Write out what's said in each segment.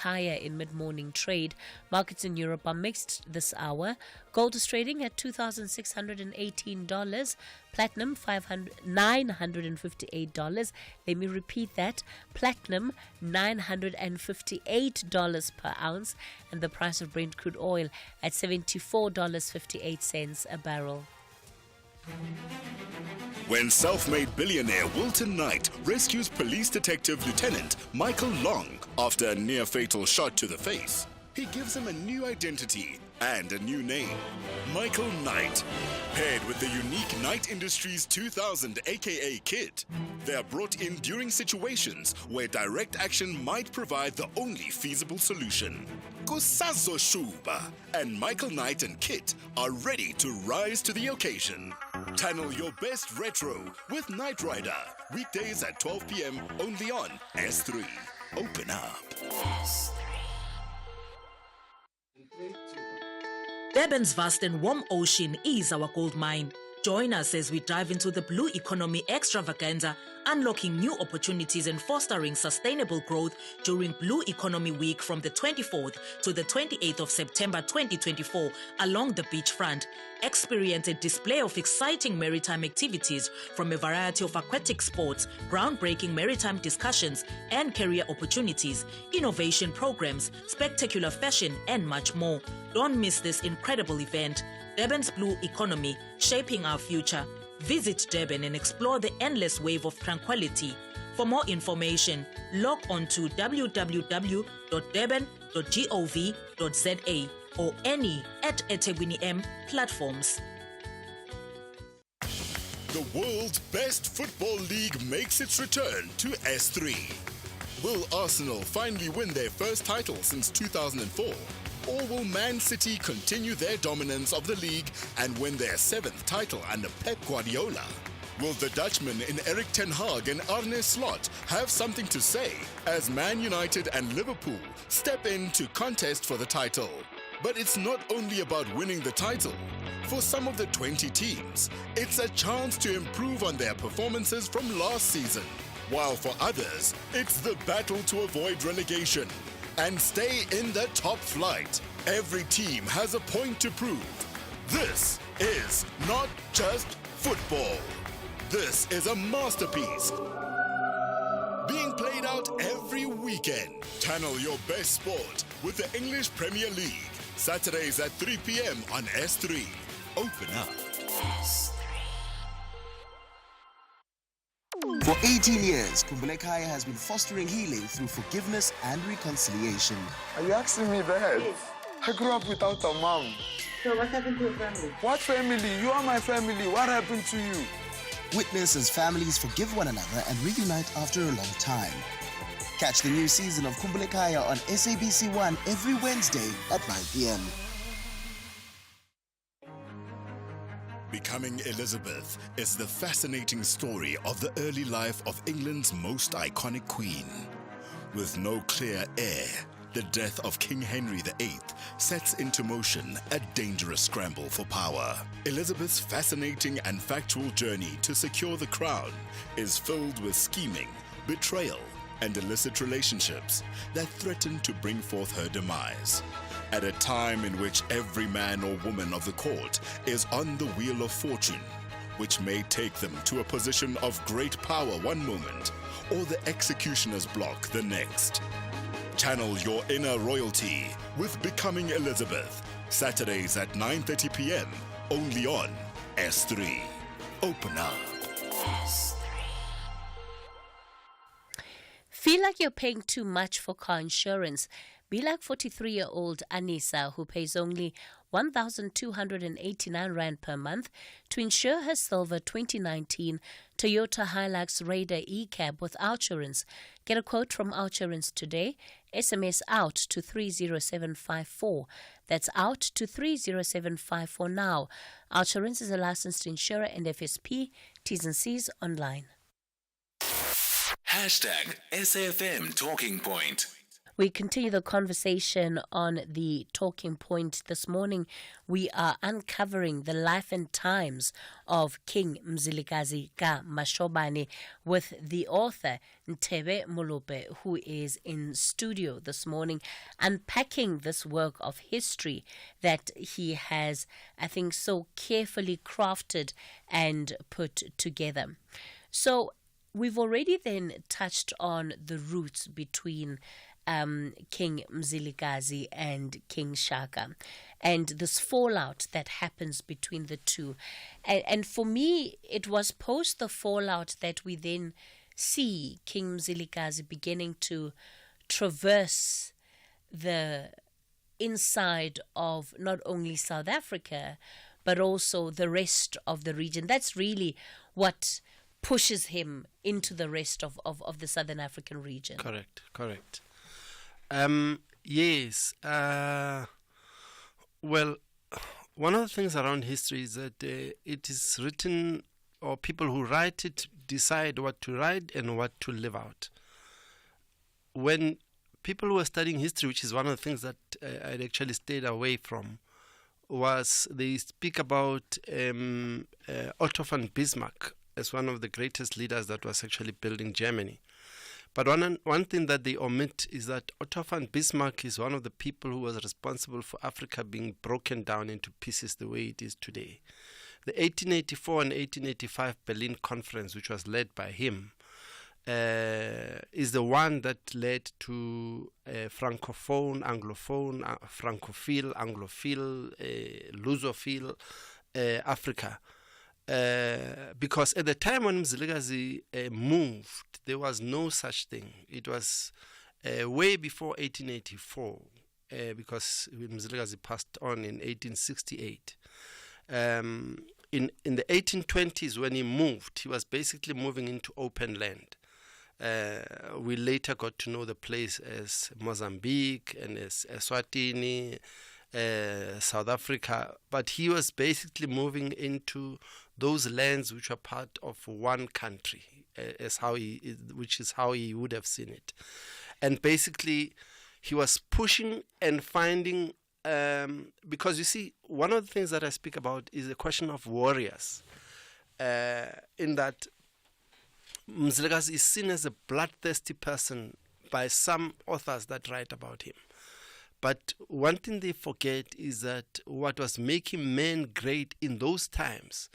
higher in mid-morning trade. Markets in Europe are mixed this hour. Gold is trading at $2,618. Platinum $958. Let me repeat that. Platinum $958 per ounce, and the price of Brent crude oil at $74.58 a barrel. When self-made billionaire Wilton Knight rescues police detective Lieutenant Michael Long after a near-fatal shot to the face, he gives him a new identity and a new name, Michael Knight. Paired with the unique Knight Industries 2000 aka kit, they are brought in during situations where direct action might provide the only feasible solution. Kusazo Shuba and Michael Knight and Kit are ready to rise to the occasion. Channel your best retro with Knight Rider, weekdays at 12 p.m. only on S3. Open up. Durban's vast and warm ocean is our gold mine. Join us as we dive into the blue economy extravaganza, unlocking new opportunities and fostering sustainable growth during Blue Economy Week from the 24th to the 28th of September 2024 along the beachfront. Experience a display of exciting maritime activities from a variety of aquatic sports, groundbreaking maritime discussions and career opportunities, innovation programs, spectacular fashion, and much more. Don't miss this incredible event. Durban's Blue Economy, shaping our future. Visit Durban and explore the endless wave of tranquility. For more information, log on to www.durban.gov.za or any @eThekwini platforms. The world's best football league makes its return to S3. Will Arsenal finally win their first title since 2004? Or will Man City continue their dominance of the league and win their 7th title under Pep Guardiola? Will the Dutchman in Erik ten Hag and Arne Slot have something to say as Man United and Liverpool step in to contest for the title? But it's not only about winning the title. For some of the 20 teams, it's a chance to improve on their performances from last season. While for others, it's the battle to avoid relegation and stay in the top flight. Every team has a point to prove. This is not just football. This is a masterpiece being played out every weekend. Channel your best sport with the English Premier League. Saturdays at 3 p.m. on S3. Open up. For 18 years, Kumbulekhaya has been fostering healing through forgiveness and reconciliation. Are you asking me that? Yes. I grew up without a mom. So what happened to your family? What family? You are my family. What happened to you? Witness as families forgive one another and reunite after a long time. Catch the new season of Kumbulekhaya on SABC1 every Wednesday at 9 p.m. Becoming Elizabeth is the fascinating story of the early life of England's most iconic queen. With no clear heir, the death of King Henry VIII sets into motion a dangerous scramble for power. Elizabeth's fascinating and factual journey to secure the crown is filled with scheming, betrayal, and illicit relationships that threaten to bring forth her demise. At a time in which every man or woman of the court is on the wheel of fortune, which may take them to a position of great power one moment, or the executioner's block the next. Channel your inner royalty with Becoming Elizabeth, Saturdays at 9:30 p.m. only on S3. Open up. Feel like you're paying too much for car insurance? Be like 43-year-old Anissa, who pays only 1,289 Rand per month to insure her silver 2019 Toyota Hilux Raider E-Cab with Outsurance. Get a quote from Outsurance today. SMS out to 30754. That's out to 30754 now. Outsurance is a licensed insurer and FSP. T's and C's online. #SAFM Talking Point. We continue the conversation on the talking point this morning. We are uncovering the life and times of King Mzilikazi ka Mashobane with the author Ntebe Molope, who is in studio this morning, unpacking this work of history that he has, I think, so carefully crafted and put together. So we've already then touched on the roots between King Mzilikazi and King Shaka, and this fallout that happens between the two. And for me, it was post the fallout that we then see King Mzilikazi beginning to traverse the inside of not only South Africa, but also the rest of the region. That's really what pushes him into the rest of the Southern African region. Correct. Yes. Well, one of the things around history is that it is written, or people who write it decide what to write and what to live out. When people who are studying history, which is one of the things that I'd actually stayed away from, was they speak about Otto von Bismarck as one of the greatest leaders that was actually building Germany. But one thing that they omit is that Otto von Bismarck is one of the people who was responsible for Africa being broken down into pieces the way it is today. The 1884 and 1885 Berlin Conference, which was led by him, is the one that led to Francophone, Anglophone, Francophile, Anglophile, Lusophile Africa. Because at the time when Mzilikazi moved, there was no such thing. It was way before 1884, because Mzilikazi passed on in 1868. In the 1820s, when he moved, he was basically moving into open land. We later got to know the place as Mozambique and as Eswatini, South Africa, but he was basically moving into those lands which are part of one country, which is how he would have seen it. And basically, he was pushing and finding, because you see, one of the things that I speak about is the question of warriors, in that Mzilikazi is seen as a bloodthirsty person by some authors that write about him. But one thing they forget is that what was making men great in those times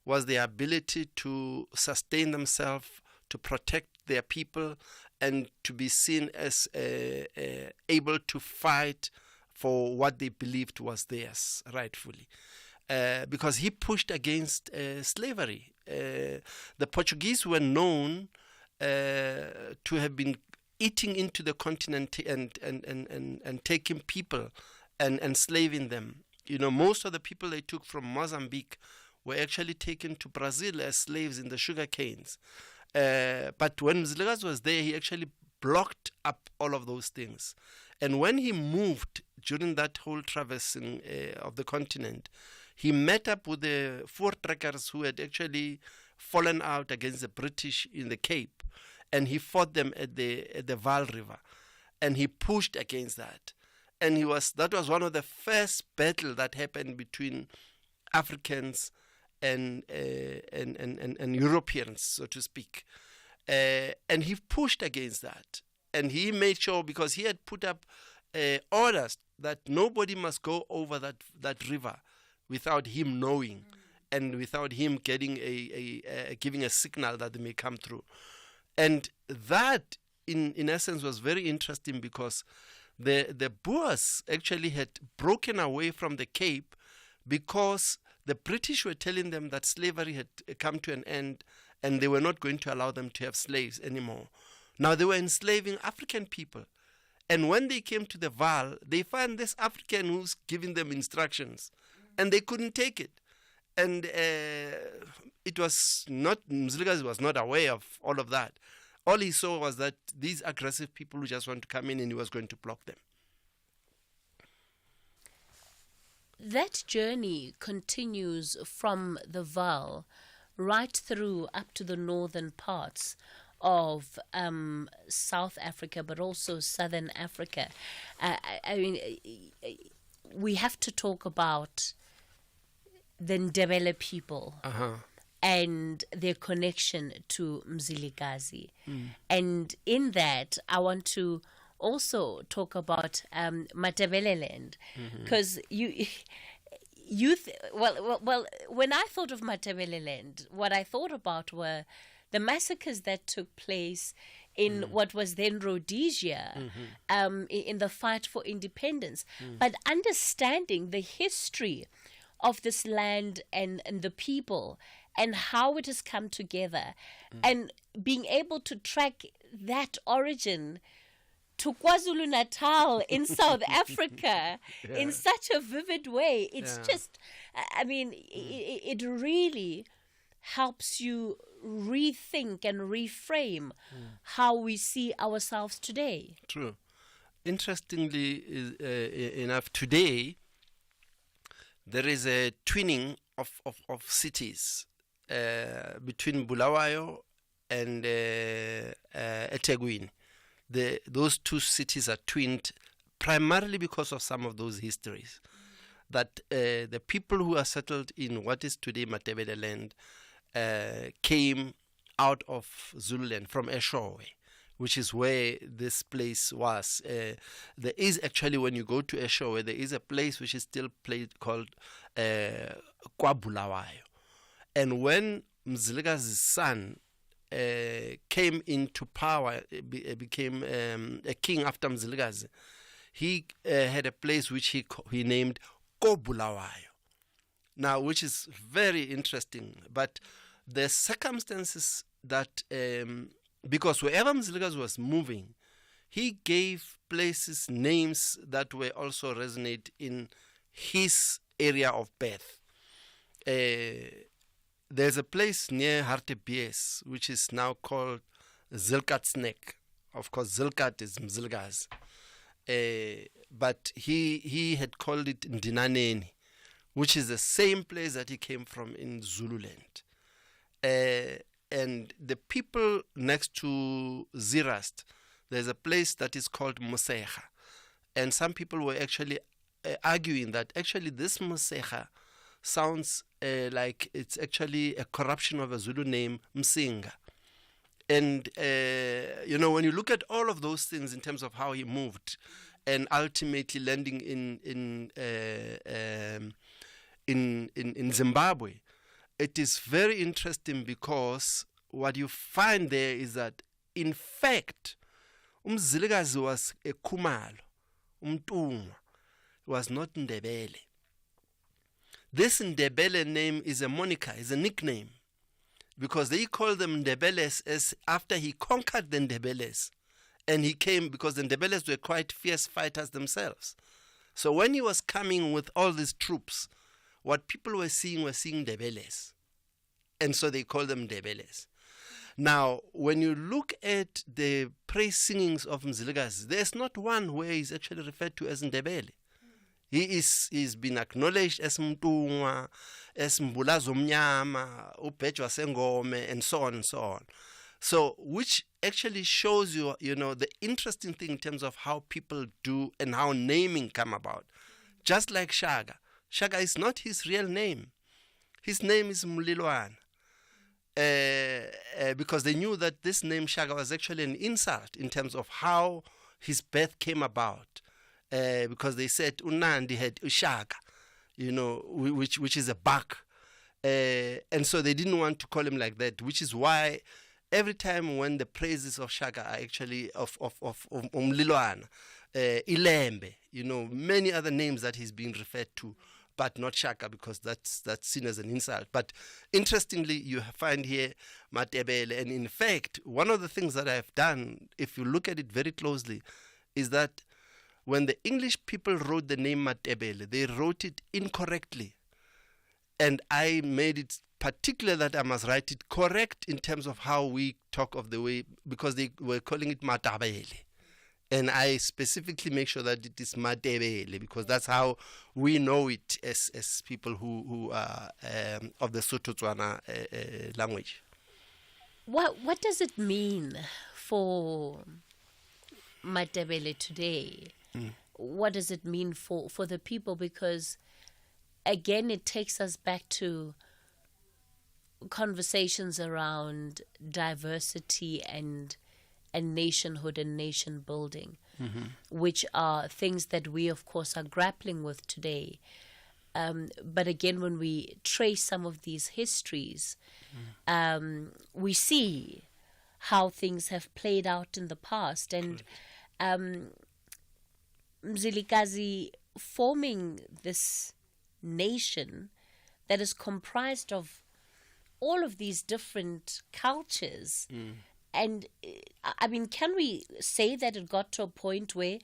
was their ability to sustain themselves, to protect their people, and to be seen as able to fight for what they believed was theirs, rightfully. Because he pushed against slavery. The Portuguese were known to have been eating into the continent and taking people and enslaving them. You know, most of the people they took from Mozambique were actually taken to Brazil as slaves in the sugar canes. But when Mzilikazi was there, he actually blocked up all of those things. And when he moved during that whole traversing of the continent, he met up with the voortrekkers who had actually fallen out against the British in the Cape, and he fought them at the Vaal River, and he pushed against that. And that was one of the first battles that happened between Africans and Europeans, so to speak. And he pushed against that, and he made sure, because he had put up orders that nobody must go over that river without him knowing, and without him getting giving a signal that they may come through. And that, in essence, was very interesting, because the Boers actually had broken away from the Cape because the British were telling them that slavery had come to an end and they were not going to allow them to have slaves anymore. Now they were enslaving African people. And when they came to the Vaal, they found this African who's giving them instructions, and they couldn't take it. And it was not, Mzilikazi was not aware of all of that. All he saw was that these aggressive people who just want to come in, and he was going to block them. That journey continues from the Vaal right through up to the northern parts of South Africa, but also Southern Africa. I mean, we have to talk about the Ndebele people and their connection to Mzilikazi. And in that, I want to also talk about Matebele land, because well, when I thought of Matebele land, what I thought about were the massacres that took place in what was then Rhodesia, in the fight for independence. But understanding the history of this land and the people and how it has come together, and being able to track that origin to KwaZulu-Natal in South Africa in such a vivid way. It's just, I mean, it really helps you rethink and reframe how we see ourselves today. True. Interestingly enough, today there is a twinning of cities between Bulawayo and eThekwini. Those two cities are twinned primarily because of some of those histories. That the people who are settled in what is today Matebele land came out of Zululand, from Eshowe, which is where this place was. There is actually, when you go to Eshowe, there is a place which is still called KwaBulawayo. And when Mzilikazi's son came into power, became a king after Mzilikazi, he had a place which he named KoBulawayo. Now, which is very interesting. But the circumstances that, because wherever Mzilikazi was moving, he gave places names that were also resonate in his area of birth. There's a place near Hartebees, which is now called Zilkatsnek. Of course, Zilkat is Mzilikazi. But he had called it Ndinaneni, which is the same place that he came from in Zululand. And the people next to Zirast, there's a place that is called Moseja. And some people were actually arguing that actually this Moseja sounds like it's actually a corruption of a Zulu name, Msinga. And, when you look at all of those things in terms of how he moved and ultimately landing in Zimbabwe, it is very interesting because what you find there is that, in fact, Mzilikazi was a Khumalo, Umtungwa, was not Ndebele. This Ndebele name is a moniker, is a nickname, because they call them Ndebeles as after he conquered the Ndebeles. And he came because the Ndebeles were quite fierce fighters themselves. So when he was coming with all these troops, what people were seeing Ndebeles. And so they call them Ndebeles. Now, when you look at the praise singings of Mzilikazi, there's not one where he's actually referred to as Ndebele. He's been acknowledged as Mtungwa, as Mbulazo Mnyama, Upechwa Sengome, and so on and so on. So, which actually shows you, the interesting thing in terms of how people do and how naming come about. Just like Shaka. Shaka is not his real name. His name is Mulilwana. Because they knew that this name Shaka was actually an insult in terms of how his birth came about. Because they said Unandi had Ushaka, which is a buck. And so they didn't want to call him like that, which is why every time when the praises of Shaka are actually of Umlilwana, Ilembe, many other names that he's being referred to, but not Shaka, because that's seen as an insult. But interestingly, you find here Matebele, and in fact, one of the things that I've done, if you look at it very closely, is that when the English people wrote the name Matebele, they wrote it incorrectly. And I made it particular that I must write it correct in terms of how we talk of the way, because they were calling it Matabele. And I specifically make sure that it is Matebele, because that's how we know it as people who are of the Sotho-Tswana language. What does it mean for Matebele today? What does it mean for the people? Because again, it takes us back to conversations around diversity and nationhood and nation building, which are things that we, of course, are grappling with today. But again, when we trace some of these histories, we see how things have played out in the past. And Mzilikazi forming this nation that is comprised of all of these different cultures. And I mean, can we say that it got to a point where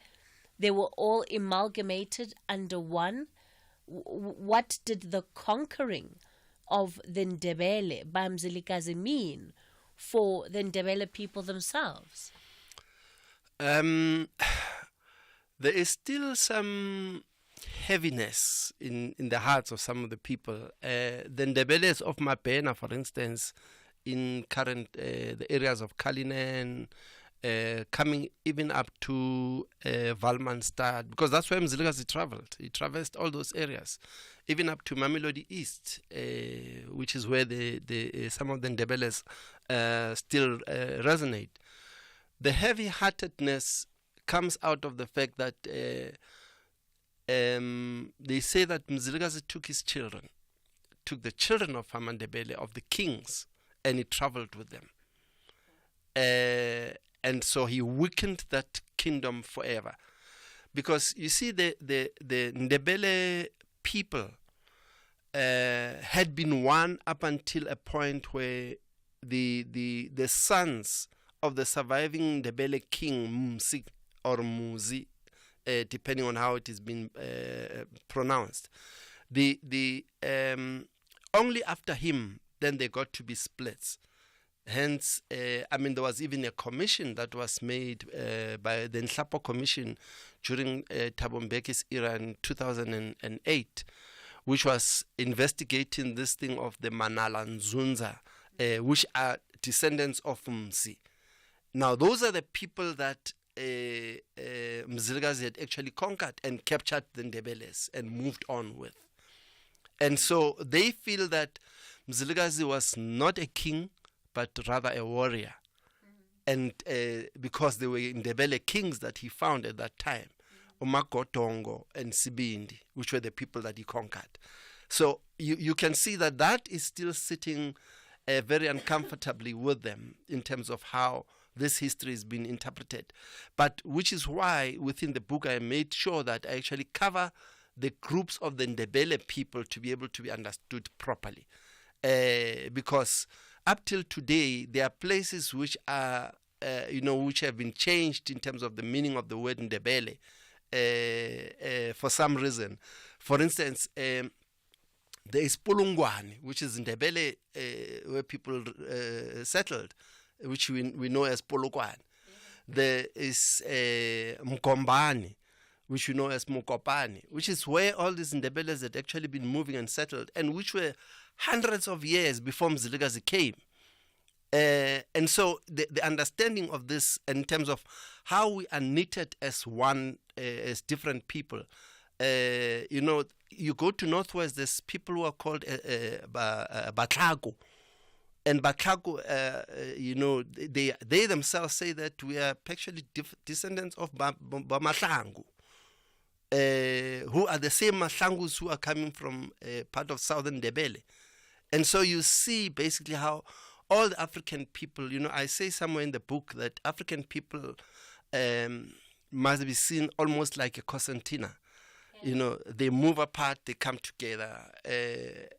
they were all amalgamated under one? What did the conquering of the Ndebele by Mzilikazi mean for the Ndebele people themselves? There is still some heaviness in the hearts of some of the people. The Ndebeles of Mapena, for instance, in current the areas of Kalinen, coming even up to Valmanstad, because that's where Mzilikazi traveled. He traversed all those areas, even up to Mamelodi East, which is where the some of the Ndebeles still resonate. The heavy-heartedness comes out of the fact that they say that Mzilikazi took his children, took the children of Amandebele, of the kings, and he traveled with them. And so he weakened that kingdom forever. Because you see, the Ndebele people had been one up until a point where the sons of the surviving Ndebele king, Msi or Muzi, depending on how it is been pronounced, only after him then they got to be splits. Hence, I mean, there was even a commission that was made by the Nhlapo Commission during Thabo Mbeki's era in 2008, which was investigating this thing of the Manala Nzunza, which are descendants of Msi. Now, those are the people that Mzilikazi had actually conquered and captured the Ndebeles and moved on with. And so they feel that Mzilikazi was not a king, but rather a warrior. And because they were Ndebele kings that he found at that time, Umakotongo and Sibindi, which were the people that he conquered. So you can see that is still sitting very uncomfortably with them in terms of how this history has been interpreted. But which is why within the book I made sure that I actually cover the groups of the Ndebele people to be able to be understood properly. Because up till today, there are places which are, which have been changed in terms of the meaning of the word Ndebele for some reason. For instance, there is Pulungwane, which is Ndebele where people settled, which we know as Polokwane. There is Mkombani, which we know as Mokopani, which is where all these Ndebeles had actually been moving and settled, and which were hundreds of years before Mzilikazi came. And so the understanding of this in terms of how we are knitted as one, as different people, you go to Northwest, there's people who are called Batlago. And Batlago, they themselves say that we are actually descendants of Bamatlangu, who are the same Matlangus who are coming from part of southern Ndebele. And so you see basically how all the African people, I say somewhere in the book that African people must be seen almost like a concertina. They move apart, they come together.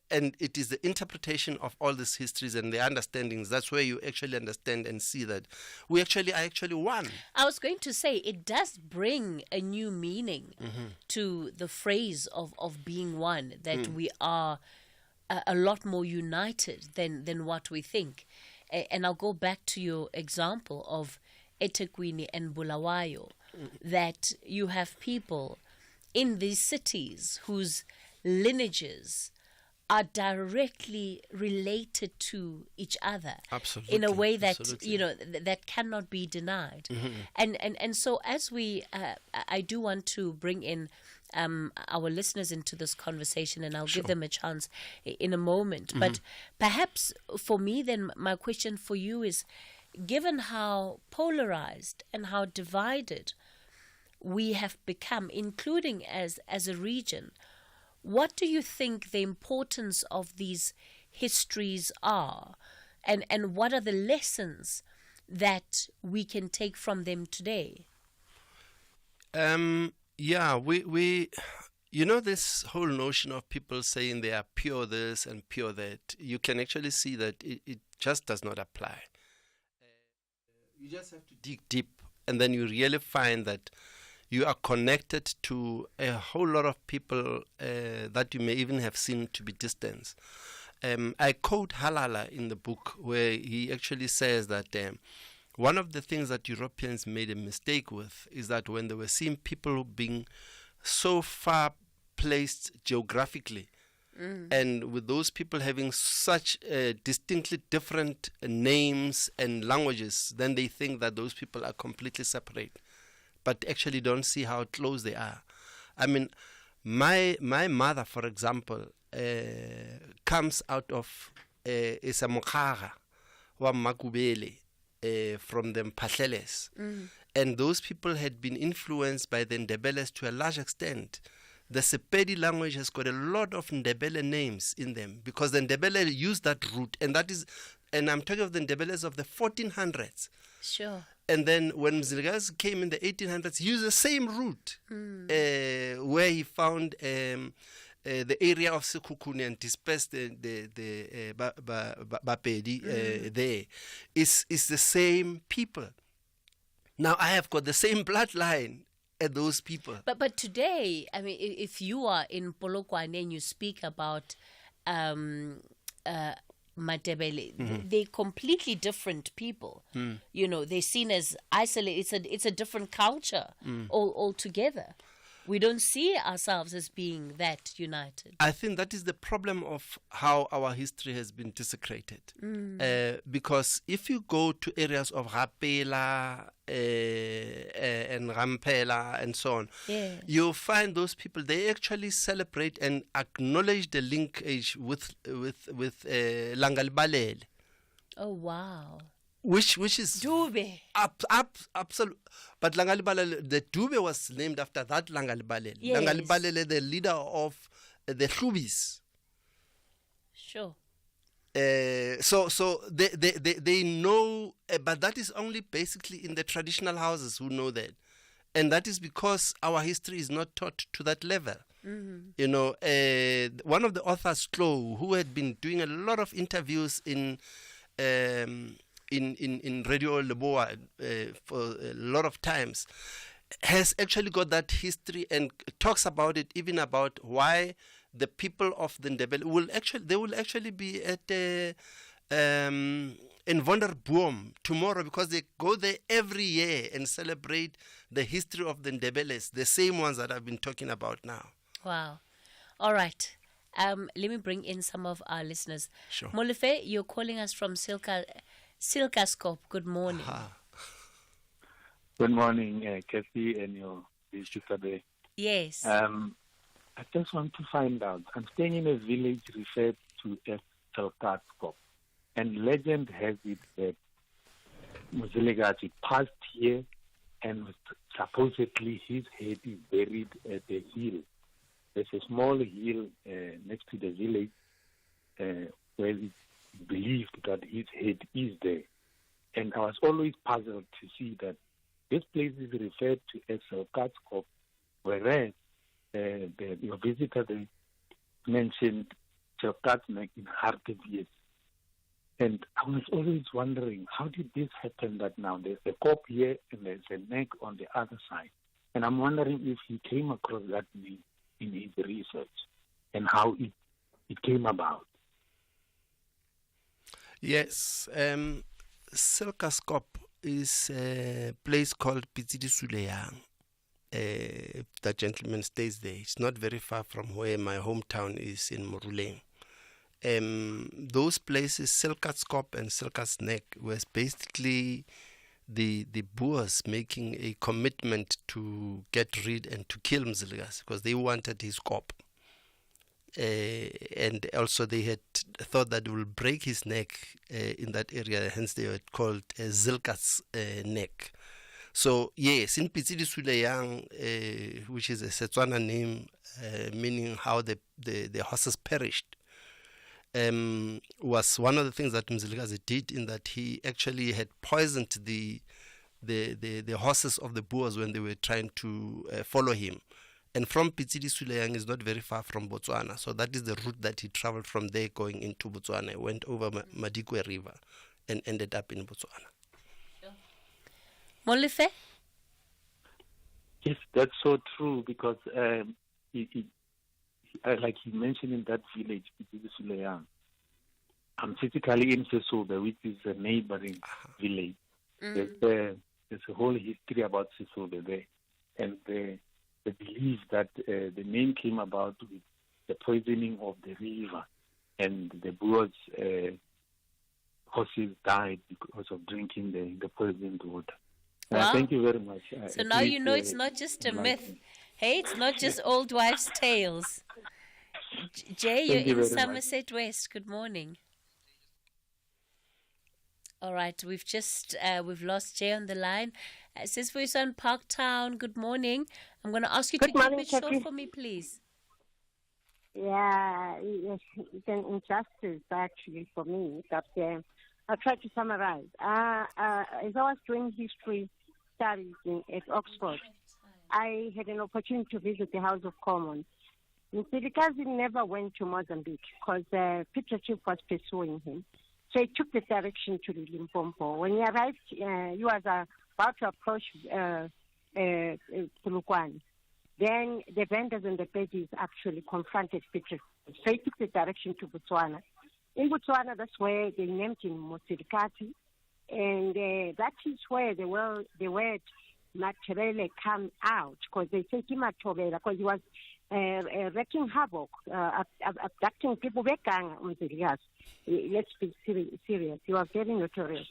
And it is the interpretation of all these histories and the understandings. That's where you actually understand and see that we are actually one. I was going to say, it does bring a new meaning to the phrase of being one, that we are a lot more united than what we think. And I'll go back to your example of eThekwini and Bulawayo, that you have people in these cities whose lineages are directly related to each other. Absolutely. In a way that, Absolutely. you know, that cannot be denied. And so as we, I do want to bring in our listeners into this conversation, and I'll give them a chance in a moment. But perhaps for me, then, my question for you is, given how polarized and how divided we have become, including as a region, what do you think the importance of these histories are, and what are the lessons that we can take from them today? Yeah, we you know, this whole notion of people saying they are pure this and pure that, you can actually see that it just does not apply. You just have to dig deep, and then you really find that you are connected to a whole lot of people that you may even have seen to be distant. I quote Halala in the book, where he actually says that one of the things that Europeans made a mistake with is that when they were seeing people being so far placed geographically, and with those people having such distinctly different names and languages, then they think that those people are completely separate, but actually don't see how close they are. I mean, my mother, for example, comes out of is a Mokhaga wa Makubele from the Mpahleles. And those people had been influenced by the Ndebeles to a large extent. The Sepedi language has got a lot of Ndebele names in them, because the Ndebele used that root, and I'm talking of the Ndebeles of the 1400s. Sure. And then when Mzilikazi came in the 1800s, he used the same route where he found the area of Sekhukhune and dispersed the Bapedi there. It's the same people. Now I have got the same bloodline as those people. But today, I mean, if you are in Polokwane and you speak about Matebele, they're completely different people. You know, they're seen as isolated. It's a different culture altogether. We don't see ourselves as being that united. I think that is the problem of how our history has been desecrated. Because if you go to areas of Rapela and Rampela and so on, you'll find those people, they actually celebrate and acknowledge the linkage with Langalibalele. Oh, wow. Which is Dube. Absolute. But Langalibalele, the Dube was named after that Langalibalele. Yes. Langalibalele, the leader of the Hlubis. Sure. So they know, but that is only basically in the traditional houses who know that, and that is because our history is not taught to that level. You know, one of the authors, Klo, who had been doing a lot of interviews in Radio Leboa for a lot of times, has actually got that history and talks about it, even about why the people of the Ndebele will actually be at in Wonderboom tomorrow, because they go there every year and celebrate the history of the Ndebeles, the same ones that I've been talking about now. Wow. All right. Let me bring in some of our listeners. Sure. Molefe, you're calling us from Silkascope. Good morning. Good morning, Cathy and your visitor there. Yes. I just want to find out. I'm staying in a village referred to as Silkascope, and legend has it that Mzilikazi passed here, and supposedly his head is buried at the hill. There's a small hill next to the village where it's believed that his head is there. And I was always puzzled to see that this place is referred to as Silkascope, whereas your visitor they mentioned Silkatsnek in Hartebees. And I was always wondering, how did this happen that now there's a cop here and there's a neck on the other side? And I'm wondering if he came across that name in his research and how it came about. Yes. Silkascope is a place called Pitsidi Suleyang. That gentleman stays there. It's not very far from where my hometown is in Moruleng. those places, Silkaskop and Silkas Neck, was basically the Boers making a commitment to get rid and to kill Mzilikazi because they wanted his kop. And also they had thought that it will break his neck in that area, hence they were called Zilka's neck. So yes, in Pitsidi Suleyang, which is a Setswana name, meaning how the horses perished, was one of the things that Mzilikazi did, in that he actually had poisoned the horses of the Boers when they were trying to follow him. And from Pitsidi Suleyang is not very far from Botswana, so that is the route that he traveled from there going into Botswana. He went over Madikwe River and ended up in Botswana. Molefe? Yes, that's so true, because like he mentioned in that village, Sulayang, I'm physically in Sesobe, which is a neighboring village. There's a whole history about Sesobe there, and they believe that the name came about with the poisoning of the river, and the Boers' horses died because of drinking the poisoned water. Wow. Thank you very much. So now you know it's not just a myth. Hey, it's not just old wives' tales. Jay, you're in Somerset West. Good morning. All right, we've lost Jay on the line. It says for your son, Parktown. Good morning. I'm going to ask you to keep it short for me, please. Yeah, it's an injustice actually for me. But I'll try to summarize. As I was doing history studies at Oxford, I had an opportunity to visit the House of Commons. Mzilikazi never went to Mozambique because Peter Chief was pursuing him. So he took the direction to Limpopo. When he arrived, he was about to approach Polokwane. Then the vendors and the pages actually confronted Peter. So he took the direction to Botswana. In Botswana, that's where they named him Mzilikazi. And that is where the word Matabele come out, because they say Kimatobela, because he was wreaking havoc, abducting people. Let's be serious. He was very notorious.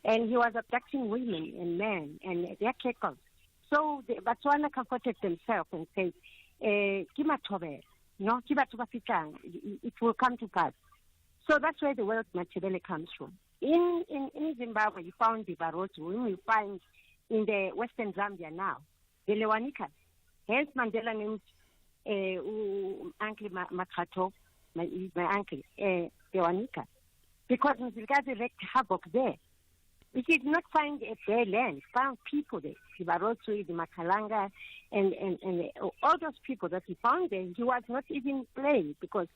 And he was abducting women and men and their keckles. So the Botswana comforted themselves and said, Kimatobela, it will come to pass. So that's where the word Matabele comes from. In Zimbabwe, you found the Barotsu, whom you find in the Western Zambia now, the Lewanikas. Hence Mandela named Uncle Makato, my uncle, Lewanika, because Mzilikazi wreaked havoc there. He did not find a bare land, found people there, the Barotsu, the Makalanga, and all those people that he found there. He was not even playing, because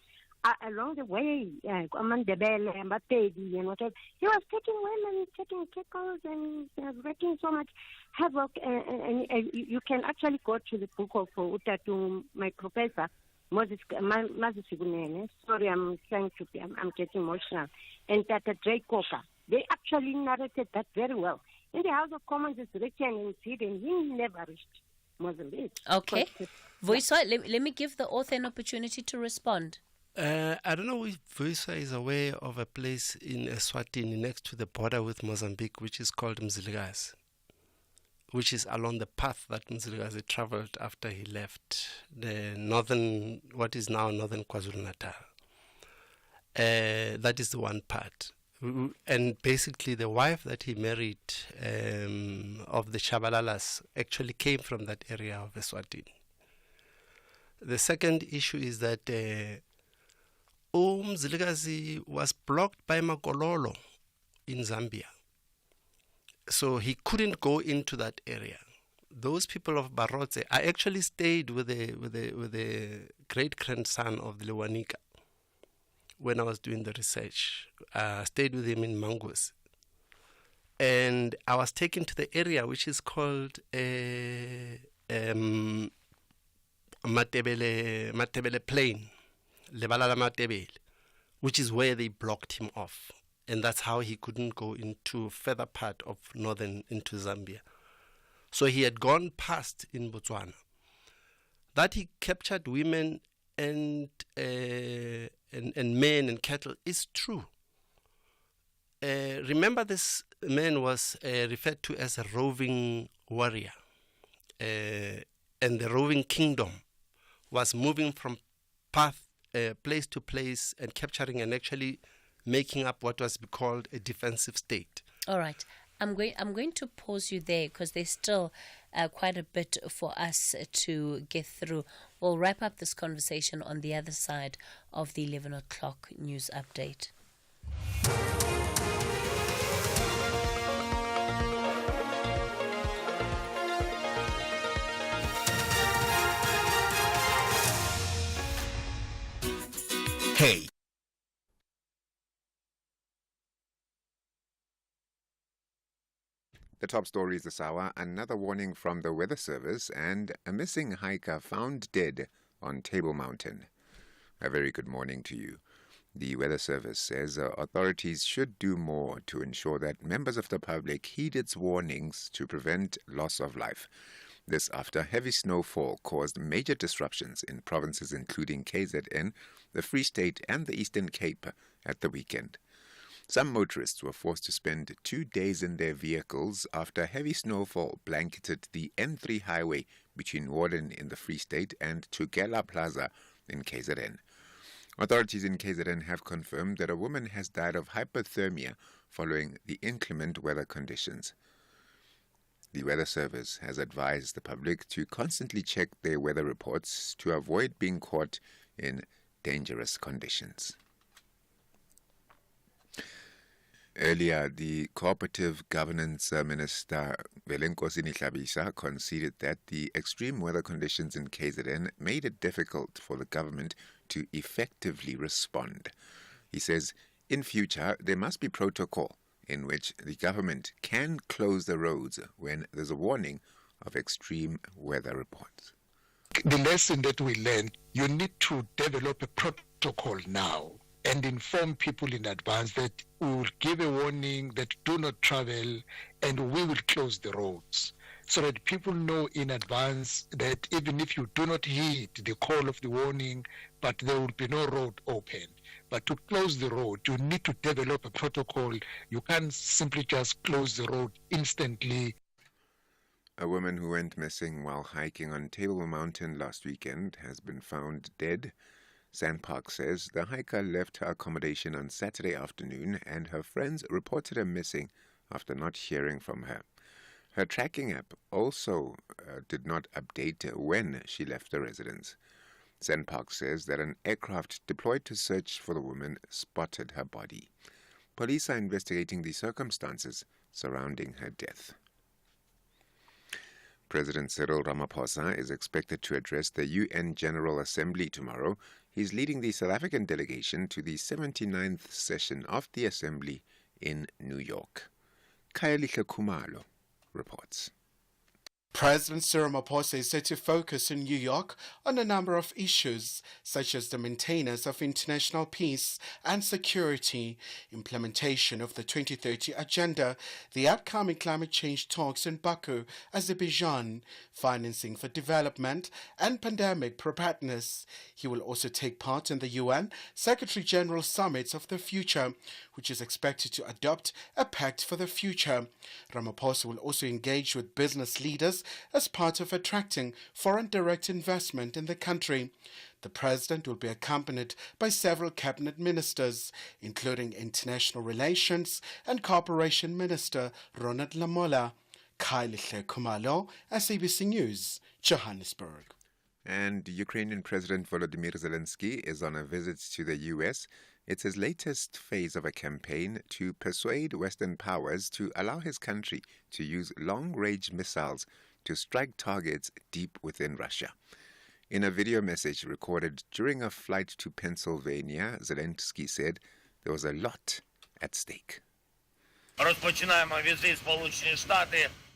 along the way, Amandebele and Bategi and whatever, he was taking women, taking keckles, and wreaking so much havoc. And you can actually go to the book of Utatu, my professor, Moses Sigunene. Sorry, I'm getting emotional. And Tata Drake Coker. They actually narrated that very well. In the House of Commons, it's written in Sweden, he never reached Mozambique. Okay. Voice, let me give the author an opportunity to respond. I don't know if Voisa is aware of a place in Eswatini next to the border with Mozambique, which is called Mzilikazi, which is along the path that Mzilikazi traveled after he left the northern, what is now northern KwaZulu-Natal. That is the one part. And basically the wife that he married of the Shabalalas actually came from that area of Eswatini. The second issue is that Mzilikazi was blocked by Makololo in Zambia. So he couldn't go into that area. Those people of Barotse, I actually stayed with the great-grandson of the Lewanika when I was doing the research. I stayed with him in Mangus. And I was taken to the area which is called Matebele Plain, Lebalala Matebele, which is where they blocked him off. And that's how he couldn't go into further part of northern, into Zambia. So he had gone past in Botswana. That he captured women and and men and cattle is true. Remember, this man was referred to as a roving warrior, and the roving kingdom was moving from place to place and capturing and actually making up what was called a defensive state. All right. I'm going to pause you there because there's still quite a bit for us to get through. We'll wrap up this conversation on the other side of the 11 o'clock news update. Hey. The top stories this hour, another warning from the Weather Service and a missing hiker found dead on Table Mountain. A very good morning to you. The Weather Service says authorities should do more to ensure that members of the public heed its warnings to prevent loss of life. This after heavy snowfall caused major disruptions in provinces including KZN, the Free State and the Eastern Cape at the weekend. Some motorists were forced to spend 2 days in their vehicles after heavy snowfall blanketed the N3 highway between Warden in the Free State and Tugela Plaza in KZN. Authorities in KZN have confirmed that a woman has died of hypothermia following the inclement weather conditions. The Weather Service has advised the public to constantly check their weather reports to avoid being caught in dangerous conditions. Earlier, the Cooperative Governance Minister Velenkosi Nihlabisa conceded that the extreme weather conditions in KZN made it difficult for the government to effectively respond. He says, in future, there must be protocol in which the government can close the roads when there's a warning of extreme weather reports. The lesson that we learned, you need to develop a protocol now and inform people in advance that we will give a warning that do not travel and we will close the roads so that people know in advance that even if you do not heed the call of the warning, but there will be no road open. But to close the road, you need to develop a protocol. You can't simply just close the road instantly. A woman who went missing while hiking on Table Mountain last weekend has been found dead. Sandpark says the hiker left her accommodation on Saturday afternoon and her friends reported her missing after not hearing from her. Her tracking app also did not update when she left the residence. Sandpark says that an aircraft deployed to search for the woman spotted her body. Police are investigating the circumstances surrounding her death. President Cyril Ramaphosa is expected to address the UN General Assembly tomorrow. He's leading the South African delegation to the 79th session of the Assembly in New York. Kayalihle Khumalo reports. President Cyril Ramaphosa is set to focus in New York on a number of issues, such as the maintenance of international peace and security, implementation of the 2030 Agenda, the upcoming climate change talks in Baku, Azerbaijan, financing for development, and pandemic preparedness. He will also take part in the UN Secretary-General Summit of the Future, which is expected to adopt a pact for the future. Ramaphosa will also engage with business leaders as part of attracting foreign direct investment in the country. The president will be accompanied by several cabinet ministers, including International Relations and Cooperation Minister Ronald Lamola. Kayalihle Khumalo, SABC News, Johannesburg. And Ukrainian President Volodymyr Zelensky is on a visit to the U.S. It's his latest phase of a campaign to persuade Western powers to allow his country to use long-range missiles to strike targets deep within Russia. In a video message recorded during a flight to Pennsylvania, Zelensky said there was a lot at stake.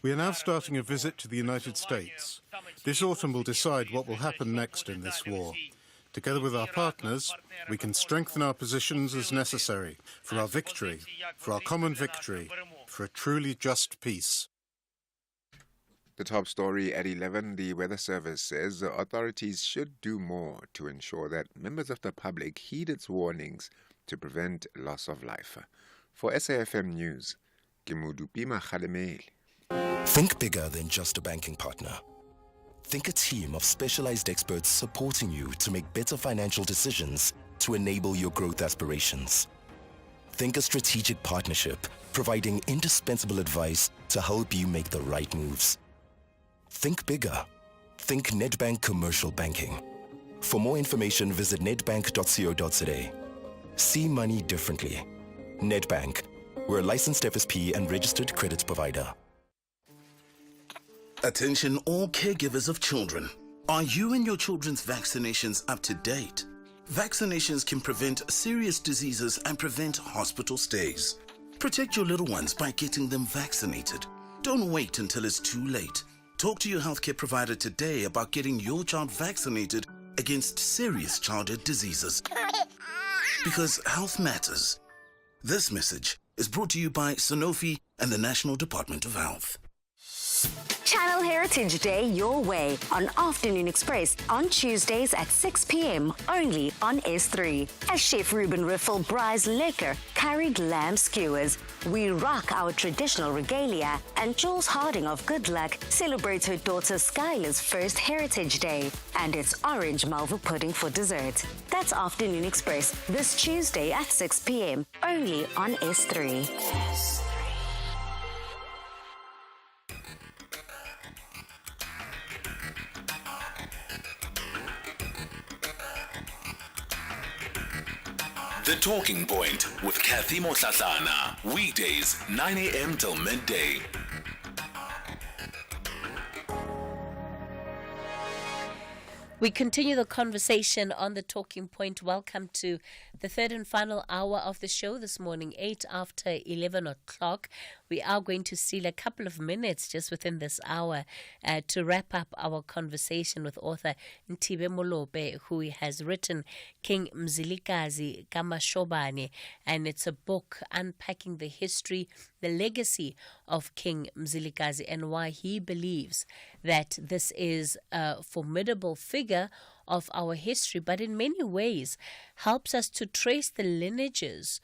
We are now starting a visit to the United States. This autumn will decide what will happen next in this war. Together with our partners, we can strengthen our positions as necessary for our victory, for our common victory, for a truly just peace. The top story at 11, the Weather Service says the authorities should do more to ensure that members of the public heed its warnings to prevent loss of life. For SAFM News, Kimudupima Khalemeli. Think bigger than just a banking partner. Think a team of specialized experts supporting you to make better financial decisions to enable your growth aspirations. Think a strategic partnership providing indispensable advice to help you make the right moves. Think bigger. Think Nedbank Commercial Banking. For more information, visit nedbank.co.za. See money differently. Nedbank. We're a licensed FSP and registered credit provider. Attention all caregivers of children. Are you and your children's vaccinations up to date? Vaccinations can prevent serious diseases and prevent hospital stays. Protect your little ones by getting them vaccinated. Don't wait until it's too late. Talk to your healthcare provider today about getting your child vaccinated against serious childhood diseases. Because health matters. This message is brought to you by Sanofi and the National Department of Health. Channel Heritage Day your way on Afternoon Express on Tuesdays at 6 p.m. only on S3. As Chef Ruben Riffel braais lekker curried lamb skewers, we rock our traditional regalia, and Jules Harding of Good Luck celebrates her daughter Skylar's first Heritage Day, and it's orange malva pudding for dessert. That's Afternoon Express this Tuesday at 6 p.m. only on S3. The Talking Point with Cathy Mohlahlana. Weekdays, 9 a.m. till midday. We continue the conversation on the Talking Point. Welcome to the third and final hour of the show this morning, 8 after 11 o'clock. We are going to steal a couple of minutes just within this hour to wrap up our conversation with author Nthibe Molope, who has written King Mzilikazi Kamashobane, and it's a book unpacking the history, the legacy of King Mzilikazi, and why he believes that this is a formidable figure of our history, but in many ways helps us to trace the lineages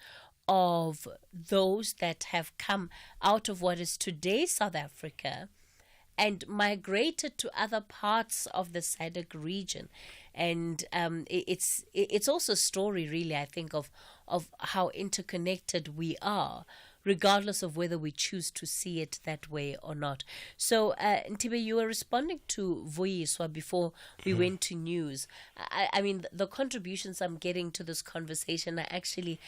of those that have come out of what is today South Africa and migrated to other parts of the SADC region. And it's also a story, really, I think, of how interconnected we are, regardless of whether we choose to see it that way or not. So, Nthibe, you were responding to Vuyiswa before we went to news. I mean, the contributions I'm getting to this conversation are actually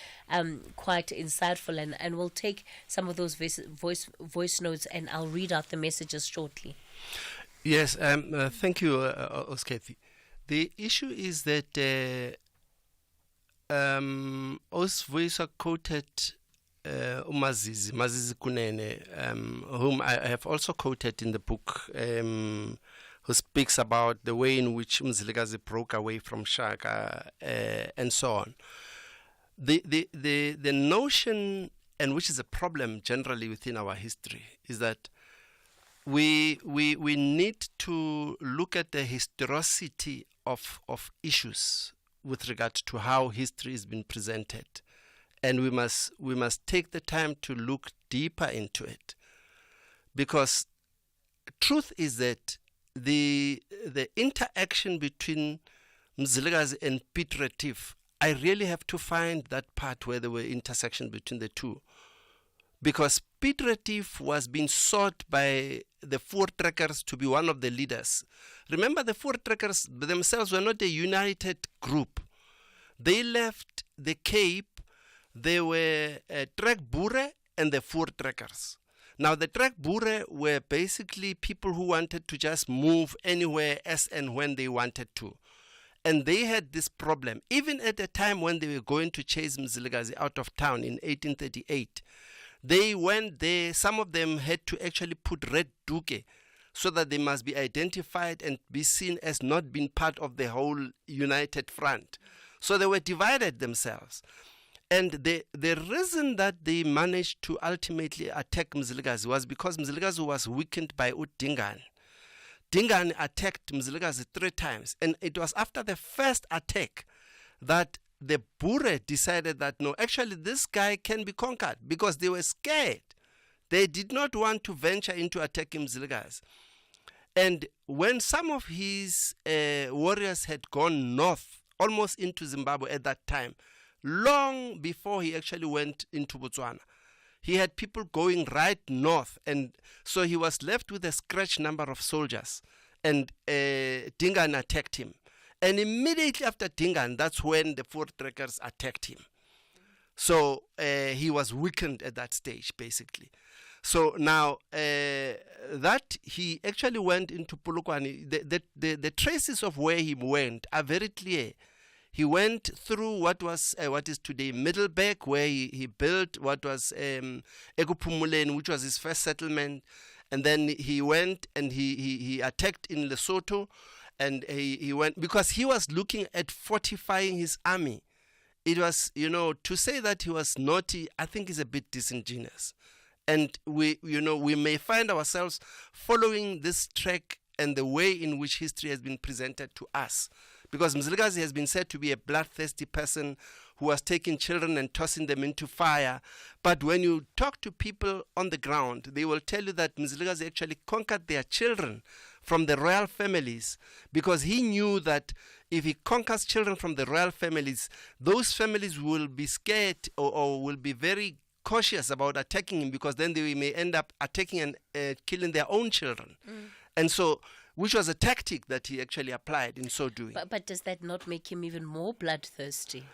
quite insightful, and we'll take some of those voice notes and I'll read out the messages shortly. Yes, thank you, Cathy. The issue is that Vuyiswa quoted Mazizi Kunene, whom I have also quoted in the book, who speaks about the way in which Mzilikazi broke away from Shaka and so on. The notion, and which is a problem generally within our history, is that we need to look at the historicity of issues with regard to how history has been presented. And we must take the time to look deeper into it, because truth is that the interaction between Mzilikazi and Piet Retief, I really have to find that part where there were intersection between the two, because Piet Retief was being sought by the Voortrekkers to be one of the leaders. Remember, the Voortrekkers themselves were not a united group. They left the Cape. They were Trek Boere and the Voortrekkers. Now, the Trek Boere were basically people who wanted to just move anywhere as and when they wanted to. And they had this problem. Even at the time when they were going to chase Mzilikazi out of town in 1838, they went there. Some of them had to actually put red duke so that they must be identified and be seen as not being part of the whole united front. So they were divided themselves. And the reason that they managed to ultimately attack Mzilikazi was because Mzilikazi was weakened by Udingan. Dingane attacked Mzilikazi 3 times. And it was after the first attack that the Bure decided that, no, actually this guy can be conquered, because they were scared. They did not want to venture into attacking Mzilikazi. And when some of his warriors had gone north, almost into Zimbabwe at that time, long before he actually went into Botswana, he had people going right north, and so he was left with a scratch number of soldiers, and Dingaan attacked him. And immediately after Dingaan, that's when the Voortrekkers attacked him. So he was weakened at that stage, basically. So now that he actually went into Polokwane, the traces of where he went are very clear. He went through what is today Middleburg, where he built what was Ekupumuleni, which was his first settlement. And then he went and he attacked in Lesotho. And he went, because he was looking at fortifying his army. It was, to say that he was naughty, I think is a bit disingenuous. And we may find ourselves following this track and the way in which history has been presented to us. Because Mzilikazi has been said to be a bloodthirsty person who was taking children and tossing them into fire. But when you talk to people on the ground, they will tell you that Mzilikazi actually conquered their children from the royal families, because he knew that if he conquers children from the royal families, those families will be scared or will be very cautious about attacking him, because then they may end up attacking and killing their own children. And so, which was a tactic that he actually applied in so doing. But does that not make him even more bloodthirsty?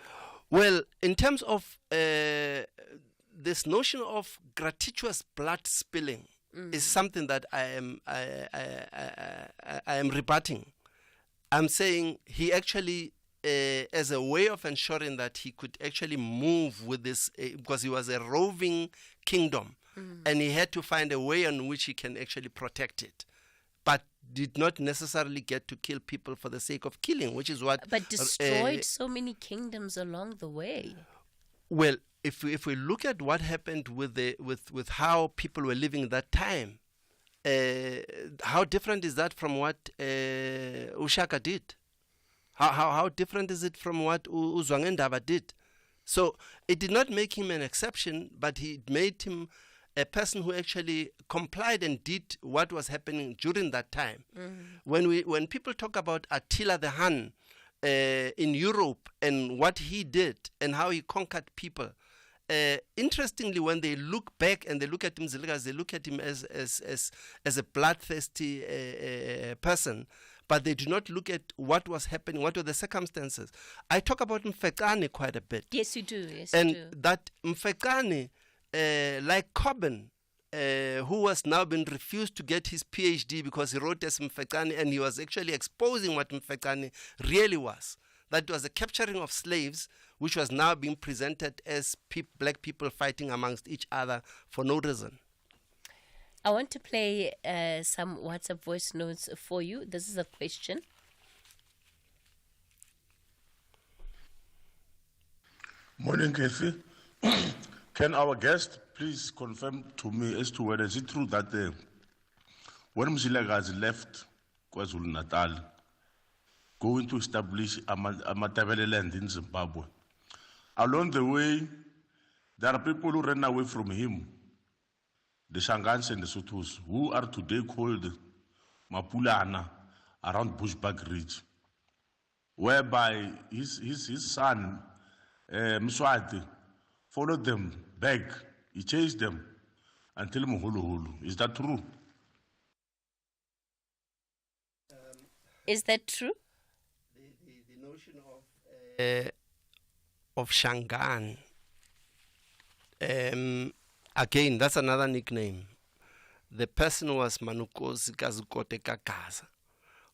Well, in terms of this notion of gratuitous blood spilling is something that I am rebutting. I'm saying he actually, as a way of ensuring that he could actually move with this, because he was a roving kingdom, and he had to find a way on which he can actually protect it, but did not necessarily get to kill people for the sake of killing, which is what... But destroyed so many kingdoms along the way. Well, if we look at what happened with how people were living that time, how different is that from what Ushaka did? How different is it from what Uzwangendaba did? So it did not make him an exception, but it made him a person who actually complied and did what was happening during that time. When people talk about Attila the Hun in Europe and what he did and how he conquered people, interestingly, when they look back and they look at Mzilikazi, they look at him as a bloodthirsty person, but they do not look at what was happening, what were the circumstances. I talk about Mfekane quite a bit. Yes, you do. Yes, and you do. That Mfekane, like Coben, who was now been refused to get his PhD because he wrote as Mfekane, and he was actually exposing what Mfekane really was. That was the capturing of slaves, which was now being presented as black people fighting amongst each other for no reason. I want to play some WhatsApp voice notes for you. This is a question. Morning, Cathy. Can our guest please confirm to me as to whether is it true that when Mzilikazi left KwaZulu-Natal, going to establish a Matabele land in Zimbabwe, along the way, there are people who ran away from him, the Shangans and the Sothos, who are today called Mapulana around Bushbuck Ridge, whereby his son, Mswati, followed them back. He chased them until Mohuluhulu. Is that true? Is that true? The notion of Shangan, again, that's another nickname. The person was Manukosi Kazukote Kakaza,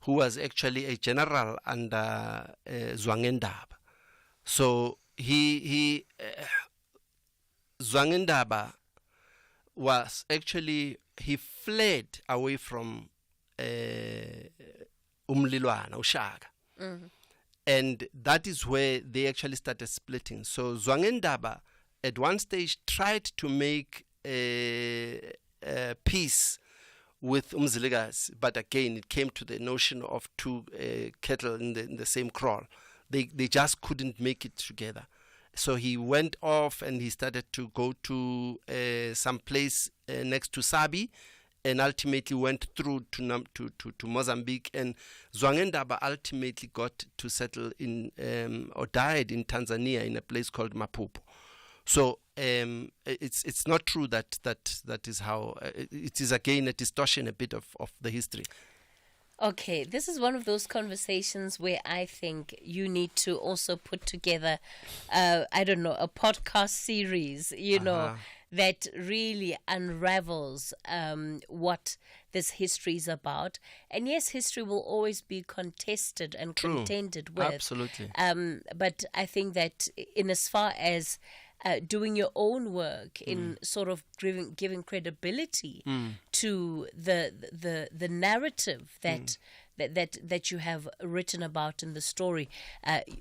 who was actually a general under Zwangendaba. So Zwangendaba was actually, he fled away from Umlilwana, Ushaka. And that is where they actually started splitting. So Zwangendaba at one stage tried to make peace with Umzilikazi, but again, it came to the notion of two cattle in the same kraal. They just couldn't make it together. So he went off and he started to go to some place next to Sabi, and ultimately went through to Mozambique. And Zwangendaba ultimately got to settle in or died in Tanzania in a place called Maputo. So it's not true that is how it is, again a distortion a bit of the history. Okay, this is one of those conversations where I think you need to also put together, I don't know, a podcast series, you know, that really unravels what this history is about. And yes, history will always be contested and contended with. Absolutely. But I think that in as far as doing your own work in sort of giving credibility to the narrative that you have written about in the story,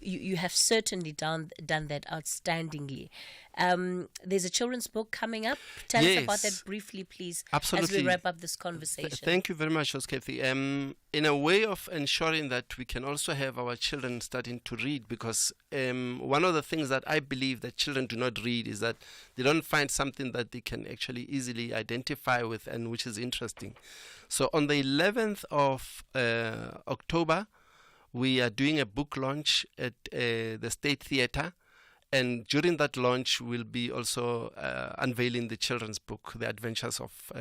you have certainly done that outstandingly. There's a children's book coming up. Tell us about that briefly, please, Absolutely. as we wrap up this conversation. Thank you very much, Cathy. In a way of ensuring that we can also have our children starting to read, because one of the things that I believe that children do not read is that they don't find something that they can actually easily identify with and which is interesting. So on the 11th of October, we are doing a book launch at the State Theatre. And during that launch, we'll be also unveiling the children's book, The Adventures of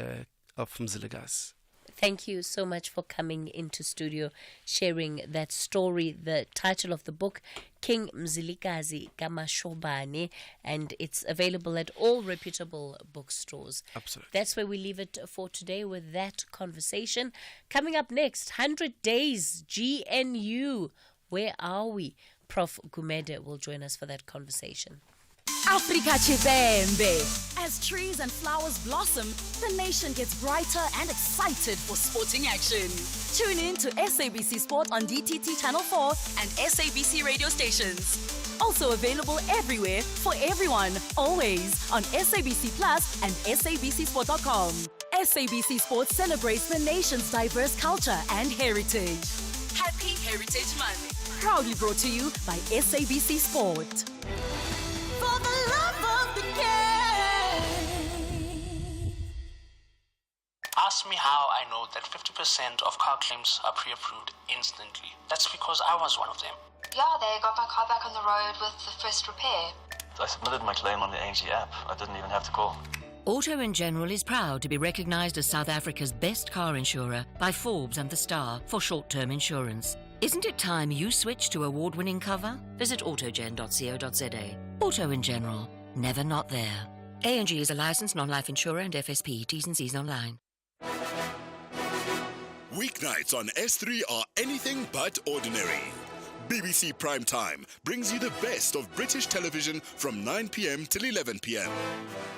Umzilikazi. Thank you so much for coming into studio, sharing that story. The title of the book, King Mzilikazi Kamashobane, and it's available at all reputable bookstores. Absolutely. That's where we leave it for today with that conversation. Coming up next, 100 Days GNU. Where are we? Prof. Gumede will join us for that conversation. Africa Chibembe. As trees and flowers blossom, the nation gets brighter and excited for sporting action. Tune in to SABC Sport on DTT Channel 4 and SABC radio stations. Also available everywhere for everyone, always on SABC Plus and SABCSport.com. SABC Sport celebrates the nation's diverse culture and heritage. Happy Heritage Month. Proudly brought to you by SABC Sport. For the love of the game. Ask me how I know that 50% of car claims are pre-approved instantly. That's because I was one of them. Yeah, they got my car back on the road with the first repair. I submitted my claim on the ANG app. I didn't even have to call. Auto & General is proud to be recognised as South Africa's best car insurer by Forbes and The Star for short-term insurance. Isn't it time you switch to award-winning cover? Visit autogen.co.za. Auto & General, never not there. ANG is a licensed non-life insurer and FSP. T's and C's online. Weeknights on S3 are anything but ordinary. BBC Primetime brings you the best of British television from 9 p.m. till 11 p.m.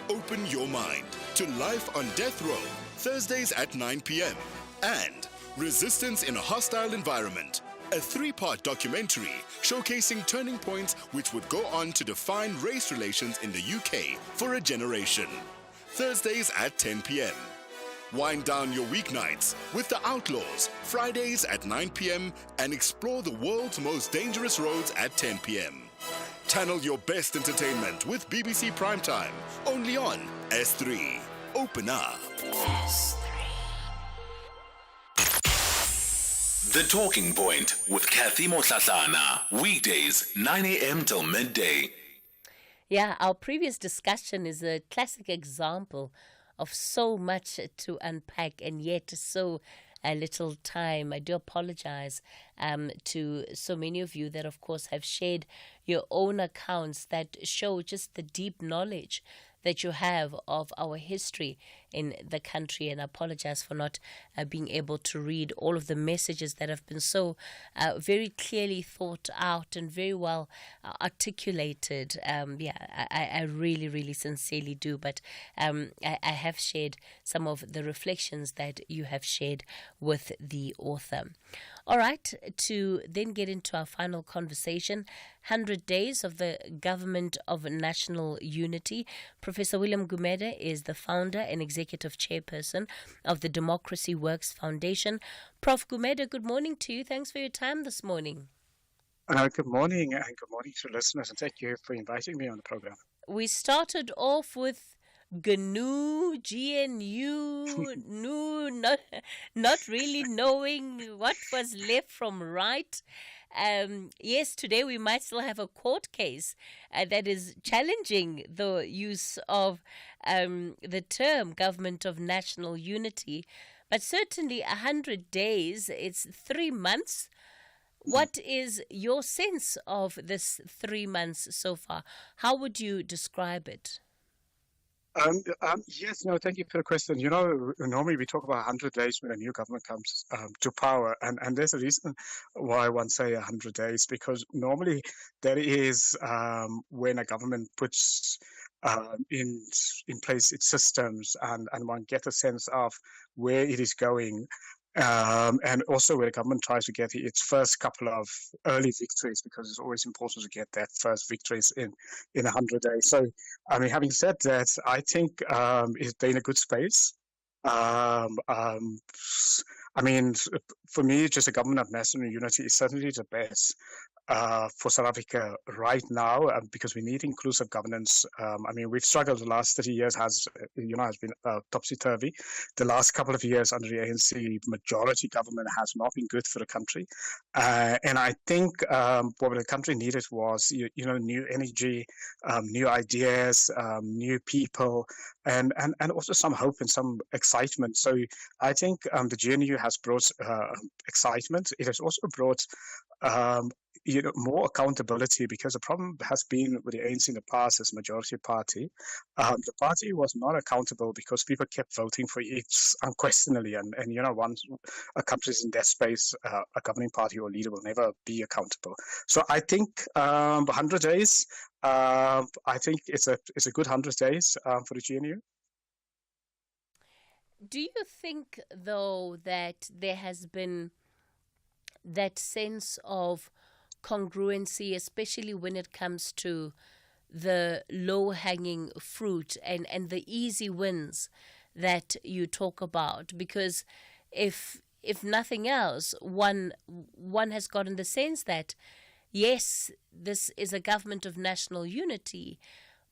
Open your mind to Life on Death Row, Thursdays at 9 p.m. and Resistance in a Hostile Environment, a 3-part documentary showcasing turning points which would go on to define race relations in the UK for a generation. Thursdays at 10 p.m. Wind down your weeknights with The Outlaws, Fridays at 9 p.m. and explore the world's most dangerous roads at 10 p.m. Channel your best entertainment with BBC Primetime, only on S3. Open up. S3. The Talking Point with Cathy Mohlahlana. Weekdays, 9 a.m. till midday. Yeah, our previous discussion is a classic example of so much to unpack and yet so little time. I do apologize to so many of you that, of course, have shared your own accounts that show just the deep knowledge that you have of our history in the country, and I apologize for not being able to read all of the messages that have been so very clearly thought out and very well articulated. I really, really sincerely do, but I have shared some of the reflections that you have shared with the author. All right, to then get into our final conversation, 100 days of the Government of National Unity. Professor William Gumede is the founder and executive chairperson of the Democracy Works Foundation. Prof. Gumede, good morning to you. Thanks for your time this morning. Good morning, and good morning to listeners, and thank you for inviting me on the program. We started off with GNU, not really knowing what was left from right. Yes, today we might still have a court case that is challenging the use of the term Government of National Unity, but certainly 100 days, it's 3 months. What is your sense of this 3 months so far? How would you describe it? Yes, no, thank you for the question. Normally we talk about 100 days when a new government comes to power, and there's a reason why I want to say 100 days, because normally that is when a government puts in place its systems and one gets a sense of where it is going. And also where the government tries to get its first couple of early victories, because it's always important to get that first victories in 100 days. So, having said that, I think they're in a good space. For me, just a Government of National Unity is certainly the best for South Africa right now, because we need inclusive governance. We've struggled the last 30 years, has been topsy-turvy. The last couple of years under the ANC majority government has not been good for the country. And I think what the country needed was, new energy, new ideas, new people, and also some hope and some excitement. So I think the GNU has brought excitement. It has also brought more accountability, because the problem has been with the ANC in the past as majority party. The party was not accountable because people kept voting for it unquestionably, and once a country is in that space, a governing party or leader will never be accountable. So I think 100 days, I think it's a good 100 days for the GNU. Do you think, though, that there has been that sense of congruency, especially when it comes to the low-hanging fruit and the easy wins that you talk about? Because if nothing else, one has gotten the sense that, yes, this is a government of national unity,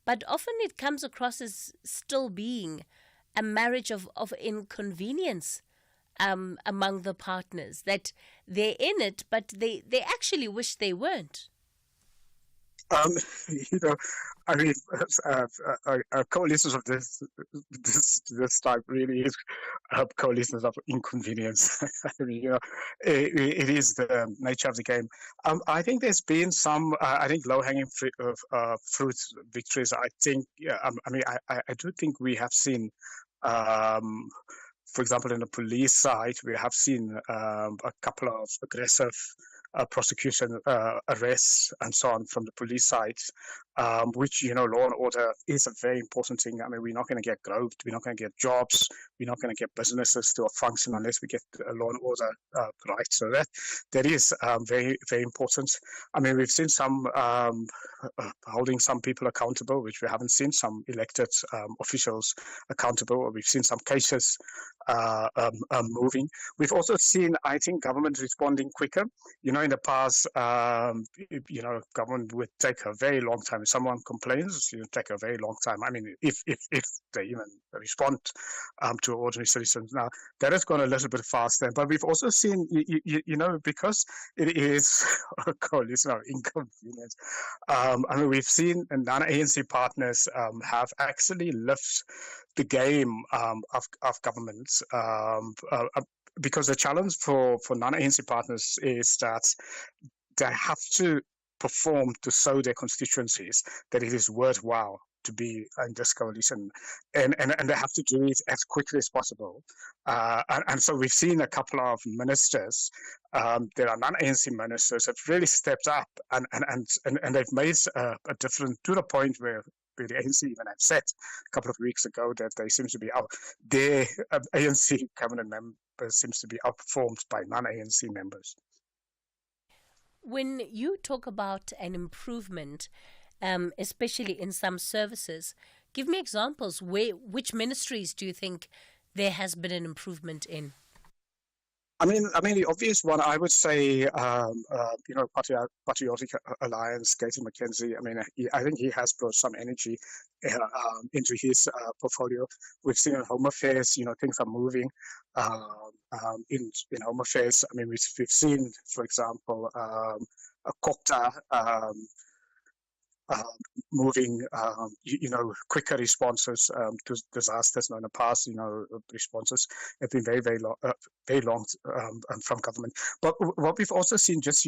but often it comes across as still being a marriage of inconvenience among the partners, that they're in it, but they actually wish they weren't. Coalitions of this type really is coalitions of inconvenience. It is the nature of the game. I think there's been some, low-hanging fruit victories. I think, I do think we have seen, for example, in the police side, we have seen a couple of aggressive prosecution arrests and so on from the police side, which, law and order is a very important thing. We're not going to get growth, we're not going to get jobs, we're not going to get businesses to function unless we get law and order right. So that is very, very important. We've seen some holding some people accountable, which we haven't seen some elected officials accountable, or we've seen some cases moving. We've also seen, I think, government responding quicker. In the past, government would take a very long time. If someone complains, it would take a very long time. If they even respond to ordinary citizens. Now, that has gone a little bit faster. But we've also seen, because it is a coalition of inconvenience, we've seen non-ANC partners have actually lifted the game of governments, because the challenge for non-ANC partners is that they have to perform to show their constituencies that it is worthwhile to be in this coalition, and they have to do it as quickly as possible. And so we've seen a couple of ministers, there are non-ANC ministers, have really stepped up, and they've made a difference, to the point where the ANC even had said a couple of weeks ago that they seem to be out. Their ANC cabinet seems to be outperformed by non-ANC members. When you talk about an improvement, especially in some services, give me examples. Which ministries do you think there has been an improvement in? I mean, the obvious one, I would say, Patriotic Alliance, Cathy Mohlahlana. I mean, I think he has brought some energy into his portfolio. We've seen in Home Affairs, things are moving in Home Affairs. I mean, we've seen, for example, a COPTA moving, quicker responses to disasters. In the past, responses have been very, very long from government. But what we've also seen, just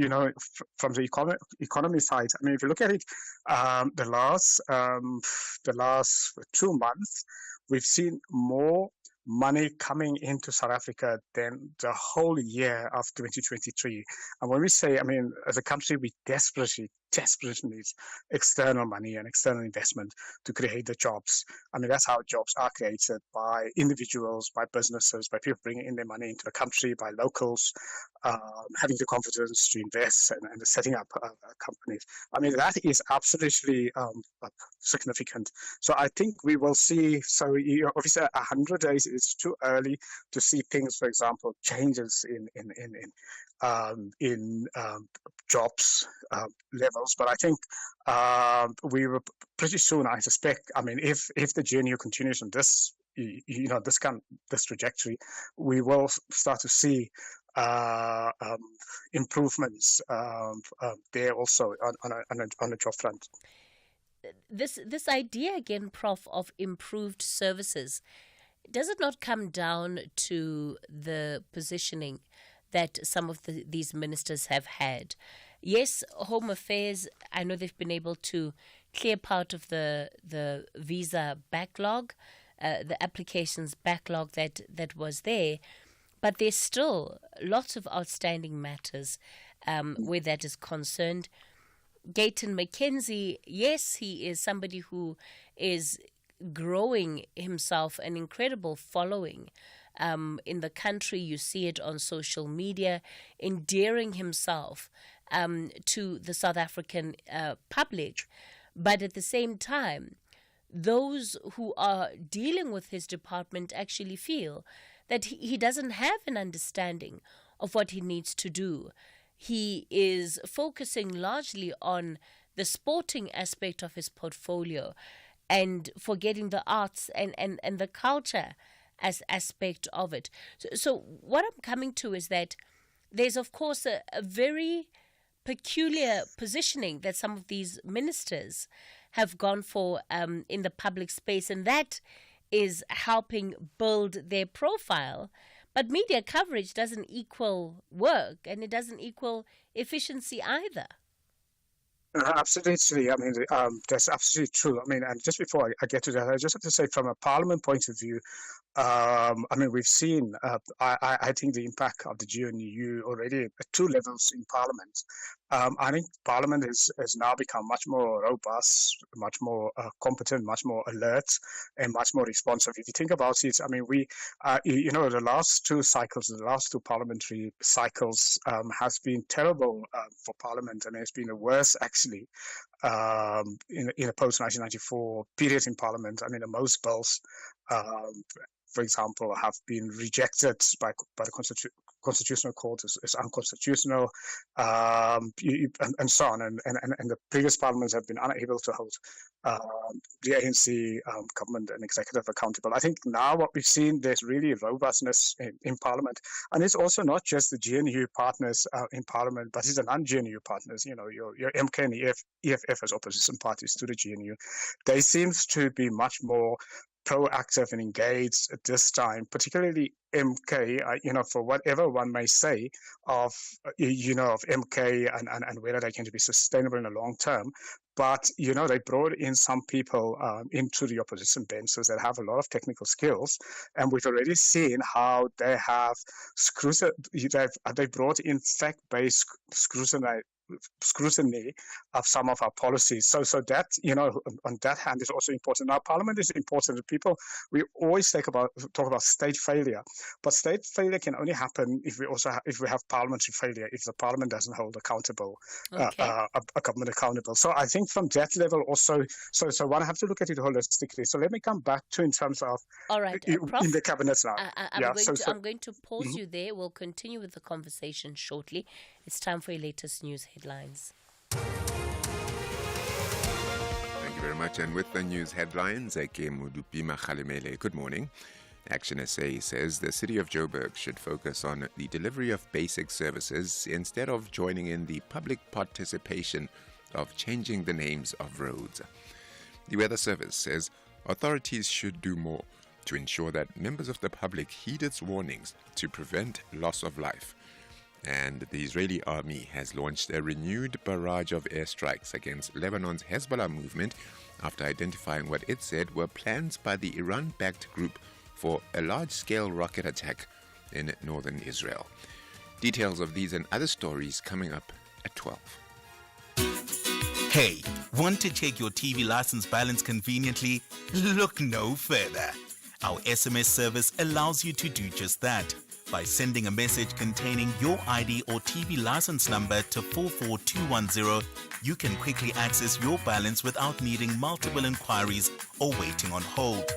from the economy side, I mean, if you look at it, the last 2 months, we've seen more money coming into South Africa than the whole year of 2023. And when we say, I mean, as a country, we desperately needs external money and external investment to create the jobs. I mean, that's how jobs are created, by individuals, by businesses, by people bringing in their money into the country, by locals having the confidence to invest and setting up companies. I mean, that is absolutely significant. So I think we will see, obviously 100 days is too early to see things, for example, changes in jobs levels, but I think we will pretty soon, I suspect. I mean, if the GNU continues on this, this trajectory, we will start to see improvements there also on the job front. This idea again, Prof, of improved services, does it not come down to the positioning that some of these ministers have had? Yes, Home Affairs, I know they've been able to clear part of the visa backlog, the applications backlog that was there, but there's still lots of outstanding matters where that is concerned. Gayton McKenzie, yes, he is somebody who is growing himself an incredible following in the country. You see it on social media, endearing himself to the South African public. But at the same time, those who are dealing with his department actually feel that he doesn't have an understanding of what he needs to do. He is focusing largely on the sporting aspect of his portfolio and forgetting the arts and the culture as aspect of it. So what I'm coming to is that there's, of course, a very peculiar positioning that some of these ministers have gone for in the public space, and that is helping build their profile. But media coverage doesn't equal work, and it doesn't equal efficiency either. Absolutely. I mean, that's absolutely true. I mean, and just before I get to that, I just have to say, from a parliament point of view, I mean, we've seen, I think, the impact of the GNU already at 2 levels in Parliament. I think Parliament has now become much more robust, much more competent, much more alert, and much more responsive. If you think about it, I mean, the last 2 cycles, the last 2 parliamentary cycles has been terrible for Parliament. I mean, it's been the worst, actually, in a post-1994 period in Parliament. I mean, the most bills, for example, have been rejected by the Constitutional Court as unconstitutional, and so on. And the previous parliaments have been unable to hold the ANC government and executive accountable. I think now what we've seen, there's really robustness in Parliament. And it's also not just the GNU partners in Parliament, but it's the non-GNU partners, your MK and the EFF as opposition parties to the GNU. They seem to be much more proactive and engaged at this time, particularly MK, for whatever one may say of MK and whether they can be sustainable in the long term. But, they brought in some people into the opposition benches that have a lot of technical skills. And we've already seen how they have they brought in fact-based scrutiny of some of our policies. So that, on that hand is also important. Now, Parliament is important. People, we always talk about state failure, but state failure can only happen if we have parliamentary failure, if the Parliament doesn't hold accountable, a government accountable. So I think from that level also, so one have to look at it holistically. So let me come back to in terms of all right, Prof, in the cabinet now. I'm going to pause you there. We'll continue with the conversation shortly. It's time for your latest news headlines. Thank you very much. And with the news headlines, good morning. Action SA says the city of Joburg should focus on the delivery of basic services instead of joining in the public participation of changing the names of roads. The Weather Service says authorities should do more to ensure that members of the public heed its warnings to prevent loss of life. And the Israeli army has launched a renewed barrage of airstrikes against Lebanon's Hezbollah movement after identifying what it said were plans by the Iran-backed group for a large-scale rocket attack in northern Israel. Details of these and other stories coming up at 12. Hey, want to check your TV license balance conveniently? Look no further. Our SMS service allows you to do just that. By sending a message containing your ID or TV license number to 44210, you can quickly access your balance without needing multiple inquiries or waiting on hold.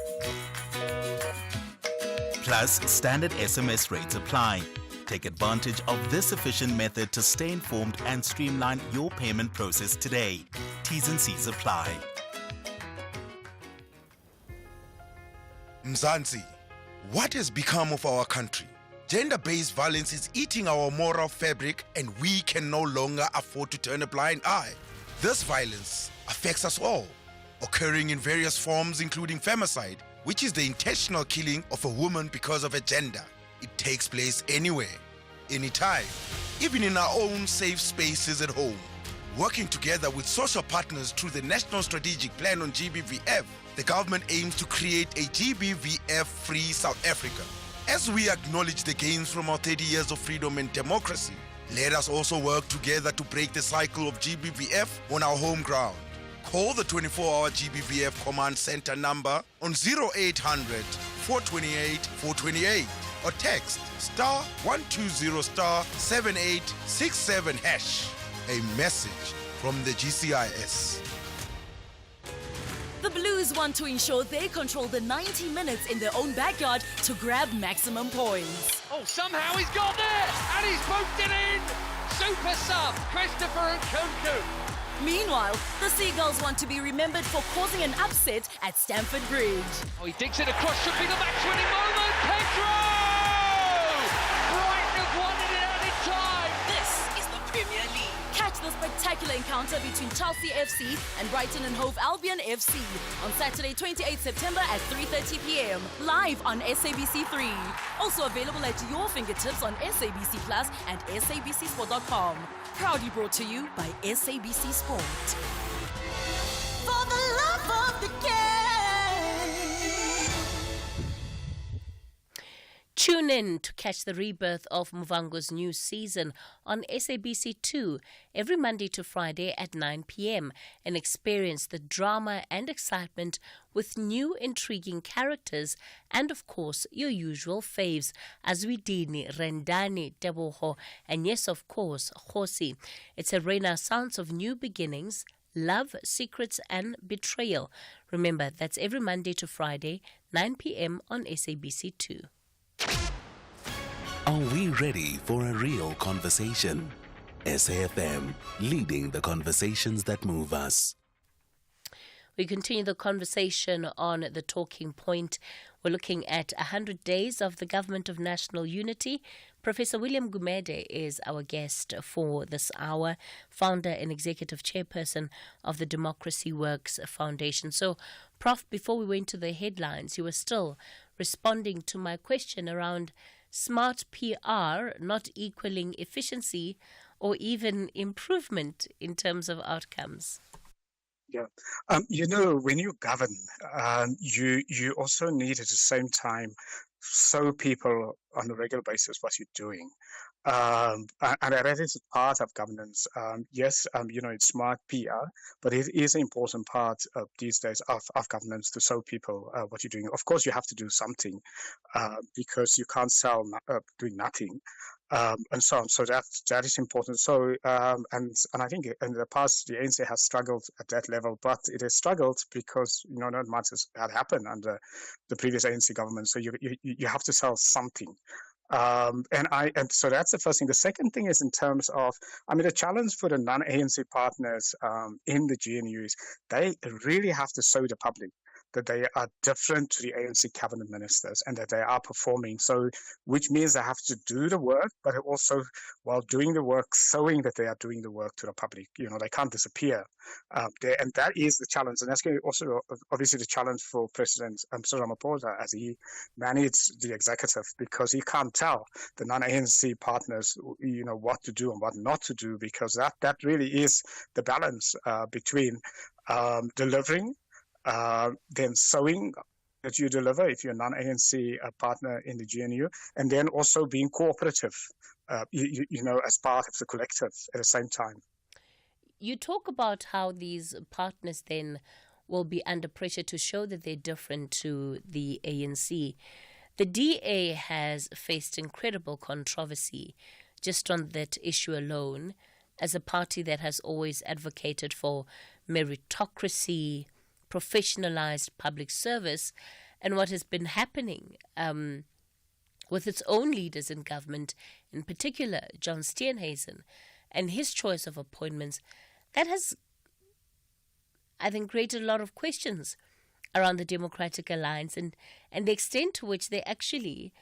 Plus, standard SMS rates apply. Take advantage of this efficient method to stay informed and streamline your payment process today. T's and C's apply. Mzansi, what has become of our country? Gender-based violence is eating our moral fabric, and we can no longer afford to turn a blind eye. This violence affects us all, occurring in various forms including femicide, which is the intentional killing of a woman because of a gender. It takes place anywhere, anytime, even in our own safe spaces at home. Working together with social partners through the National Strategic Plan on GBVF, the government aims to create a GBVF-free South Africa. As we acknowledge the gains from our 30 years of freedom and democracy, let us also work together to break the cycle of GBVF on our home ground. Call the 24-hour GBVF Command Center number on 0800 428 428 or text *120 7867#. A message from the GCIS. The Blues want to ensure they control the 90 minutes in their own backyard to grab maximum points. Oh, somehow he's got there, and he's poked it in! Super sub, Christopher Nkunku. Meanwhile, the Seagulls want to be remembered for causing an upset at Stamford Bridge. Oh, he digs it across, should be the match-winning moment, Pedro! Brighton have won it out in time! This is the Premier League. Catch the spectacular encounter between Chelsea FC and Brighton and Hove Albion FC on Saturday, 28 September at 3:30 p.m. live on SABC3. Also available at your fingertips on SABC Plus and SABCSport.com. Proudly brought to you by SABC Sport. For the love of the game. Tune in to catch the rebirth of Muvhango's new season on SABC2 every Monday to Friday at 9 p.m. and experience the drama and excitement with new intriguing characters and, of course, your usual faves, Azwidini, Rendani, Teboho, and yes, of course, Khosi. It's a renaissance of new beginnings, love, secrets, and betrayal. Remember, that's every Monday to Friday, 9 p.m. on SABC2. Are we ready for a real conversation? SAFM, leading the conversations that move us. We continue the conversation on the talking point. We're looking at 100 days of the Government of National Unity. Professor William Gumede is our guest for this hour, founder and executive chairperson of the Democracy Works Foundation. So, Prof, before we went to the headlines, you were still responding to my question around smart PR not equaling efficiency or even improvement in terms of outcomes. Yeah. When you govern, you also need at the same time show people on a regular basis what you're doing. And that is part of governance. Yes, it's smart PR, but it is an important part these days of governance to show people what you're doing. Of course, you have to do something because you can't sell doing nothing. And so on. So that is important. So and I think in the past the ANC has struggled at that level, but it has struggled because not much had happened under the previous ANC government. So you have to sell something. And so that's the first thing. The second thing is in terms of, the challenge for the non-ANC partners in the GNU is they really have to show the public that they are different to the ANC cabinet ministers and that they are performing. So, which means they have to do the work, but also while doing the work, showing that they are doing the work to the public. They can't disappear there. And that is the challenge. And that's going to also obviously the challenge for President Cyril Ramaphosa as he managed the executive, because he can't tell the non-ANC partners, what to do and what not to do, because that really is the balance between delivering, then showing that you deliver if you're a non-ANC partner in the GNU, and then also being cooperative, as part of the collective at the same time. You talk about how these partners then will be under pressure to show that they're different to the ANC. The DA has faced incredible controversy just on that issue alone, as a party that has always advocated for meritocracy, professionalized public service, and what has been happening with its own leaders in government, in particular John Steenhuisen, and his choice of appointments, that has, I think, created a lot of questions around the Democratic Alliance and the extent to which they actually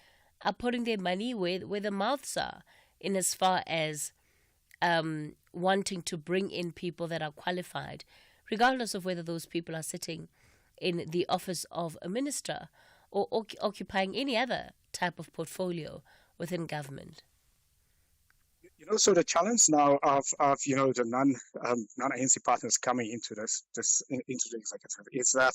are putting their money where their mouths are, in as far as wanting to bring in people that are qualified, regardless of whether those people are sitting in the office of a minister or occupying any other type of portfolio within government. So the challenge now of the non-ANC partners coming into into the executive is that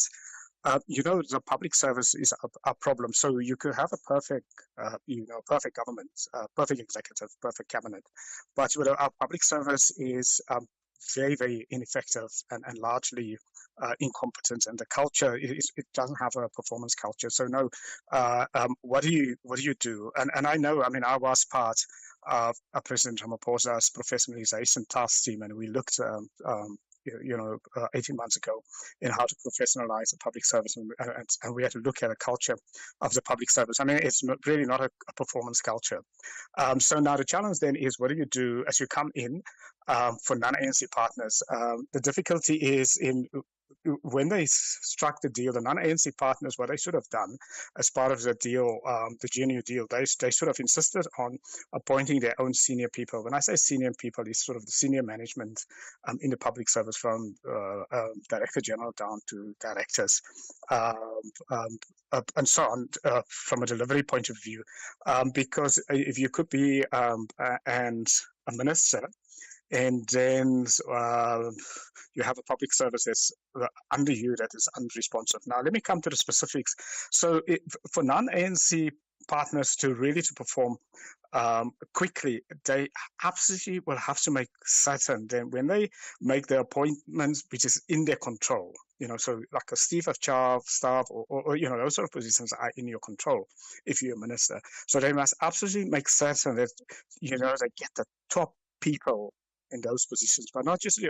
the public service is a problem. So you could have a perfect government, perfect executive, perfect cabinet, but our public service is very, very ineffective and largely incompetent, and the culture it doesn't have a performance culture. So no, what do you do? And I know, I was part of President Ramaphosa's professionalization task team, and we looked 18 months ago in how to professionalize the public service, and we had to look at a culture of the public service. It's really not a performance culture. So now the challenge then is, what do you do as you come in for non-ANC partners? The difficulty is in when they struck the deal, the non-ANC partners, what they should have done as part of the deal, the GNU deal, they should have insisted on appointing their own senior people. When I say senior people, it's sort of the senior management in the public service, from Director General down to directors, and so on, from a delivery point of view. Because if you could be and a minister, and then you have a public service that's under you that is unresponsive. Now, let me come to the specifics. So for non-ANC partners to perform quickly, they absolutely will have to make certain that when they make the appointments, which is in their control, so like a chief of staff or those sort of positions are in your control if you're a minister. So they must absolutely make certain that, they get the top people in those positions, but not just the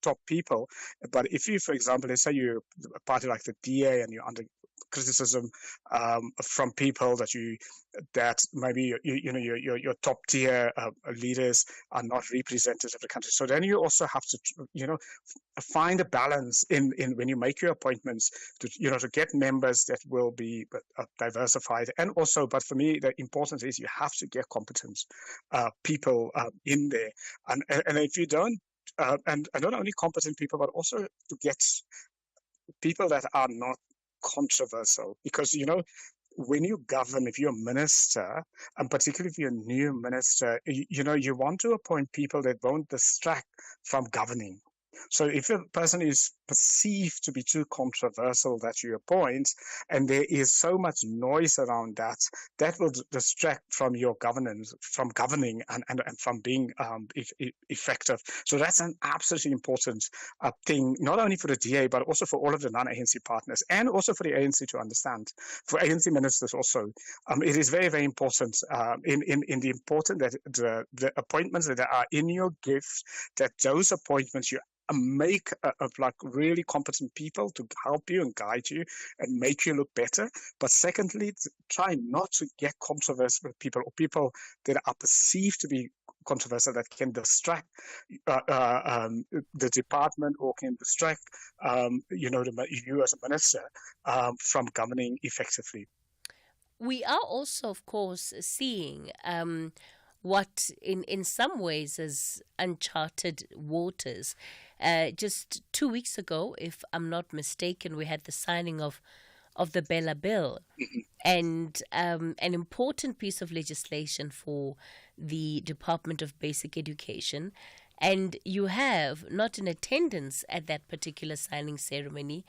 top people. But if you, for example, let's say you're a party like the DA and you're under criticism from people that maybe your top tier leaders are not representative of the country. So then you also have to find a balance in when you make your appointments to get members that will be diversified, and also, but for me the important is you have to get competent people in there, and if you don't and not only competent people, but also to get people that are not controversial, because when you govern, if you're a minister, and particularly if you're a new minister, you want to appoint people that won't distract from governing. So if a person is perceived to be too controversial that you appoint, and there is so much noise around that, that will distract from your governance, from governing and from being effective. So that's an absolutely important thing, not only for the DA, but also for all of the non-ANC partners, and also for the ANC to understand. For ANC ministers also, it is very, very important in the important that the appointments that are in your gift, that those appointments you make of like really competent people to help you and guide you and make you look better. But secondly, try not to get controversial people or people that are perceived to be controversial that can distract the department or can distract you as a minister from governing effectively. We are also, of course, seeing what in some ways is uncharted waters. Just 2 weeks ago, if I'm not mistaken, we had the signing of the Bella Bill, and an important piece of legislation for the Department of Basic Education. And you have, not in attendance at that particular signing ceremony,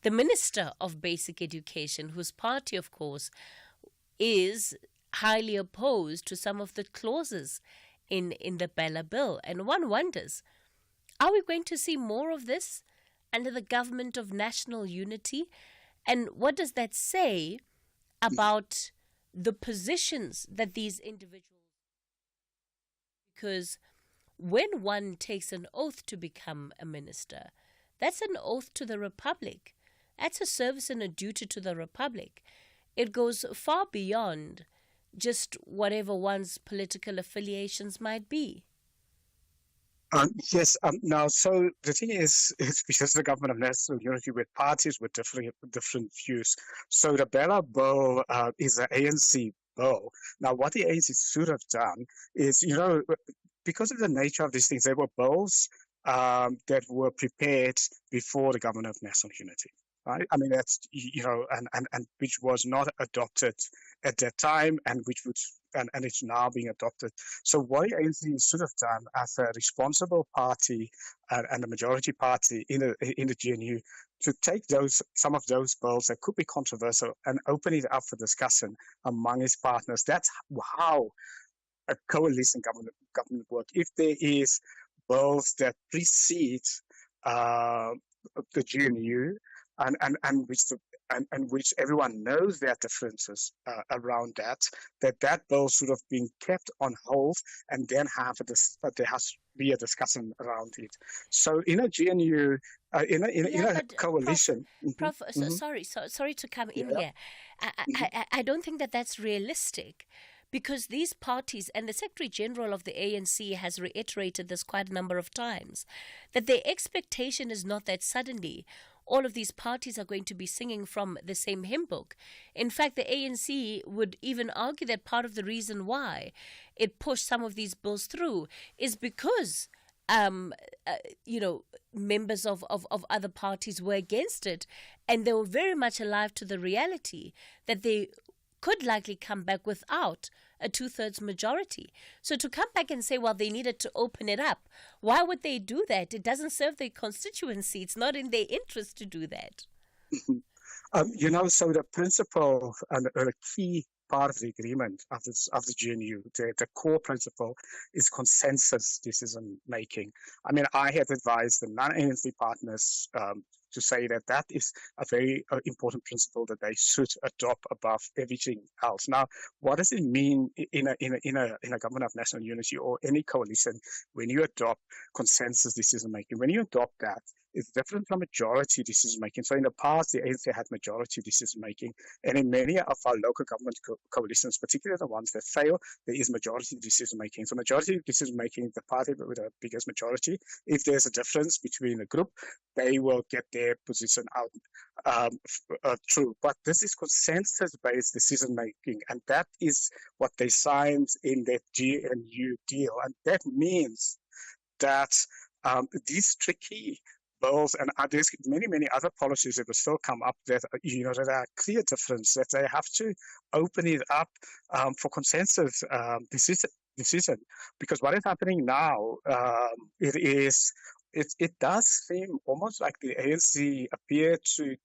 the Minister of Basic Education, whose party, of course, is highly opposed to some of the clauses in the Bella Bill. And one wonders, are we going to see more of this under the government of national unity? And what does that say about the positions that these individuals... Because when one takes an oath to become a minister, that's an oath to the Republic. That's a service and a duty to the Republic. It goes far beyond just whatever one's political affiliations might be. Yes. Now, so the thing is because the government of national unity with parties with different views. So the Bella Bill is an ANC bill. Now, what the ANC should have done is, because of the nature of these things, they were bills that were prepared before the government of national unity. Right? I mean, that's, and which was not adopted at that time, and and it's now being adopted. So what the ANC should have done as a responsible party and a majority party in the GNU to take some of those bills that could be controversial and open it up for discussion among its partners. That's how a coalition government work. If there is bills that precede the GNU, and which everyone knows their differences around that bill should have been kept on hold, and then there has to be a discussion around it. So in a GNU, in a coalition. Prof, sorry to come in here. I don't think that's realistic. Because these parties, and the Secretary General of the ANC has reiterated this quite a number of times, that their expectation is not that suddenly all of these parties are going to be singing from the same hymn book. In fact, the ANC would even argue that part of the reason why it pushed some of these bills through is because members of other parties were against it, and they were very much alive to the reality that they could likely come back without a 2/3 majority. So to come back and say, well, they needed to open it up, why would they do that? It doesn't serve their constituency. It's not in their interest to do that. So the principle and the key part of the agreement of the GNU, the core principle is consensus decision making. I mean, I had advised the non-ANC partners to say that is a very important principle that they should adopt above everything else. Now, what does it mean in a government of national unity or any coalition when you adopt consensus decision making? When you adopt that, it's different from majority decision making. So in the past, the ANC had majority decision making, and in many of our local government coalitions, particularly the ones that fail, there is majority decision making. So majority decision making, the party with the biggest majority, if there's a difference between a group, they will get their position out through. But this is consensus-based decision making, and that is what they signed in that GNU deal. And that means that these tricky bills, and there's many other policies that will still come up that that are clear difference, that they have to open it up for consensus decision. Because what is happening now, it is it does seem almost like the ANC appear to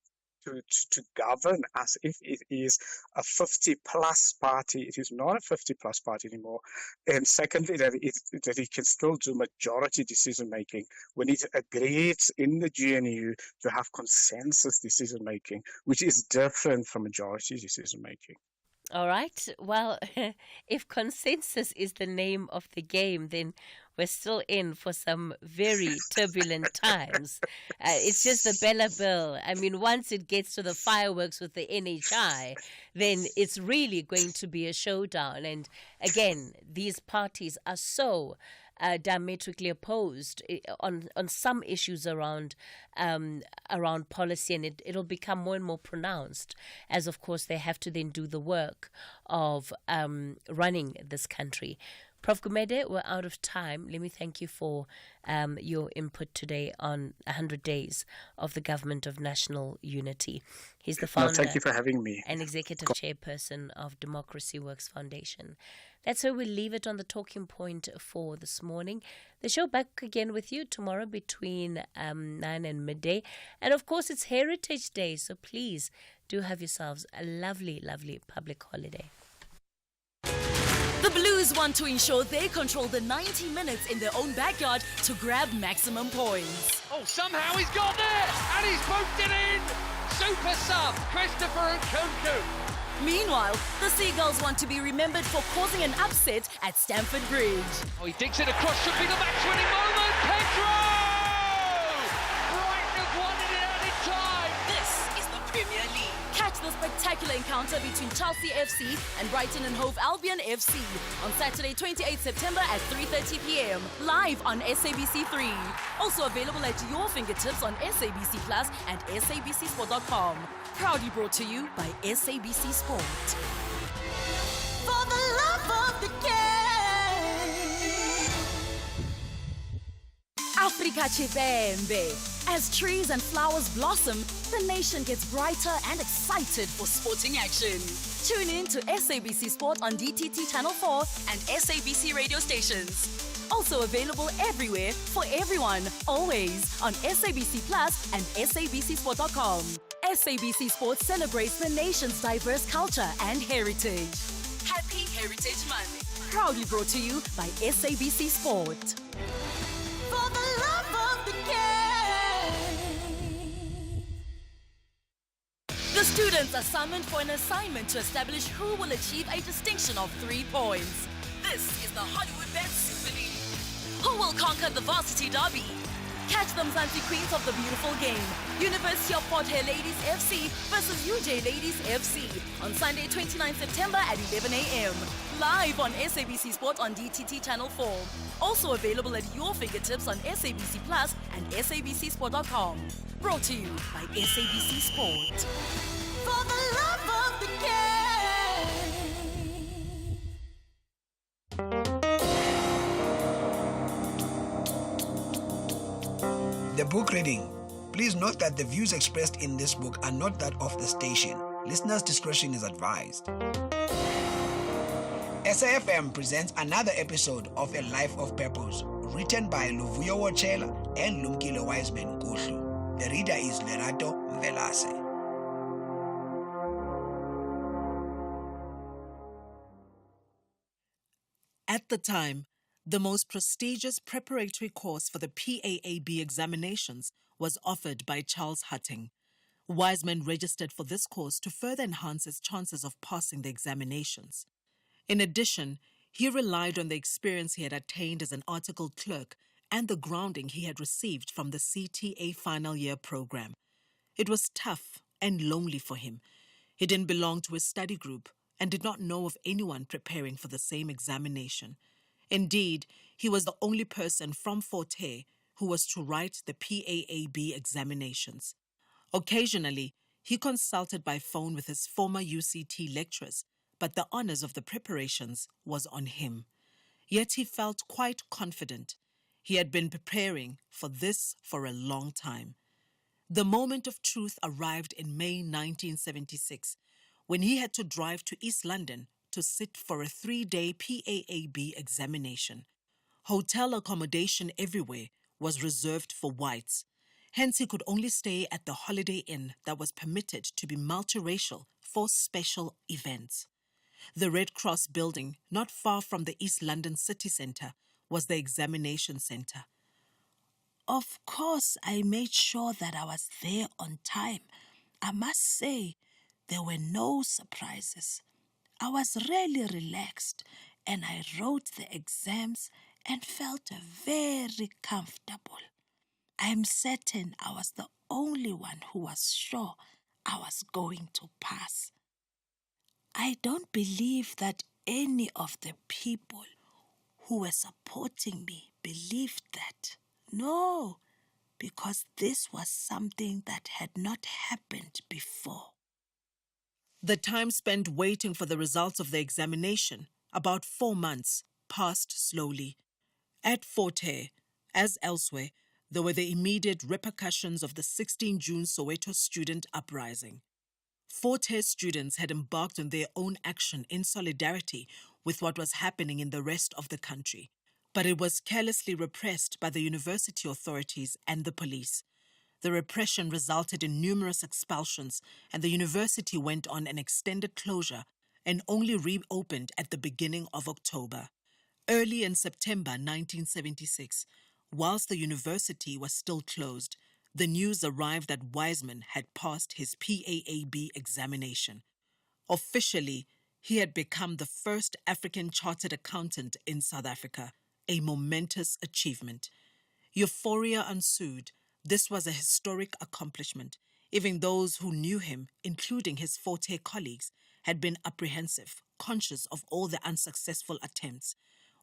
govern as if it is a 50-plus party. It is not a 50-plus party anymore. And secondly, that it can still do majority decision-making. We need agrees in the GNU to have consensus decision-making, which is different from majority decision-making. All right. Well, if consensus is the name of the game, then we're still in for some very turbulent times. It's just the Bella Bill. I mean, once it gets to the fireworks with the NHI, then it's really going to be a showdown. And again, these parties are so diametrically opposed on some issues around policy, and it'll become more and more pronounced as, of course, they have to then do the work of running this country. Prof. Gumede, we're out of time. Let me thank you for your input today on 100 Days of the Government of National Unity. He's the founder thank you for having me. And executive chairperson of Democracy Works Foundation. That's where we'll leave it on the talking point for this morning. The show back again with you tomorrow between 9 and midday. And of course, it's Heritage Day, so please do have yourselves a lovely, lovely public holiday. The Blues want to ensure they control the 90 minutes in their own backyard to grab maximum points. Oh, somehow he's got there, and he's poked it in. Super sub, Christopher Nkunku. Meanwhile, the Seagulls want to be remembered for causing an upset at Stamford Bridge. Oh, he digs it across, should be the match-winning moment. Pedro! Brighton have won it out in time. This is the Premier League. Catch the spectacular encounter between Chelsea FC and Brighton and Hove Albion FC on Saturday, 28 September at 3:30 p.m. live on SABC3. Also available at your fingertips on SABC Plus and SABCSport.com. Proudly brought to you by SABC Sport. For the love of the game. Africa Chibembe. As trees and flowers blossom, the nation gets brighter and excited for sporting action. Tune in to SABC Sport on DTT Channel 4 and SABC radio stations. Also available everywhere for everyone, always on SABC Plus and SABCSport.com. SABC Sport celebrates the nation's diverse culture and heritage. Happy Heritage Month. Proudly brought to you by SABC Sport. For the love of the game. The students are summoned for an assignment to establish who will achieve a distinction of 3 points. This is the Hollywood Bet Super League. Who will conquer the varsity derby? Catch the Mzansi Queens of the beautiful game. University of Port Hare Ladies FC versus UJ Ladies FC on Sunday, 29 September at 11 a.m. Live on SABC Sport on DTT Channel 4. Also available at your fingertips on SABC Plus and SABCSport.com. Brought to you by SABC Sport. For the love of the game. The book reading. Please note that the views expressed in this book are not that of the station. Listeners' discretion is advised. SAFM presents another episode of A Life of Purpose, written by Luvuyo Wochela and Lumkile Wiseman Kuhlu. The reader is Lerato Velase. At the time, the most prestigious preparatory course for the PAAB examinations was offered by Charles Hutting. Wiseman registered for this course to further enhance his chances of passing the examinations. In addition, he relied on the experience he had attained as an article clerk and the grounding he had received from the CTA final year program. It was tough and lonely for him. He didn't belong to a study group and did not know of anyone preparing for the same examination. Indeed, he was the only person from Fort Hare who was to write the PAAB examinations. Occasionally, he consulted by phone with his former UCT lecturers, but the honors of the preparations was on him. Yet he felt quite confident. He had been preparing for this for a long time. The moment of truth arrived in May 1976, when he had to drive to East London to sit for a 3-day PAAB examination. Hotel accommodation everywhere was reserved for whites. Hence, he could only stay at the Holiday Inn that was permitted to be multiracial for special events. The Red Cross building, not far from the East London city centre, was the examination centre. Of course, I made sure that I was there on time. I must say, there were no surprises. I was really relaxed, and I wrote the exams and felt very comfortable. I'm certain I was the only one who was sure I was going to pass. I don't believe that any of the people who were supporting me believed that. No, because this was something that had not happened before. The time spent waiting for the results of the examination, about 4 months, passed slowly. At Fort Hare, as elsewhere, there were the immediate repercussions of the 16 June Soweto student uprising. Fort Hare students had embarked on their own action in solidarity with what was happening in the rest of the country, but it was carelessly repressed by the university authorities and the police. The repression resulted in numerous expulsions, and the university went on an extended closure and only reopened at the beginning of October. Early in September 1976, whilst the university was still closed, the news arrived that Wiseman had passed his PAAB examination. Officially, he had become the first African chartered accountant in South Africa, a momentous achievement. Euphoria ensued. This was a historic accomplishment. Even those who knew him, including his Fort Hare colleagues, had been apprehensive, conscious of all the unsuccessful attempts.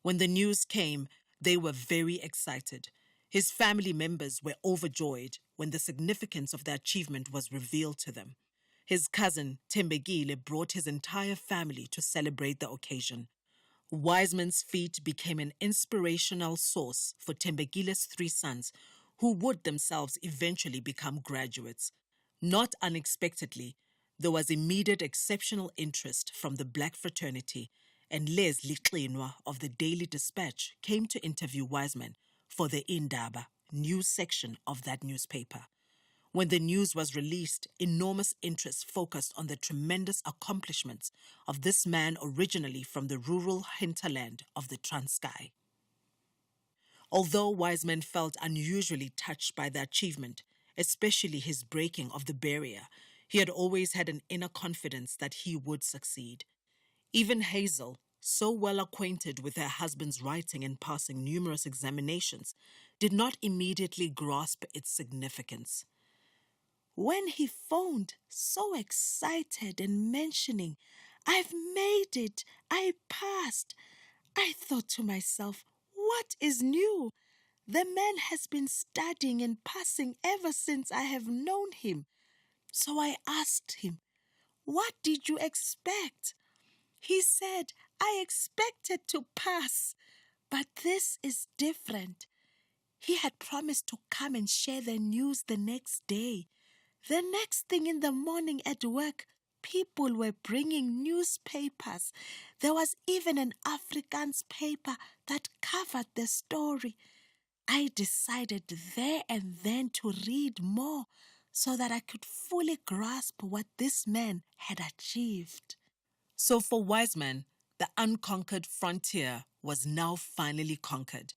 When the news came, they were very excited. His family members were overjoyed when the significance of the achievement was revealed to them. His cousin, Thembekile, brought his entire family to celebrate the occasion. Wiseman's feat became an inspirational source for Thembekile's 3 sons, who would themselves eventually become graduates. Not unexpectedly, there was immediate exceptional interest from the black fraternity, and Leslie Klinwa of the Daily Dispatch came to interview Wiseman for the Indaba news section of that newspaper. When the news was released, enormous interest focused on the tremendous accomplishments of this man originally from the rural hinterland of the Transkei. Although Wiseman felt unusually touched by the achievement, especially his breaking of the barrier, he had always had an inner confidence that he would succeed. Even Hazel, so well acquainted with her husband's writing and passing numerous examinations, did not immediately grasp its significance. When he phoned, so excited and mentioning, "I've made it, I passed," I thought to myself, what is new? The man has been studying and passing ever since I have known him. So I asked him, "What did you expect?" He said, "I expected to pass, but this is different." He had promised to come and share the news the next day. The next thing in the morning at work, people were bringing newspapers. There was even an Afrikaans paper that covered the story. I decided there and then to read more so that I could fully grasp what this man had achieved. So for Wiseman, the unconquered frontier was now finally conquered.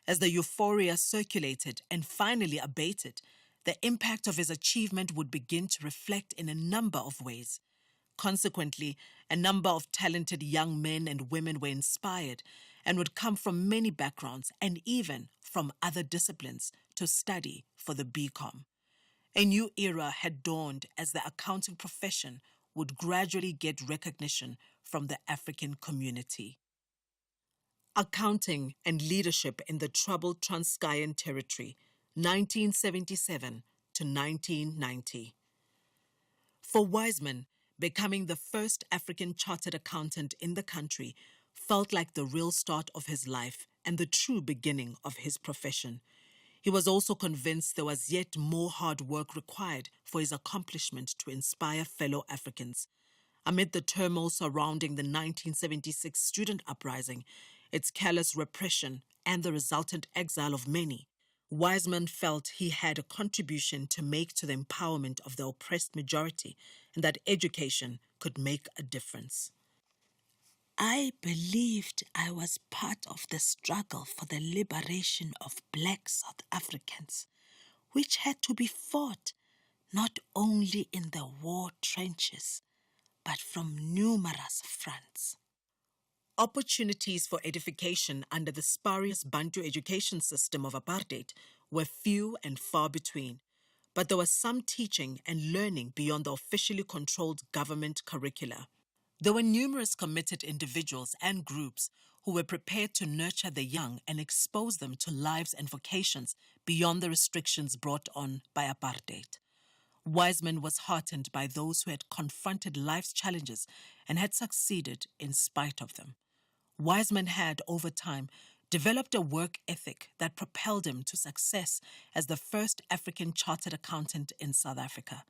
As the euphoria circulated and finally abated, the impact of his achievement would begin to reflect in a number of ways. Consequently, a number of talented young men and women were inspired and would come from many backgrounds and even from other disciplines to study for the BCom. A new era had dawned as the accounting profession would gradually get recognition from the African community. Accounting and leadership in the troubled Transkeian territory, 1977 to 1990. For Wiseman, becoming the first African chartered accountant in the country felt like the real start of his life and the true beginning of his profession. He was also convinced there was yet more hard work required for his accomplishment to inspire fellow Africans. Amid the turmoil surrounding the 1976 student uprising, its callous repression, and the resultant exile of many, Wiseman felt he had a contribution to make to the empowerment of the oppressed majority and that education could make a difference. I believed I was part of the struggle for the liberation of black South Africans, which had to be fought not only in the war trenches, but from numerous fronts. Opportunities for edification under the spurious Bantu education system of apartheid were few and far between, but there was some teaching and learning beyond the officially controlled government curricula. There were numerous committed individuals and groups who were prepared to nurture the young and expose them to lives and vocations beyond the restrictions brought on by apartheid. Wiseman was heartened by those who had confronted life's challenges and had succeeded in spite of them. Wiseman had, over time, developed a work ethic that propelled him to success as the first African chartered accountant in South Africa.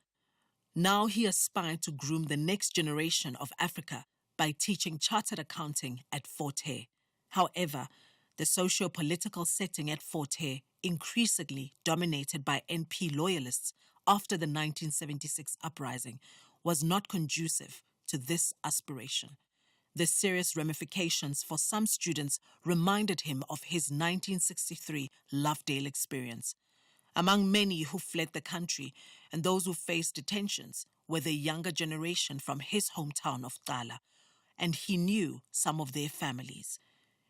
Now he aspired to groom the next generation of Africa by teaching chartered accounting at Fort Hare. However, the socio-political setting at Fort Hare, increasingly dominated by NP loyalists after the 1976 uprising, was not conducive to this aspiration. The serious ramifications for some students reminded him of his 1963 Lovedale experience. Among many who fled the country and those who faced detentions were the younger generation from his hometown of Tala, and he knew some of their families.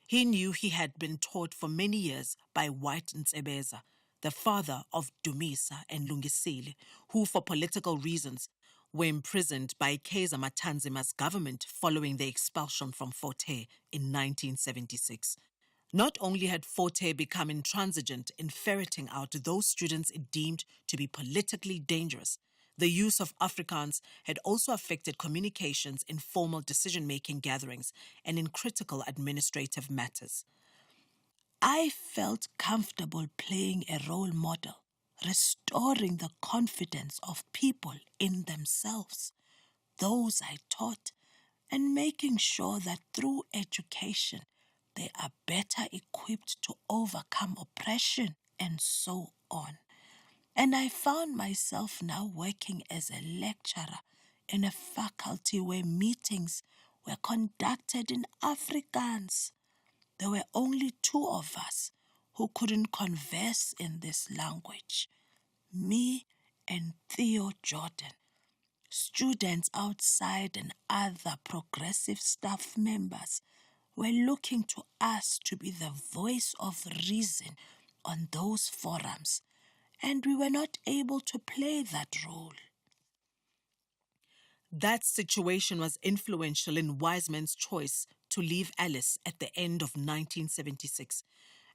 He knew he had been taught for many years by White Ntsebeza, the father of Dumisa and Lungisile, who for political reasons were imprisoned by Kaiser Matanzima's government following their expulsion from Fort Hare in 1976. Not only had Fort Hare become intransigent in ferreting out those students it deemed to be politically dangerous, the use of Afrikaans had also affected communications in formal decision-making gatherings and in critical administrative matters. I felt comfortable playing a role model, restoring the confidence of people in themselves, those I taught, and making sure that through education they are better equipped to overcome oppression and so on. And I found myself now working as a lecturer in a faculty where meetings were conducted in Afrikaans. There were only two of us who couldn't converse in this language, me and Theo Jordan. Students outside and other progressive staff members were looking to us to be the voice of reason on those forums, and we were not able to play that role. That situation was influential in Wiseman's choice to leave Alice at the end of 1976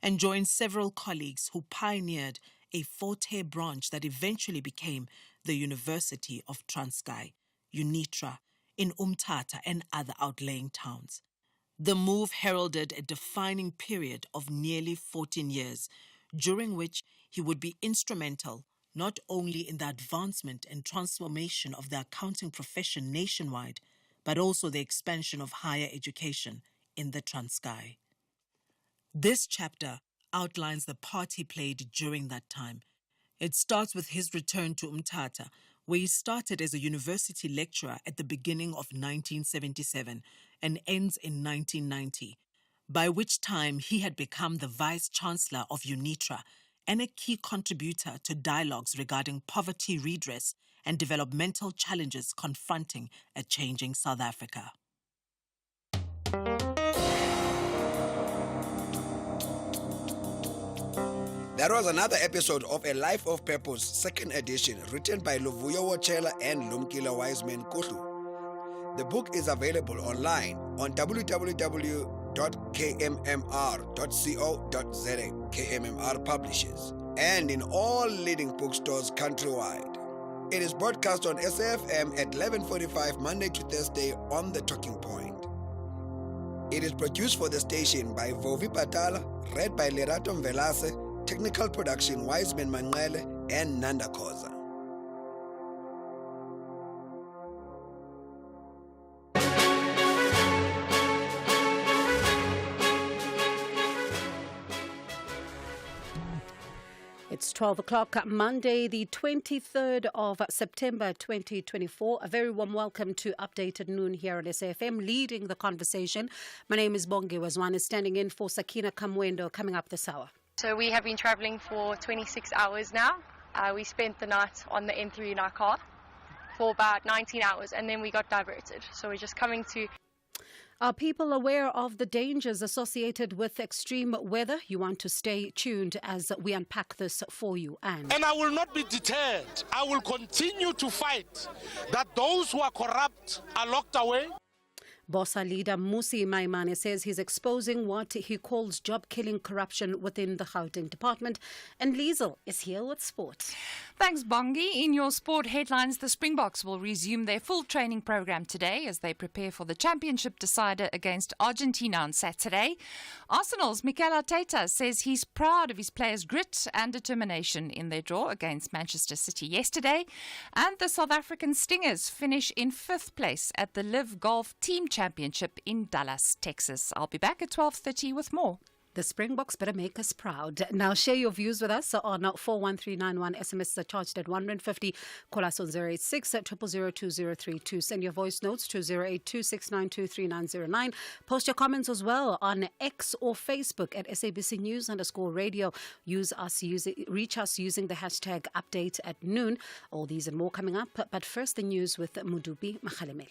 and join several colleagues who pioneered a Fort Hare branch that eventually became the University of Transkei, UNITRA, in Umtata and other outlying towns. The move heralded a defining period of nearly 14 years, during which he would be instrumental not only in the advancement and transformation of the accounting profession nationwide, but also the expansion of higher education in the Transkei. This chapter outlines the part he played during that time. It starts with his return to Umtata, where he started as a university lecturer at the beginning of 1977 and ends in 1990, by which time he had become the Vice-Chancellor of UNITRA and a key contributor to dialogues regarding poverty redress and developmental challenges confronting a changing South Africa. That was another episode of A Life of Purpose, second edition, written by Luvuyo Wochela and Lumkile Wiseman Kuhlu. The book is available online on www.kmmr.co.za, KMMR Publishers, and in all leading bookstores countrywide. It is broadcast on SAFM at 11:45 Monday to Thursday on The Talking Point. It is produced for the station by Vovi Patala, read by Lerato Mvelase, technical production Wiseman Manqele and Nanda Khoza. 12 o'clock, Monday, the 23rd of September 2024. A very warm welcome to Update at Noon here at SAFM, leading the conversation. My name is Bongi Wazwane, standing in for Sakina Kamwendo, coming up this hour. So we have been travelling for 26 hours now. We spent the night on the N3 in our car for about 19 hours, and then we got diverted. So we're just coming to... Are people aware of the dangers associated with extreme weather? You want to stay tuned as we unpack this for you. And I will not be deterred. I will continue to fight that those who are corrupt are locked away. Bossa leader Musi Maimane says he's exposing what he calls job-killing corruption within the Gauteng department. And Liesel is here with sport. Thanks, Bongi. In your sport headlines, the Springboks will resume their full training program today as they prepare for the championship decider against Argentina on Saturday. Arsenal's Mikel Arteta says he's proud of his players' grit and determination in their draw against Manchester City yesterday. And the South African Stingers finish in 5th place at the Live Golf Team Championship in Dallas, Texas. I'll be back at 12:30 with more. The Springboks better make us proud. Now share your views with us on 41391. SMS are charged at 150. Call us on 086 0002032. Send your voice notes to 0826923909. Post your comments as well on X or Facebook at SABC News_radio. Reach us using the hashtag Update at Noon. All these and more coming up. But first, the news with Mudupi Makhalemela.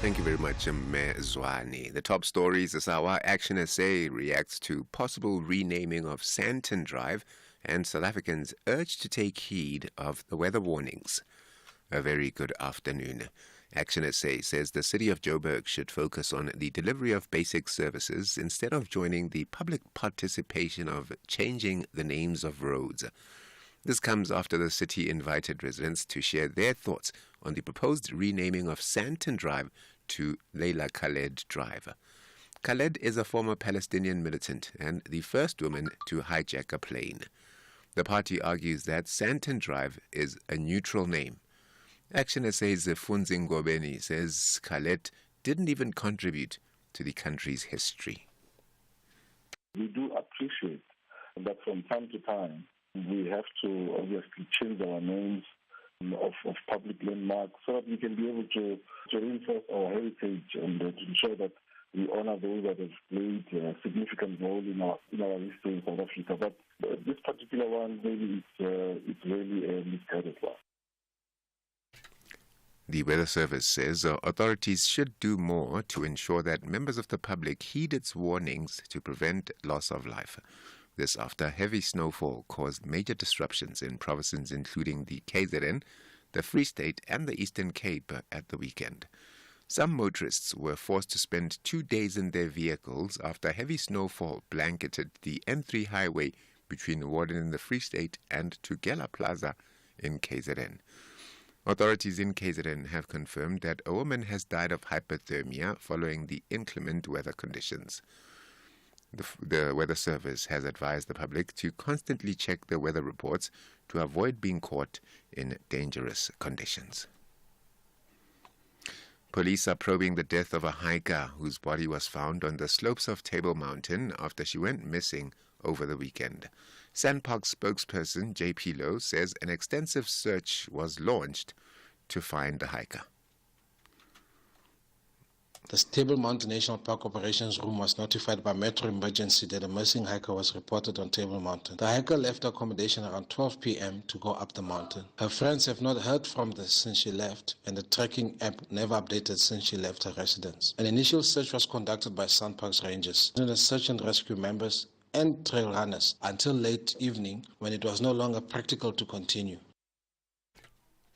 Thank you very much, Mezwani. The top stories this hour: Action SA reacts to possible renaming of Santon Drive, and South Africans urged to take heed of the weather warnings. A very good afternoon. Action SA says the city of Joburg should focus on the delivery of basic services instead of joining the public participation of changing the names of roads. This comes after the city invited residents to share their thoughts on the proposed renaming of Santon Drive to Leila Khaled Drive. Khaled is a former Palestinian militant and the first woman to hijack a plane. The party argues that Santon Drive is a neutral name. Action SA's Funzi Ngobeni says Khaled didn't even contribute to the country's history. We do appreciate that from time to time we have to obviously change our names of public landmarks so that we can be able to reinforce our heritage and to ensure that we honor those that have played a significant role in our history in South Africa. But this particular one, maybe it's really a misguided one. The Weather Service says authorities should do more to ensure that members of the public heed its warnings to prevent loss of life. This after heavy snowfall caused major disruptions in provinces including the KZN, the Free State and the Eastern Cape at the weekend. Some motorists were forced to spend 2 days in their vehicles after heavy snowfall blanketed the N3 highway between Warden in the Free State and Tugela Plaza in KZN. Authorities in KZN have confirmed that a woman has died of hypothermia following the inclement weather conditions. The Weather Service has advised the public to constantly check their weather reports to avoid being caught in dangerous conditions. Police are probing the death of a hiker whose body was found on the slopes of Table Mountain after she went missing over the weekend. Sandpark spokesperson J.P. Lowe says an extensive search was launched to find the hiker. The Table Mountain National Park Operations Room was notified by Metro Emergency that a missing hiker was reported on Table Mountain. The hiker left accommodation around 12 p.m. to go up the mountain. Her friends have not heard from her since she left, and the tracking app never updated since she left her residence. An initial search was conducted by Sandparks Rangers, and search and rescue members and trail runners until late evening when it was no longer practical to continue.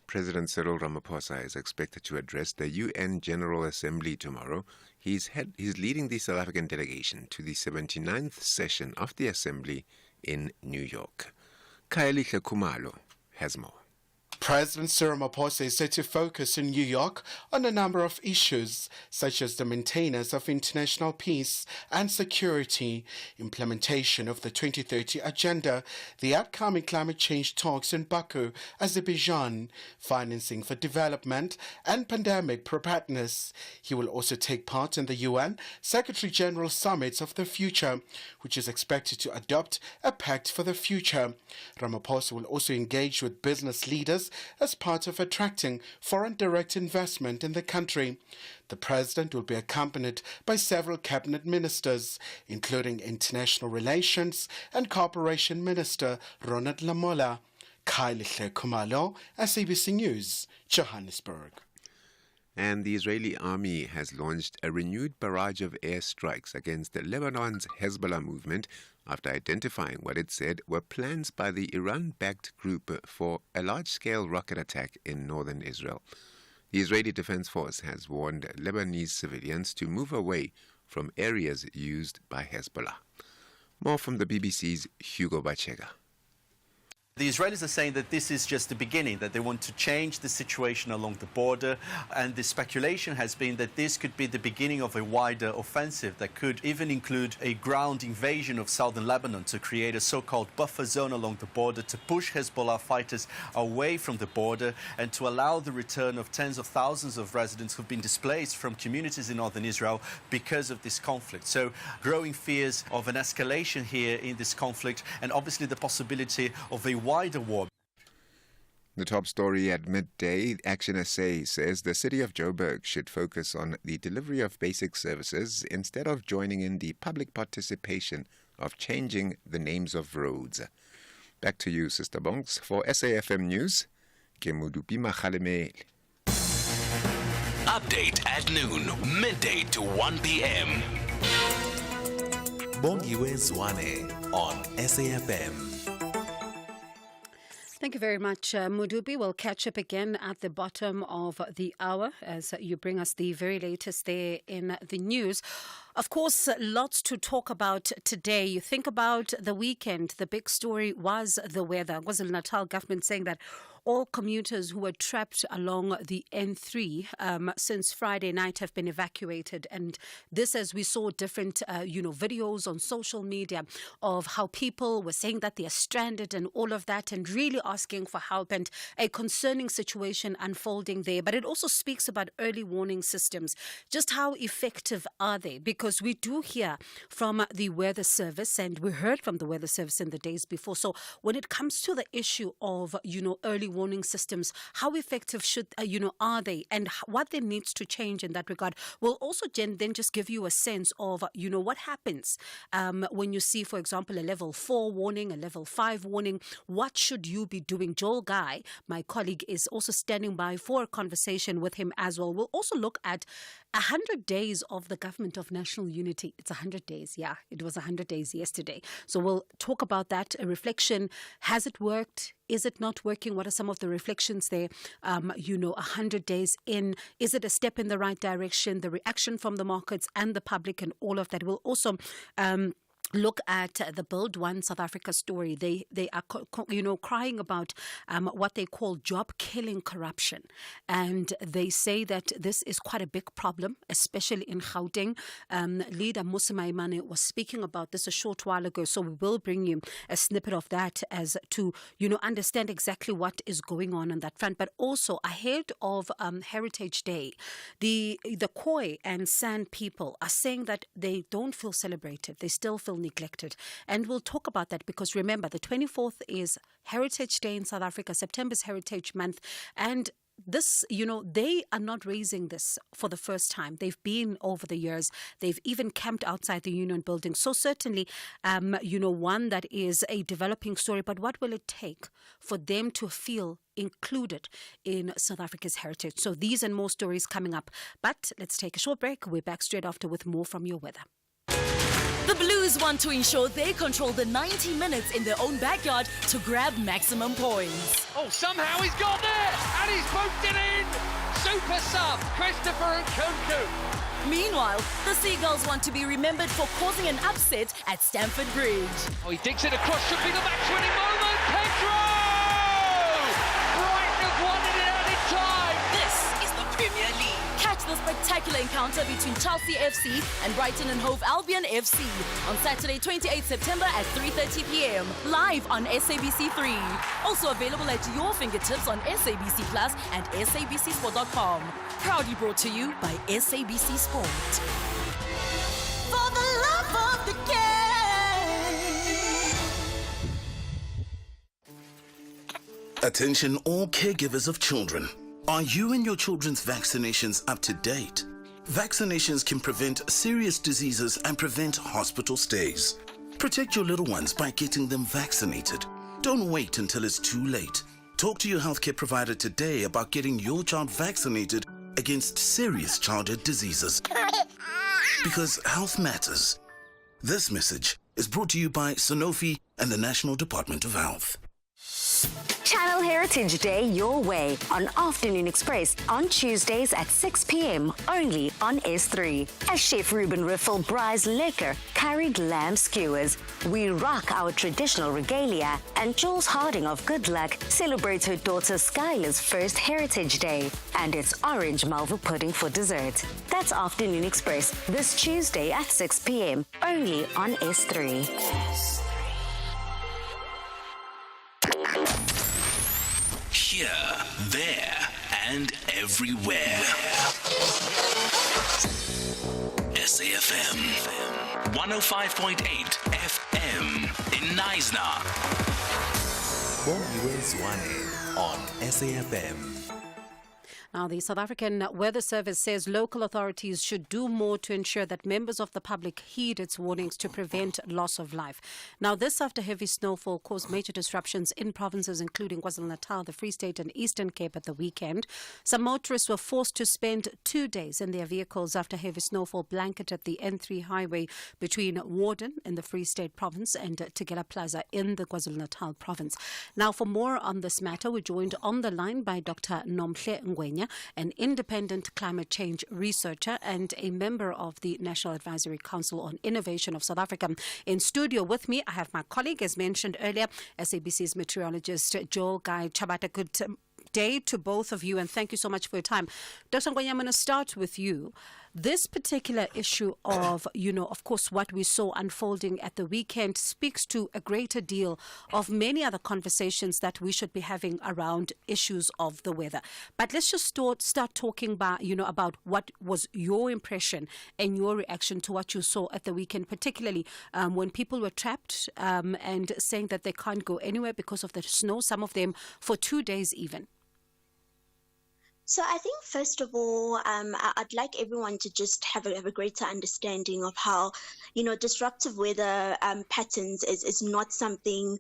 President Cyril Ramaphosa is expected to address the UN General Assembly tomorrow. He's leading the South African delegation to the 79th session of the Assembly in New York. Kaelihle Khumalo has more. President Cyril Ramaphosa is set to focus in New York on a number of issues, such as the maintenance of international peace and security, implementation of the 2030 Agenda, the upcoming climate change talks in Baku, Azerbaijan, financing for development, and pandemic preparedness. He will also take part in the UN Secretary-General Summit of the Future, which is expected to adopt a pact for the future. Ramaphosa will also engage with business leaders as part of attracting foreign direct investment in the country. The president will be accompanied by several cabinet ministers, including International Relations and Cooperation Minister Ronald Lamola. Kylie Khumalo, SABC News, Johannesburg. And the Israeli army has launched a renewed barrage of airstrikes against Lebanon's Hezbollah movement after identifying what it said were plans by the Iran-backed group for a large-scale rocket attack in northern Israel. The Israeli Defense Force has warned Lebanese civilians to move away from areas used by Hezbollah. More from the BBC's Hugo Bachega. The Israelis are saying that this is just the beginning, that they want to change the situation along the border, and the speculation has been that this could be the beginning of a wider offensive that could even include a ground invasion of southern Lebanon to create a so-called buffer zone along the border to push Hezbollah fighters away from the border and to allow the return of tens of thousands of residents who've been displaced from communities in northern Israel because of this conflict. So growing fears of an escalation here in this conflict, and obviously the possibility of a wider war. The top story at midday, Action SA says the city of Joburg should focus on the delivery of basic services instead of joining in the public participation of changing the names of roads. Back to you, Sister Bonks, for SAFM News. Kemudupi Makhalemele. Update at noon, midday to 1 p.m. Bongiwe Zwane on SAFM. Thank you very much, Mudubi. We'll catch up again at the bottom of the hour as you bring us the very latest there in the news. Of course, lots to talk about today. You think about the weekend, the big story was the weather. KwaZulu-Natal government saying that all commuters who were trapped along the N3 since Friday night have been evacuated. And this, as we saw different, videos on social media of how people were saying that they are stranded and all of that and really asking for help, and a concerning situation unfolding there. But it also speaks about early warning systems. Just how effective are they? Because we do hear from the Weather Service, and we heard from the Weather Service in the days before. So when it comes to the issue of, early warning systems, how effective are they, and what there needs to change in that regard, will also then just give you a sense of, what happens when you see, for example, a level 4 warning, a level 5 warning. What should you be doing? Joel Guy, my colleague, is also standing by for a conversation with him as well. We'll also look at 100 days of the Government of National Unity. It's 100 days. Yeah, it was 100 days yesterday. So we'll talk about that, a reflection. Has it worked? Is it not working? What are some of the reflections there? 100 days in, is it a step in the right direction? The reaction from the markets and the public and all of that. We'll also look at the Build One South Africa story. They are crying about what they call job-killing corruption, and they say that this is quite a big problem, especially in Gauteng. Leader Musa Maimane was speaking about this a short while ago, so we will bring you a snippet of that as to understand exactly what is going on that front. But also ahead of Heritage Day, the Khoi and San people are saying that they don't feel celebrated. They still feel neglected. And we'll talk about that because remember, the 24th is Heritage Day in South Africa, September's Heritage Month, and this, they are not raising this for the first time. They've been over the years. They've even camped outside the Union building. So certainly, one that is a developing story. But what will it take for them to feel included in South Africa's heritage? So these and more stories coming up. But let's take a short break. We're back straight after with more from your weather. The Blues want to ensure they control the 90 minutes in their own backyard to grab maximum points. Oh, somehow he's got there, and he's poked it in! Super sub, Christopher Nkunku. Meanwhile, the Seagulls want to be remembered for causing an upset at Stamford Bridge. Oh, he digs it across, should be the match-winning moment, Pedro! Brighton have the spectacular encounter between Chelsea FC and Brighton and Hove Albion FC on Saturday, 28 September at 3:30 p.m. live on SABC3. Also available at your fingertips on SABC Plus and SABCSport.com. Proudly brought to you by SABC Sport. For the love of the game. Attention all caregivers of children. Are you and your children's vaccinations up to date? Vaccinations can prevent serious diseases and prevent hospital stays. Protect your little ones by getting them vaccinated. Don't wait until it's too late. Talk to your healthcare provider today about getting your child vaccinated against serious childhood diseases. Because health matters. This message is brought to you by Sanofi and the National Department of Health. Channel Heritage Day your way on Afternoon Express on Tuesdays at 6 p.m. only on S3. As Chef Ruben Riffel braais lekker curried lamb skewers, we rock our traditional regalia, and Jules Harding of Good Luck celebrates her daughter Skylar's first Heritage Day, and it's orange malva pudding for dessert. That's Afternoon Express this Tuesday at 6 p.m. only on S3. Here, there, and everywhere. SAFM 105.8 FM in Knysna. Born US 1 on SAFM. Now, the South African Weather Service says local authorities should do more to ensure that members of the public heed its warnings to prevent loss of life. Now, this after heavy snowfall caused major disruptions in provinces including KwaZulu-Natal, the Free State and Eastern Cape at the weekend. Some motorists were forced to spend 2 days in their vehicles after heavy snowfall blanketed the N3 highway between Warden in the Free State province and Tegela Plaza in the KwaZulu-Natal province. Now, for more on this matter, we're joined on the line by Dr. Nomhle Ngwenya, an independent climate change researcher and a member of the National Advisory Council on Innovation of South Africa. In studio with me, I have my colleague, as mentioned earlier, SABC's meteorologist Joel Guy Chabata. Good day to both of you, and thank you so much for your time. Dr. Ngwenya, I'm going to start with you. This particular issue of, of course, what we saw unfolding at the weekend speaks to a greater deal of many other conversations that we should be having around issues of the weather. But let's just start talking about what was your impression and your reaction to what you saw at the weekend, particularly when people were trapped and saying that they can't go anywhere because of the snow, some of them for 2 days even. So I think, first of all, I'd like everyone to just have a greater understanding of how, disruptive weather patterns is not something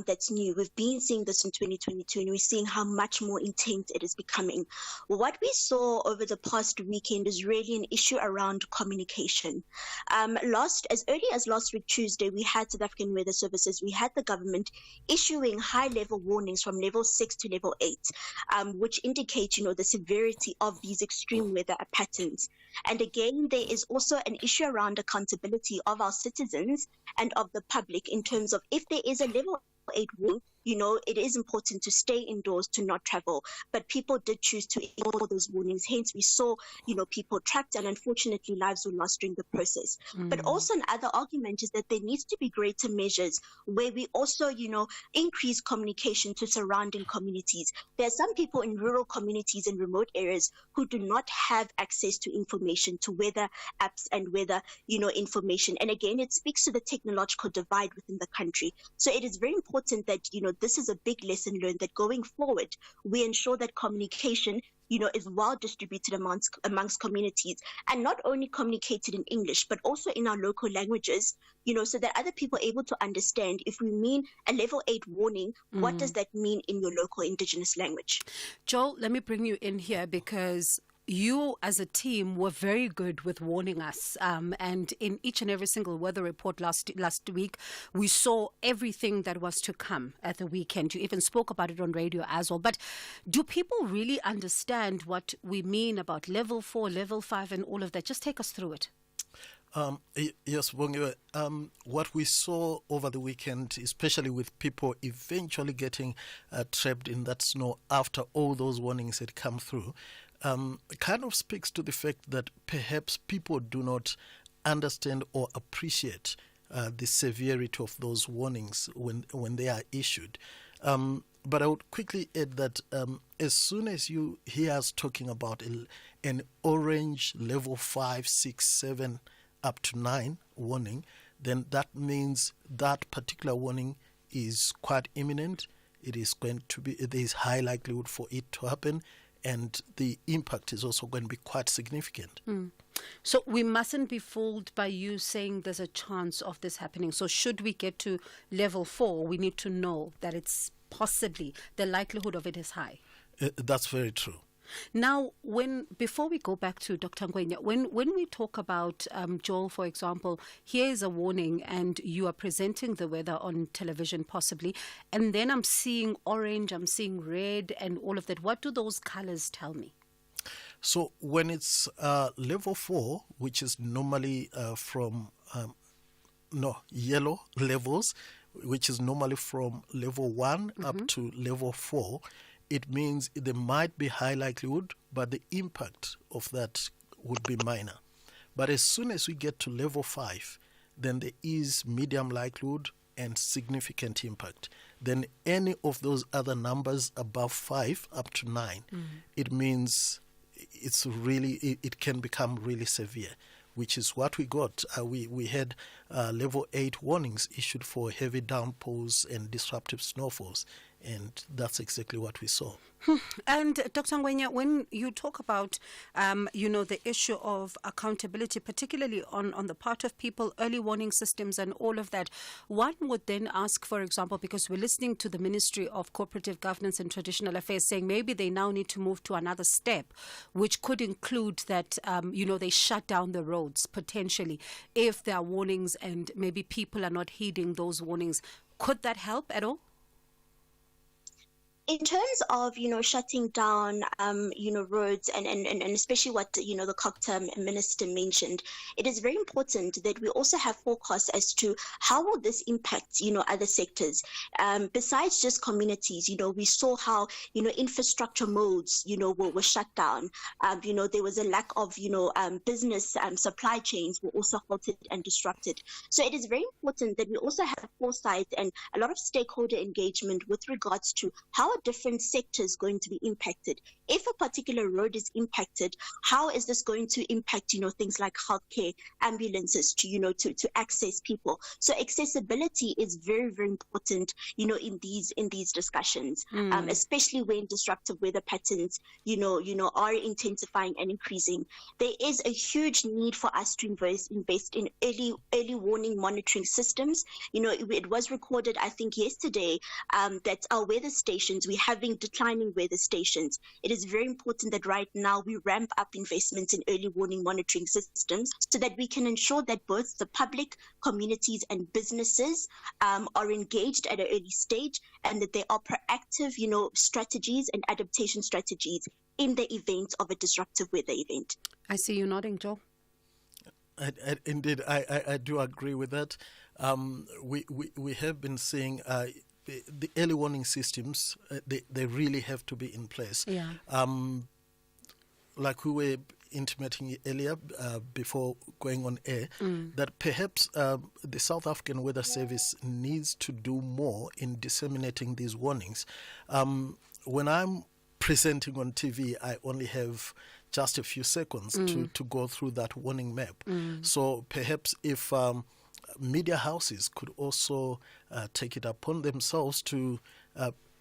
that's new. We've been seeing this in 2022, and we're seeing how much more intense it is becoming. What we saw over the past weekend is really an issue around communication. As early as last week, Tuesday, we had South African Weather Services, we had the government issuing high-level warnings from level 6 to level 8, which indicate, the severity of these extreme weather patterns. And again, there is also an issue around accountability of our citizens and of the public in terms of if there is a level 8 warning, it is important to stay indoors, to not travel. But people did choose to ignore those warnings. Hence, we saw, people trapped, and unfortunately lives were lost during the process. But also another argument is that there needs to be greater measures where we also, increase communication to surrounding communities. There are some people in rural communities and remote areas who do not have access to information, to weather apps and weather, information. And again, it speaks to the technological divide within the country. So it is very important that, this is a big lesson learned, that going forward, we ensure that communication, is well distributed amongst communities, and not only communicated in English, but also in our local languages, so that other people are able to understand if we mean a level 8 warning, what does that mean in your local indigenous language? Joel, let me bring you in here because you as a team were very good with warning us. And in each and every single weather report last week, we saw everything that was to come at the weekend. You even spoke about it on radio as well. But do people really understand what we mean about level 4, level 5 and all of that? Just take us through it. Yes, Bongiwe. What we saw over the weekend, especially with people eventually getting trapped in that snow after all those warnings had come through, kind of speaks to the fact that perhaps people do not understand or appreciate the severity of those warnings when they are issued. But I would quickly add that as soon as you hear us talking about an orange level 5, 6, 7, up to 9 warning, then that means that particular warning is quite imminent. It is going to be, there is high likelihood for it to happen, and the impact is also going to be quite significant. So we mustn't be fooled by you saying there's a chance of this happening. So should we get to level 4, we need to know that it's possibly, the likelihood of it is high. That's very true. Now, before we go back to Dr. Ngwenya, when we talk about Joel, for example, here is a warning and you are presenting the weather on television possibly, and then I'm seeing orange, I'm seeing red and all of that. What do those colors tell me? So when it's level 4, which is normally from yellow levels, which is normally from level 1 up to level 4, it means there might be high likelihood, but the impact of that would be minor. But as soon as we get to level 5, then there is medium likelihood and significant impact. Then any of those other numbers above 5 up to 9, it means it can become really severe, which is what we got. We had level 8 warnings issued for heavy downpours and disruptive snowfalls, and that's exactly what we saw. And Dr. Ngwenya, when you talk about, the issue of accountability, particularly on the part of people, early warning systems and all of that, one would then ask, for example, because we're listening to the Ministry of Cooperative Governance and Traditional Affairs saying maybe they now need to move to another step, which could include that, they shut down the roads potentially if there are warnings and maybe people are not heeding those warnings. Could that help at all? In terms of, shutting down, roads and especially what, the COGTA minister mentioned, it is very important that we also have forecasts as to how will this impact, other sectors. Besides just communities, we saw how, infrastructure modes, were shut down. There was a lack of, business supply chains were also halted and disrupted. So it is very important that we also have foresight and a lot of stakeholder engagement with regards to how different sectors going to be impacted. If a particular road is impacted, how is this going to impact, things like healthcare, ambulances to access people? So accessibility is very, very important, in these discussions, especially when disruptive weather patterns, are intensifying and increasing. There is a huge need for us to invest in early warning monitoring systems. It was recorded, I think yesterday, that our weather stations, we're having declining weather stations. It is very important that right now we ramp up investments in early warning monitoring systems so that we can ensure that both the public, communities and businesses are engaged at an early stage and that there are proactive, strategies and adaptation strategies in the event of a disruptive weather event. I see you nodding, Joe. Indeed, I do agree with that. We have been seeing the early warning systems, they really have to be in place. Yeah. Like we were intimating earlier before going on air, that perhaps the South African Weather Service needs to do more in disseminating these warnings. When I'm presenting on TV, I only have just a few seconds to go through that warning map. So perhaps if media houses could also take it upon themselves to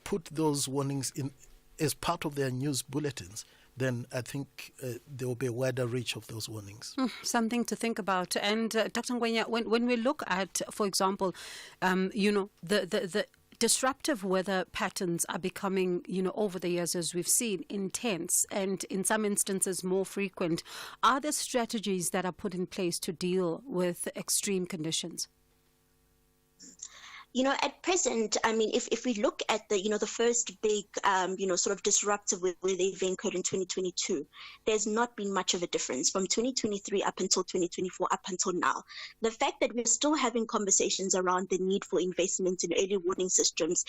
put those warnings in as part of their news bulletins, then I think there will be a wider reach of those warnings. Something to think about. And Dr. Ngwenya, when we look at, for example, the disruptive weather patterns are becoming, over the years, as we've seen, intense and in some instances more frequent. Are there strategies that are put in place to deal with extreme conditions? At present, I mean, if we look at the first big, sort of disruptive weather event occurred in 2022, there's not been much of a difference from 2023 up until 2024, up until now. The fact that we're still having conversations around the need for investment in early warning systems,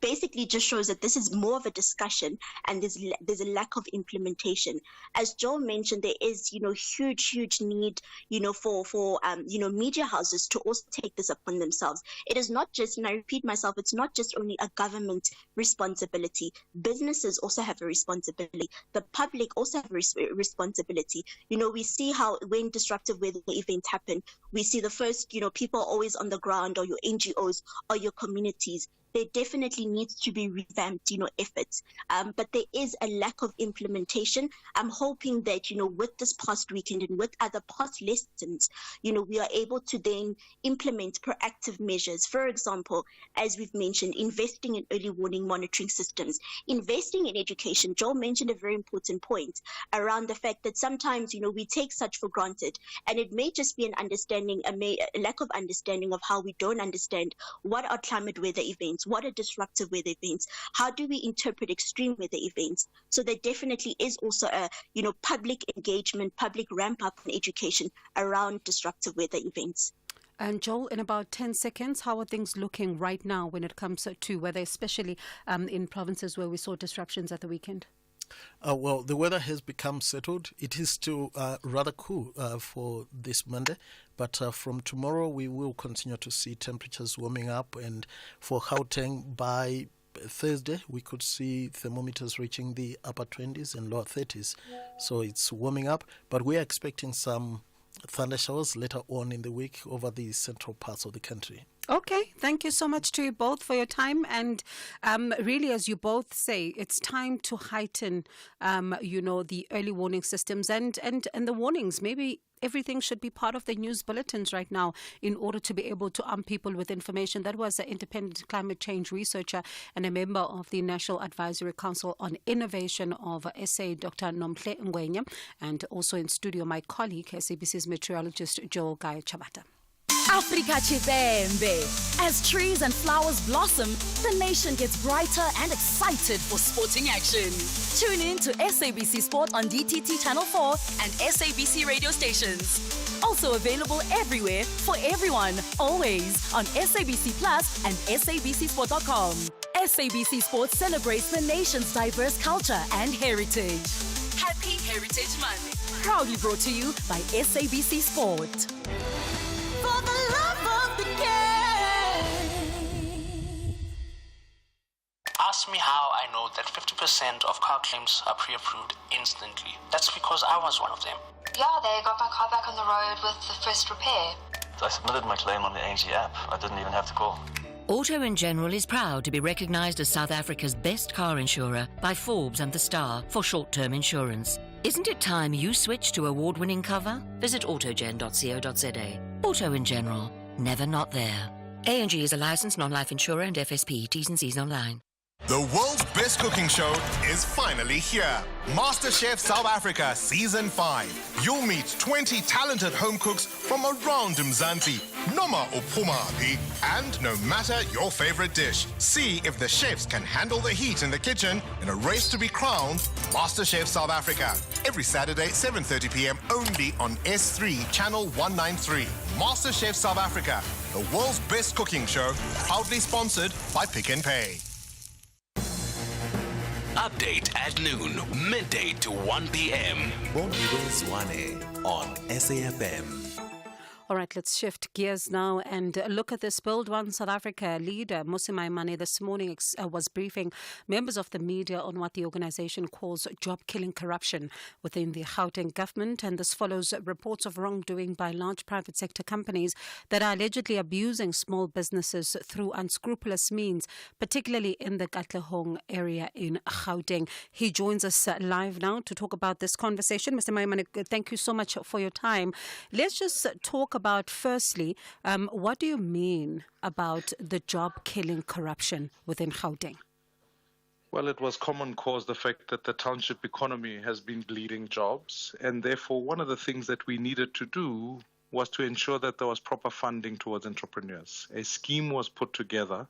basically just shows that this is more of a discussion and there's a lack of implementation. As Joel mentioned, there is, huge need, for media houses to also take this upon themselves. It is not just, and I repeat myself, it's not just only a government responsibility. Businesses also have a responsibility. The public also have a responsibility. We see how when disruptive weather events happen, we see the first, people always on the ground, or your NGOs or your communities. There definitely needs to be revamped, efforts. But there is a lack of implementation. I'm hoping that, with this past weekend and with other past lessons, we are able to then implement proactive measures. For example, as we've mentioned, investing in early warning monitoring systems, investing in education. Joel mentioned a very important point around the fact that sometimes, we take such for granted, and it may just be an understanding, a lack of understanding of how we don't understand what are climate weather events. What are disruptive weather events? How do we interpret extreme weather events? So there definitely is also a, public engagement, public ramp up in education around disruptive weather events. And Joel, in about 10 seconds, how are things looking right now when it comes to weather, especially in provinces where we saw disruptions at the weekend? Well, the weather has become settled. It is still rather cool for this Monday, but from tomorrow we will continue to see temperatures warming up, and for Gauteng by Thursday we could see thermometers reaching the upper 20s and lower 30s. So it's warming up, but we are expecting some thunder showers later on in the week over the central parts of the country. Okay, thank you so much to you both for your time. And really, as you both say, it's time to heighten, the early warning systems and the warnings. Maybe everything should be part of the news bulletins right now in order to be able to arm people with information. That was an independent climate change researcher and a member of the National Advisory Council on Innovation of SA, Dr. Nomhle Ngwenya, and also in studio my colleague, SABC's meteorologist Joel Guy Chabata. Africa Chibembe. As trees and flowers blossom, the nation gets brighter and excited for sporting action. Tune in to SABC Sport on DTT Channel 4 and SABC radio stations. Also available everywhere for everyone, always on SABC Plus and SABCSport.com. SABC Sport celebrates the nation's diverse culture and heritage. Happy Heritage Month. Proudly brought to you by SABC Sport. For the love of the game. Ask me how I know that 50% of car claims are pre-approved instantly. That's because I was one of them. Yeah, they got my car back on the road with the first repair. I submitted my claim on the ANG app. I didn't even have to call. Auto & General is proud to be recognised as South Africa's best car insurer by Forbes and The Star for short-term insurance. Isn't it time you switch to award-winning cover? Visit autogen.co.za. Auto & General, never not there. ANG is a licensed non-life insurer and FSP. T's and C's online. The world's best cooking show is finally here. MasterChef South Africa Season 5. You'll meet 20 talented home cooks from around Mzansi, noma uphumaphi, and no matter your favorite dish. See if the chefs can handle the heat in the kitchen in a race to be crowned MasterChef South Africa. Every Saturday, 7:30 p.m. only on S3 Channel 193. MasterChef South Africa, the world's best cooking show, proudly sponsored by Pick n Pay. Update at noon, midday to 1 p.m. Bondi's 1A on SAFM. All right, let's shift gears now and look at this. Build One South Africa leader Mmusi Maimane this morning was briefing members of the media on what the organization calls job-killing corruption within the Gauteng government. And this follows reports of wrongdoing by large private sector companies that are allegedly abusing small businesses through unscrupulous means, particularly in the Katlehong area in Gauteng. He joins us live now to talk about this conversation. Mr. Maimane, thank you so much for your time. Let's just talk about, firstly, what do you mean about the job-killing corruption within Gauteng? Well, it was common cause, the fact that the township economy has been bleeding jobs, and therefore one of the things that we needed to do was to ensure that there was proper funding towards entrepreneurs. A scheme was put together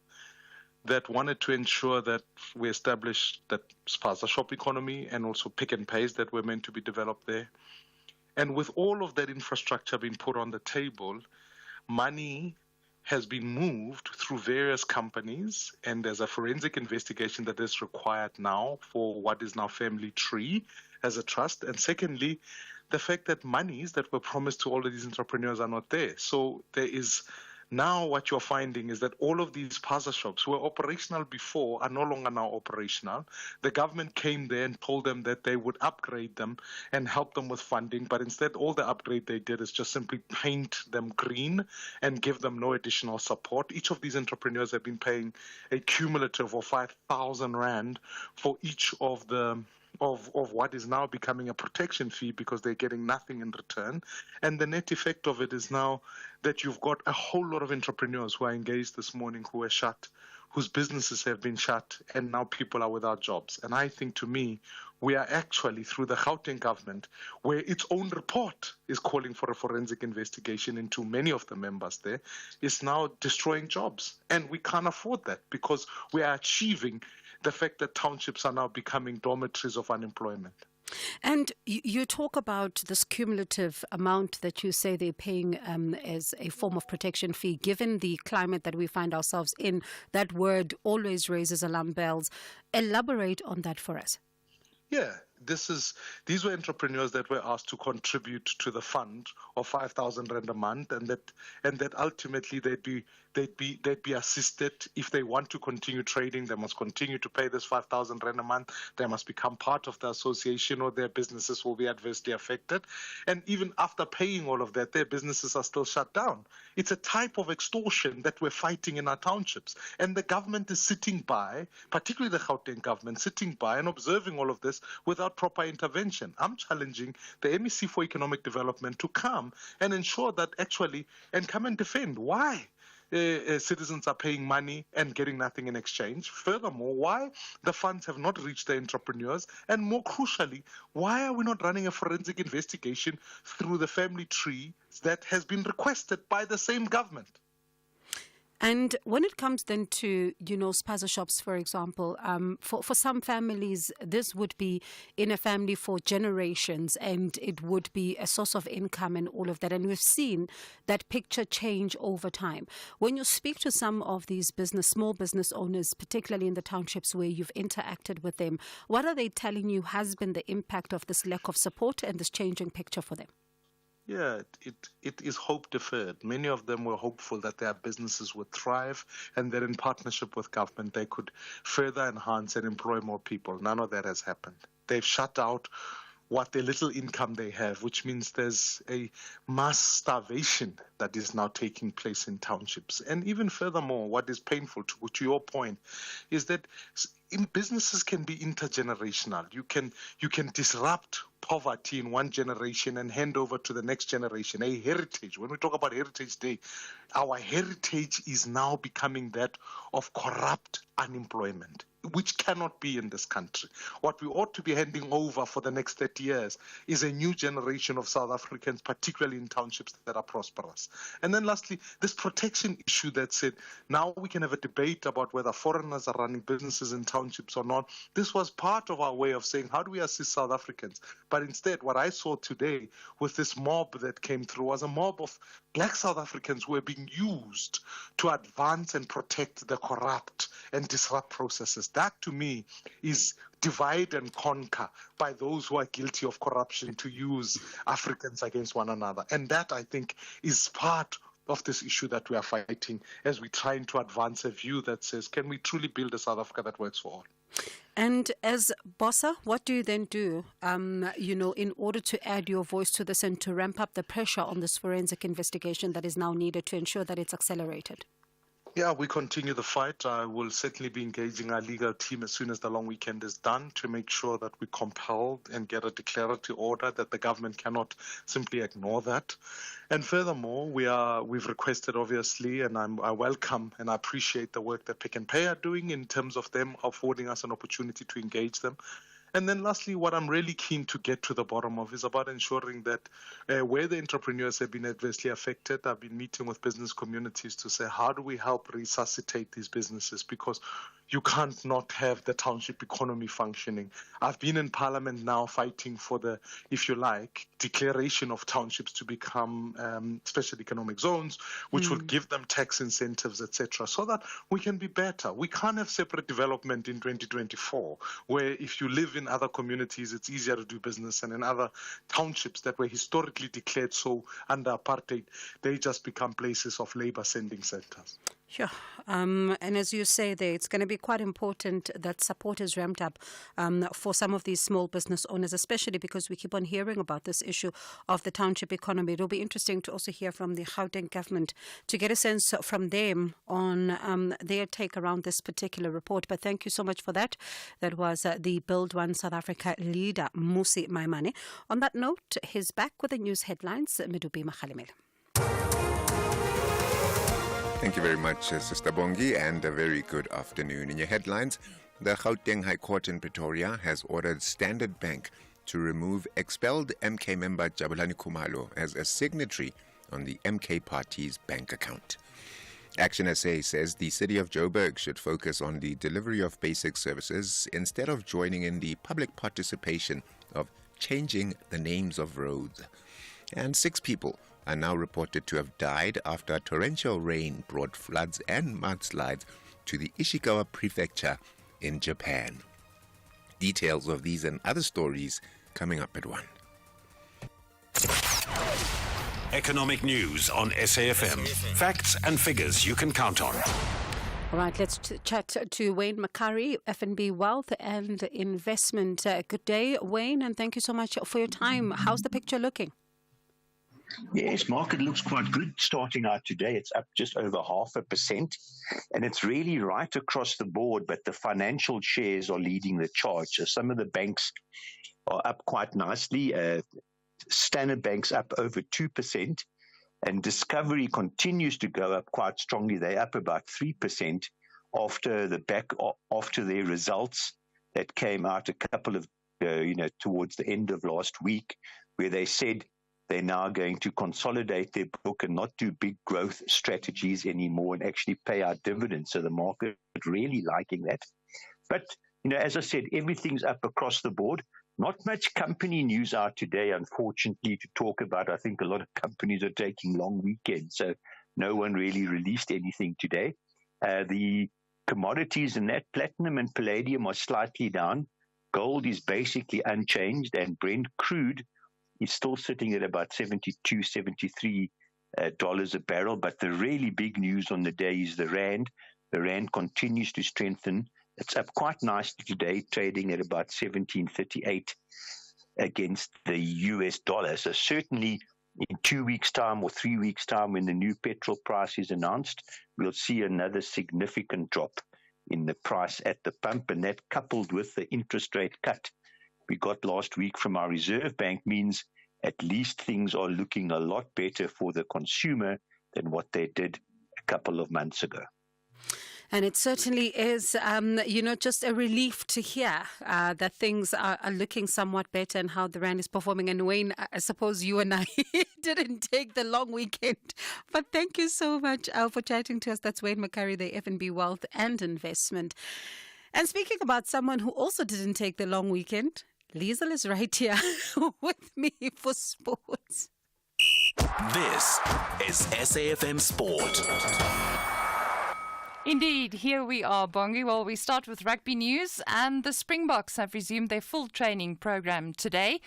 that wanted to ensure that we established that spaza shop economy and also pick and pays that were meant to be developed there. And with all of that infrastructure being put on the table, money has been moved through various companies, and there's a forensic investigation that is required now for what is now Family Tree as a trust. And secondly, the fact that monies that were promised to all of these entrepreneurs are not there. So there is now what you're finding is that all of these spaza shops were operational before are no longer now operational. The government came there and told them that they would upgrade them and help them with funding, but instead all the upgrade they did is just simply paint them green and give them no additional support. Each of these entrepreneurs have been paying a cumulative of 5,000 Rand for each of the of what is now becoming a protection fee because they're getting nothing in return. And the net effect of it is now that you've got a whole lot of entrepreneurs who are engaged this morning who are shut, whose businesses have been shut, and now people are without jobs. And I think, to me, we are actually, through the Gauteng government, where its own report is calling for a forensic investigation into many of the members there, is now destroying jobs. And we can't afford that because we are achieving the fact that townships are now becoming dormitories of unemployment. And you talk about this cumulative amount that you say they're paying as a form of protection fee. Given the climate that we find ourselves in, that word always raises alarm bells. Elaborate on that for us. Yeah, these were entrepreneurs that were asked to contribute to the fund of 5,000 Rand a month, and that ultimately they'd be assisted. If they want to continue trading, they must continue to pay this 5,000 Rand a month. They must become part of the association, or their businesses will be adversely affected. And even after paying all of that, their businesses are still shut down. It's a type of extortion that we're fighting in our townships. And the government is sitting by, particularly the Gauteng government, sitting by and observing all of this without proper intervention. I'm challenging the MEC for Economic Development to come and ensure that actually, and come and defend why citizens are paying money and getting nothing in exchange. Furthermore, why the funds have not reached the entrepreneurs, and more crucially, why are we not running a forensic investigation through the family tree that has been requested by the same government? And when it comes then to, spaza shops, for example, for some families, this would be in a family for generations, and it would be a source of income and all of that. And we've seen that picture change over time. When you speak to some of these small business owners, particularly in the townships where you've interacted with them, what are they telling you has been the impact of this lack of support and this changing picture for them? Yeah, it is hope deferred. Many of them were hopeful that their businesses would thrive and that in partnership with government they could further enhance and employ more people. None of that has happened. They've shut out what the little income they have, which means there's a mass starvation that is now taking place in townships. And even furthermore, what is painful, to your point, is that businesses can be intergenerational. You can disrupt poverty in one generation and hand over to the next generation, a heritage. When we talk about Heritage Day, our heritage is now becoming that of corrupt unemployment, which cannot be in this country. What we ought to be handing over for the next 30 years is a new generation of South Africans, particularly in townships that are prosperous. And then lastly, this protection issue that said, now we can have a debate about whether foreigners are running businesses in townships or not. This was part of our way of saying, how do we assist South Africans? But instead, what I saw today with this mob that came through was a mob of black South Africans who were being used to advance and protect the corrupt and disrupt processes. That, to me, is divide and conquer by those who are guilty of corruption to use Africans against one another. And that, I think, is part of this issue that we are fighting as we're trying to advance a view that says, can we truly build a South Africa that works for all? And as Bossa, what do you then do, in order to add your voice to this and to ramp up the pressure on this forensic investigation that is now needed to ensure that it's accelerated? Yeah, we continue the fight. I will certainly be engaging our legal team as soon as the long weekend is done to make sure that we compel and get a declaratory order that the government cannot simply ignore that. And furthermore, we've requested, obviously, and I welcome and I appreciate the work that Pick n Pay are doing in terms of them affording us an opportunity to engage them. And then lastly, what I'm really keen to get to the bottom of is about ensuring that where the entrepreneurs have been adversely affected, I've been meeting with business communities to say, how do we help resuscitate these businesses? Because you can't not have the township economy functioning. I've been in Parliament now fighting for the, if you like, declaration of townships to become special economic zones, which would give them tax incentives, etc., so that we can be better. We can't have separate development in 2024, where if you live in other communities, it's easier to do business, and in other townships that were historically declared so under apartheid, they just become places of labor sending centers. Sure. And as you say there, it's going to be quite important that support is ramped up for some of these small business owners, especially because we keep on hearing about this issue of the township economy. It'll be interesting to also hear from the Gauteng government to get a sense from them on their take around this particular report. But thank you so much for that. That was the Build One South Africa leader, Musi Maimane. On that note, he's back with the news headlines. Medupi Makhalemele. Thank you very much, Sister Bongi, and a very good afternoon. In your headlines, the Gauteng High Court in Pretoria has ordered Standard Bank to remove expelled MK member Jabulani Khumalo as a signatory on the MK party's bank account. Action SA says the city of Joburg should focus on the delivery of basic services instead of joining in the public participation of changing the names of roads. And 6 people are now reported to have died after torrential rain brought floods and mudslides to the Ishikawa prefecture in Japan. Details of these and other stories coming up at 1. Economic news on SAFM. Facts and figures you can count on. All right, let's chat to Wayne McCurry, FNB Wealth and Investment. Good day, Wayne, and thank you so much for your time. How's the picture looking? Yes, market looks quite good starting out today. It's up just over 0.5%, and it's really right across the board, but the financial shares are leading the charge. So some of the banks are up quite nicely. Standard Bank's up over 2%, and Discovery continues to go up quite strongly. They're up about 3% after their results that came out a couple of, towards the end of last week, where they said they're now going to consolidate their book and not do big growth strategies anymore and actually pay out dividends. So the market really liking that. But, as I said, everything's up across the board. Not much company news out today, unfortunately, to talk about. I think a lot of companies are taking long weekends, so no one really released anything today. The commodities in that, platinum and palladium, are slightly down. Gold is basically unchanged, and Brent crude is still sitting at about $72, $73 a barrel. But the really big news on the day is the rand. The rand continues to strengthen. It's up quite nicely today, trading at about 17.38 against the US dollar. So certainly in 2 weeks' time or 3 weeks' time, when the new petrol price is announced, we'll see another significant drop in the price at the pump. And that, coupled with the interest rate cut we got last week from our Reserve Bank, means at least things are looking a lot better for the consumer than what they did a couple of months ago. And it certainly is, just a relief to hear that things are looking somewhat better and how the rand is performing. And Wayne, I suppose you and I didn't take the long weekend, but thank you so much for chatting to us. That's Wayne McCurry, the FNB Wealth and Investment. And speaking about someone who also didn't take the long weekend, Liesel is right here with me for sports. This is SAFM Sport. Indeed, here we are, Bongi. Well, we start with rugby news, and the Springboks have resumed their full training program today.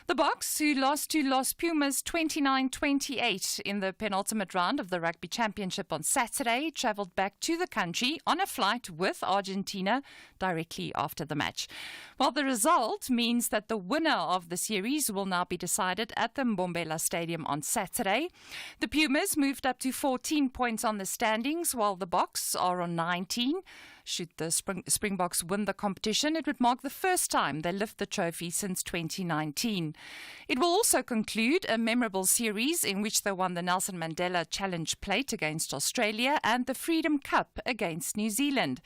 The Boks, who lost to Los Pumas 29-28 in the penultimate round of the Rugby Championship on Saturday, travelled back to the country on a flight with Argentina directly after the match. Well, the result means that the winner of the series will now be decided at the Mbombela Stadium on Saturday. The Pumas moved up to 14 points on the standings, while the Boks are on 19. Should the Springboks win the competition, it would mark the first time they lift the trophy since 2019. It will also conclude a memorable series in which they won the Nelson Mandela Challenge Plate against Australia and the Freedom Cup against New Zealand.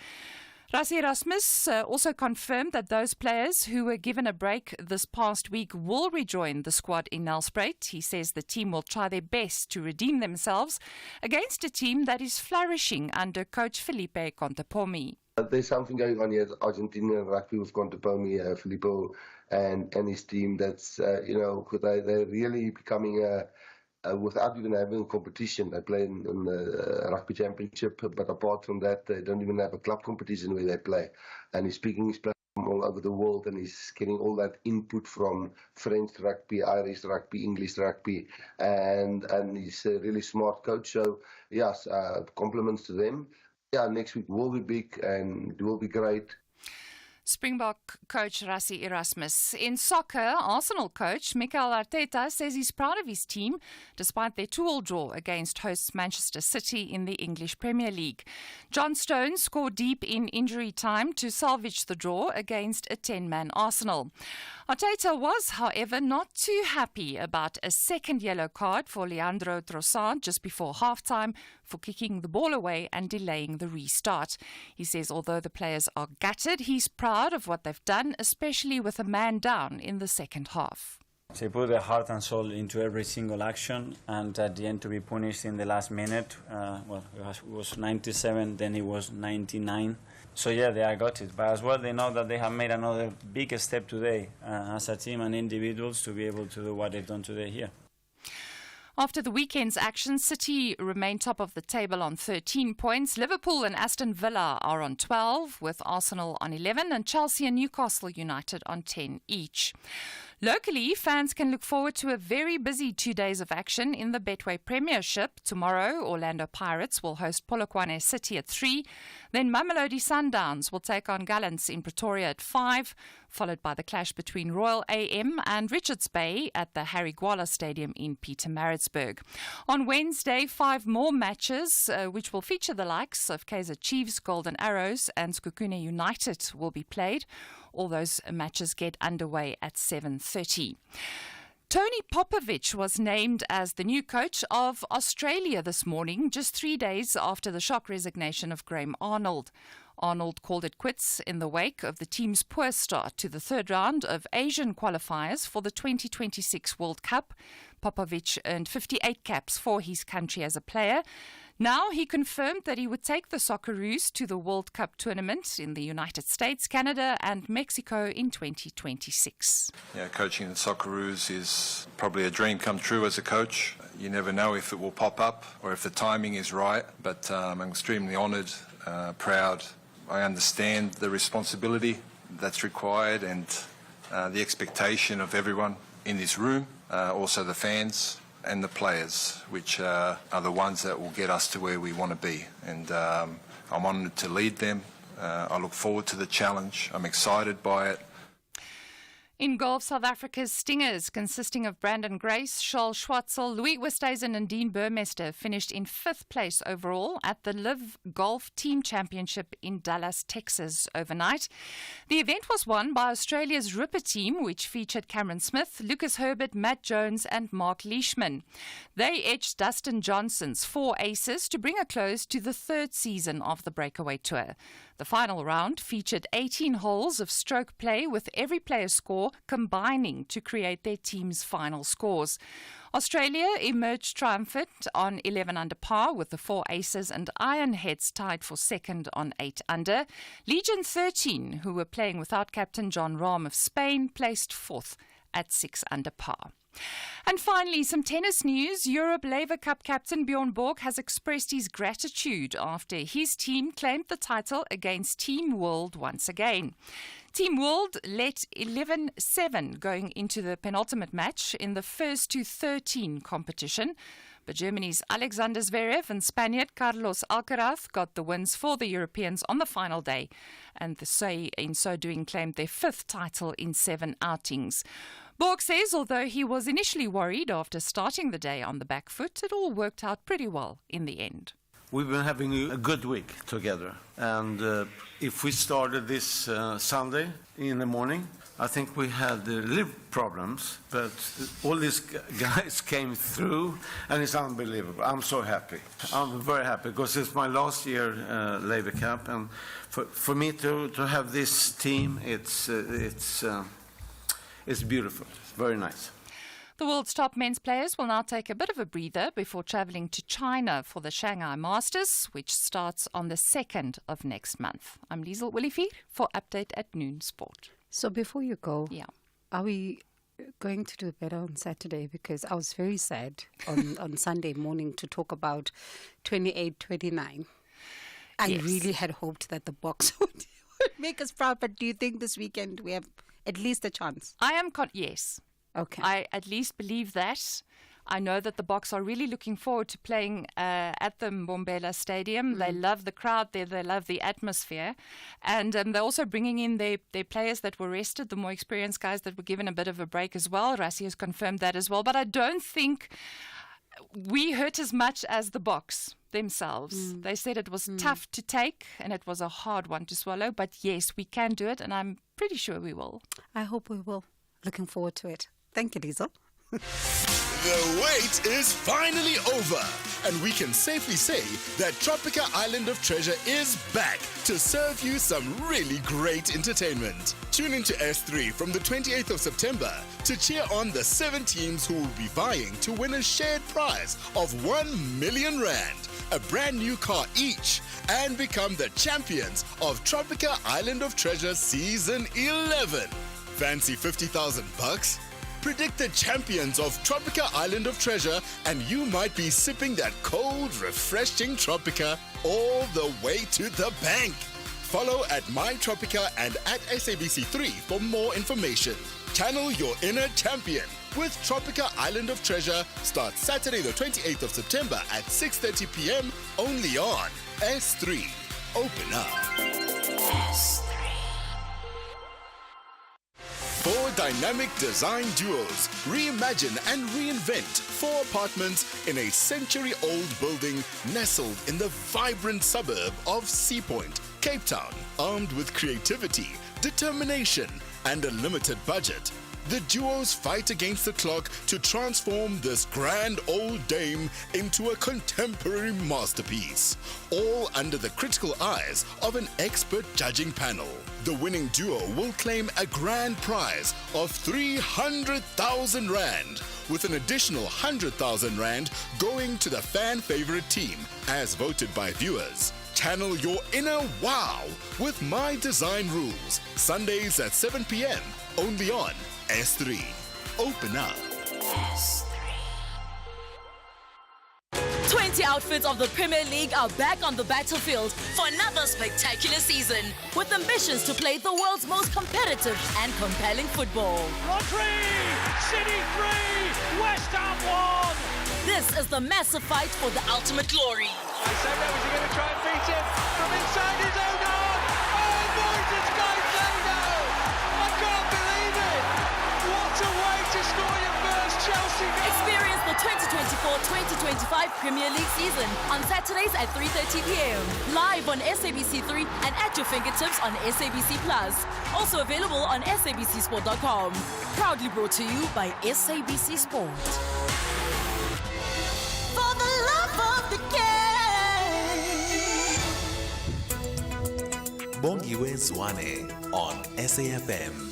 Rassie Erasmus also confirmed that those players who were given a break this past week will rejoin the squad in Nelspruit. He says the team will try their best to redeem themselves against a team that is flourishing under coach Felipe Contepomi. There's something going on here at Argentina rugby with Contepomi, Filippo and his team. That's, they're really becoming without even having a competition. They play in the rugby championship, but apart from that, they don't even have a club competition where they play. And he's speaking his players from all over the world, and he's getting all that input from French rugby, Irish rugby, English rugby, and he's a really smart coach. So, yes, compliments to them. Yeah, next week will be big and it will be great. Springbok coach Rassie Erasmus. In soccer, Arsenal coach Mikel Arteta says he's proud of his team despite their 2-2 draw against hosts Manchester City in the English Premier League. John Stones scored deep in injury time to salvage the draw against a 10-man Arsenal. Arteta was, however, not too happy about a second yellow card for Leandro Trossard just before halftime for kicking the ball away and delaying the restart. He says although the players are gutted, he's proud of what they've done, especially with a man down in the second half. They put their heart and soul into every single action, and at the end to be punished in the last minute, it was 97, then it was 99. So yeah, they got it. But as well, they know that they have made another big step today as a team and individuals to be able to do what they've done today here. After the weekend's action, City remain top of the table on 13 points. Liverpool and Aston Villa are on 12, with Arsenal on 11 and Chelsea and Newcastle United on 10 each. Locally, fans can look forward to a very busy 2 days of action in the Betway Premiership. Tomorrow, Orlando Pirates will host Polokwane City at 3. Then Mamelodi Sundowns will take on Gallants in Pretoria at 5, followed by the clash between Royal AM and Richards Bay at the Harry Gwala Stadium in Pietermaritzburg. On Wednesday, 5 more matches, which will feature the likes of Kaizer Chiefs, Golden Arrows and Skukune United will be played. All those matches get underway at 7:30. Tony Popovich was named as the new coach of Australia this morning, just 3 days after the shock resignation of Graham Arnold. Arnold called it quits in the wake of the team's poor start to the third round of Asian qualifiers for the 2026 World Cup. Popovich earned 58 caps for his country as a player. Now he confirmed that he would take the Socceroos to the World Cup tournament in the United States, Canada and Mexico in 2026. Yeah, coaching the Socceroos is probably a dream come true as a coach. You never know if it will pop up or if the timing is right, but I'm extremely honoured, proud. I understand the responsibility that's required and the expectation of everyone in this room, also the fans and the players, which are the ones that will get us to where we want to be. And I'm honoured to lead them. I look forward to the challenge. I'm excited by it. In golf, South Africa's Stingers, consisting of Brandon Grace, Charles Schwartzel, Louis Oosthuizen and Dean Burmester, finished in 5th place overall at the Live Golf Team Championship in Dallas, Texas, overnight. The event was won by Australia's Ripper team, which featured Cameron Smith, Lucas Herbert, Matt Jones and Mark Leishman. They edged Dustin Johnson's 4 aces to bring a close to the 3rd season of the Breakaway Tour. The final round featured 18 holes of stroke play, with every player's score combining to create their team's final scores. Australia emerged triumphant on 11 under par with the 4 aces, and Ironheads tied for second on 8 under. Legion 13, who were playing without captain John Rahm of Spain, placed 4th at 6 under par. And finally, some tennis news. Europe Laver Cup captain Bjorn Borg has expressed his gratitude after his team claimed the title against Team World once again. Team World led 11-7 going into the penultimate match in the first to 13 competition. But Germany's Alexander Zverev and Spaniard Carlos Alcaraz got the wins for the Europeans on the final day, and in so doing claimed their 5th title in 7 outings. Borg says although he was initially worried after starting the day on the back foot, it all worked out pretty well in the end. We've been having a good week together, and if we started this Sunday in the morning, I think we had liver problems, but all these guys came through, and it's unbelievable. I'm so happy. I'm very happy because it's my last year Labour Cup, and for me to have this team, it's beautiful. It's very nice. The world's top men's players will now take a bit of a breather before travelling to China for the Shanghai Masters, which starts on the 2nd of next month. I'm Liesl Willifeer for Update at Noon Sport. So before you go, are we going to do better on Saturday? Because I was very sad on Sunday morning to talk about 28-29. I really had hoped that the box would make us proud. But do you think this weekend we have at least a chance? I am yes. Okay. I at least believe that. I know that the Boks are really looking forward to playing at the Mbombela Stadium. They love the crowd there. They love the atmosphere. And they're also bringing in their players that were rested, the more experienced guys that were given a bit of a break as well. Rassie has confirmed that as well. But I don't think we hurt as much as the Boks themselves. They said it was tough to take and it was a hard one to swallow. But yes, we can do it, and I'm pretty sure we will. I hope we will. Looking forward to it. Thank you, Liesl. The wait is finally over, and we can safely say that Tropica Island of Treasure is back to serve you some really great entertainment. Tune into S3 from the 28th of September to cheer on the 7 teams who will be vying to win a shared prize of 1 million rand, a brand new car each, and become the champions of Tropica Island of Treasure Season 11. Fancy 50,000 bucks? Predict the champions of Tropica Island of Treasure, and you might be sipping that cold, refreshing Tropica all the way to the bank. Follow at MyTropica and at SABC3 for more information. Channel your inner champion with Tropica Island of Treasure. Starts Saturday the 28th of September at 6:30 p.m. only on S3. Open up. S3. 4 dynamic design duos reimagine and reinvent 4 apartments in a century-old building nestled in the vibrant suburb of Sea Point, Cape Town. Armed with creativity, determination, and a limited budget, the duos fight against the clock to transform this grand old dame into a contemporary masterpiece, all under the critical eyes of an expert judging panel. The winning duo will claim a grand prize of 300,000 rand, with an additional 100,000 rand going to the fan favorite team, as voted by viewers. Channel your inner wow with My Design Rules, Sundays at 7 p.m. only on S3. Open up. S3. 20 outfits of the Premier League are back on the battlefield for another spectacular season, with ambitions to play the world's most competitive and compelling football. Rodri! City 3! West Ham 1! This is the massive fight for the ultimate glory. I said that, was he going to try and beat him from inside his own arm? Oh, Moises Caicedo! I can't believe it! What a way to score your first Chelsea goal! Experience the 2024-2025 Premier League season on Saturdays at 3:30 p.m. Live on SABC3 and at your fingertips on SABC Plus. Also available on SABCSport.com. Proudly brought to you by SABC Sport. For the love of the game. Bongiwe Zwane on SAFM.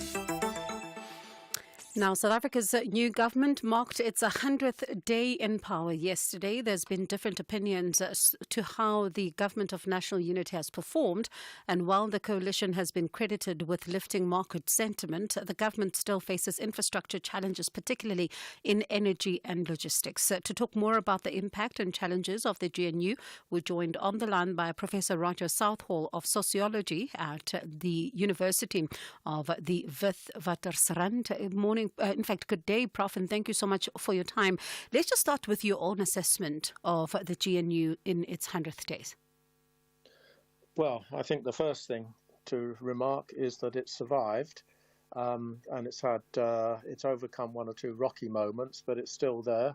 Now, South Africa's new government marked its 100th day in power yesterday. There's been different opinions as to how the government of national unity has performed. And while the coalition has been credited with lifting market sentiment, the government still faces infrastructure challenges, particularly in energy and logistics. To talk more about the impact and challenges of the GNU, we're joined on the line by Professor Roger Southall of Sociology at the University of the Witwatersrand. Morning. In fact, good day, Prof, and thank you so much for your time. Let's just start with your own assessment of the GNU in its 100th days. Well, I think the first thing to remark is that it survived, and it's overcome 1 or 2 rocky moments, but it's still there,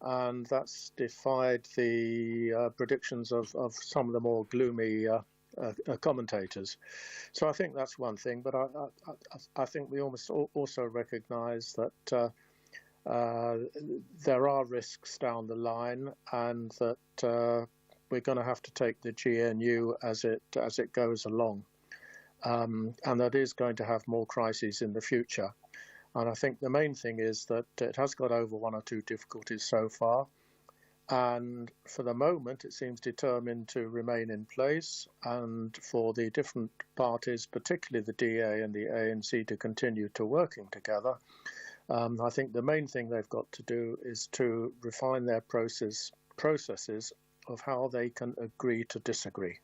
and that's defied the predictions of some of the more gloomy commentators. So I think that's one thing. But I think we almost also recognise that there are risks down the line, and that we're going to have to take the GNU as it goes along, and that is going to have more crises in the future. And I think the main thing is that it has got over one or two difficulties so far, and for the moment it seems determined to remain in place, and for the different parties, particularly the DA and the ANC, to continue to working together. I think the main thing they've got to do is to refine their processes of how they can agree to disagree.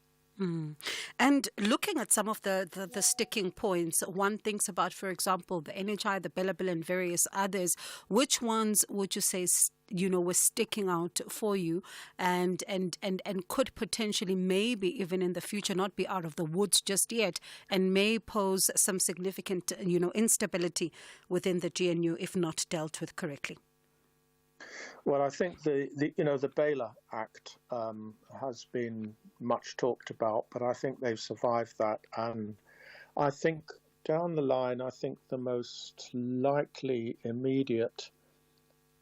And looking at some of the sticking points, one thinks about, for example, the NHI, the Bella Bill, and various others. Which ones would you say, were sticking out for you, and could potentially, maybe even in the future, not be out of the woods just yet, and may pose some significant, instability within the GNU if not dealt with correctly? Well, I think the Baylor Act has been much talked about, but I think they've survived that. And I think down the line, I think the most likely immediate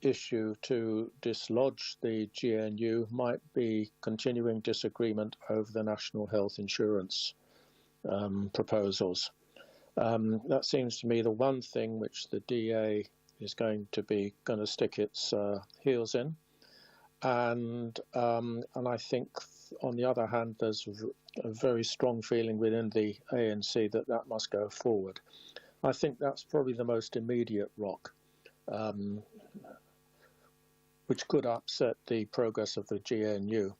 issue to dislodge the GNU might be continuing disagreement over the national health insurance proposals. That seems to me the one thing which the DA is going to stick its heels in, and I think on the other hand there's a very strong feeling within the ANC that must go forward. I think that's probably the most immediate rock, which could upset the progress of the GNU.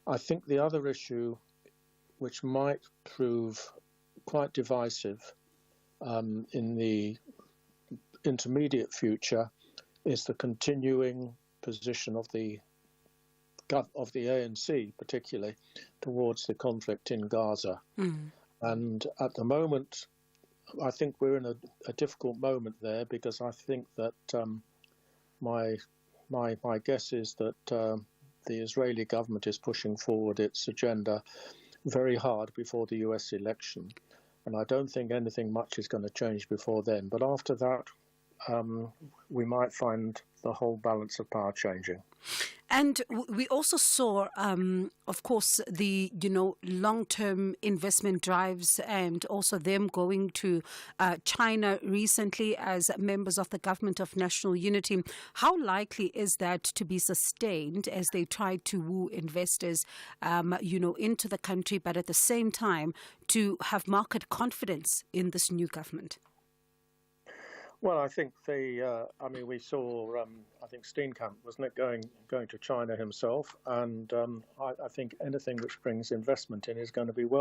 I think the other issue, which might prove quite divisive in the intermediate future, is the continuing position of the ANC, particularly towards the conflict in Gaza. And at the moment, I think we're in a difficult moment there, because I think that my guess is that the Israeli government is pushing forward its agenda very hard before the US election, and I don't think anything much is going to change before then. But after that, we might find the whole balance of power changing. And we also saw, of course, the long-term investment drives, and also them going to China recently as members of the Government of National Unity. How likely is that to be sustained as they try to woo investors, into the country, but at the same time to have market confidence in this new government? Well, I think we saw, I think Steenkamp, wasn't it, going to China himself, and I think anything which brings investment in is going to be well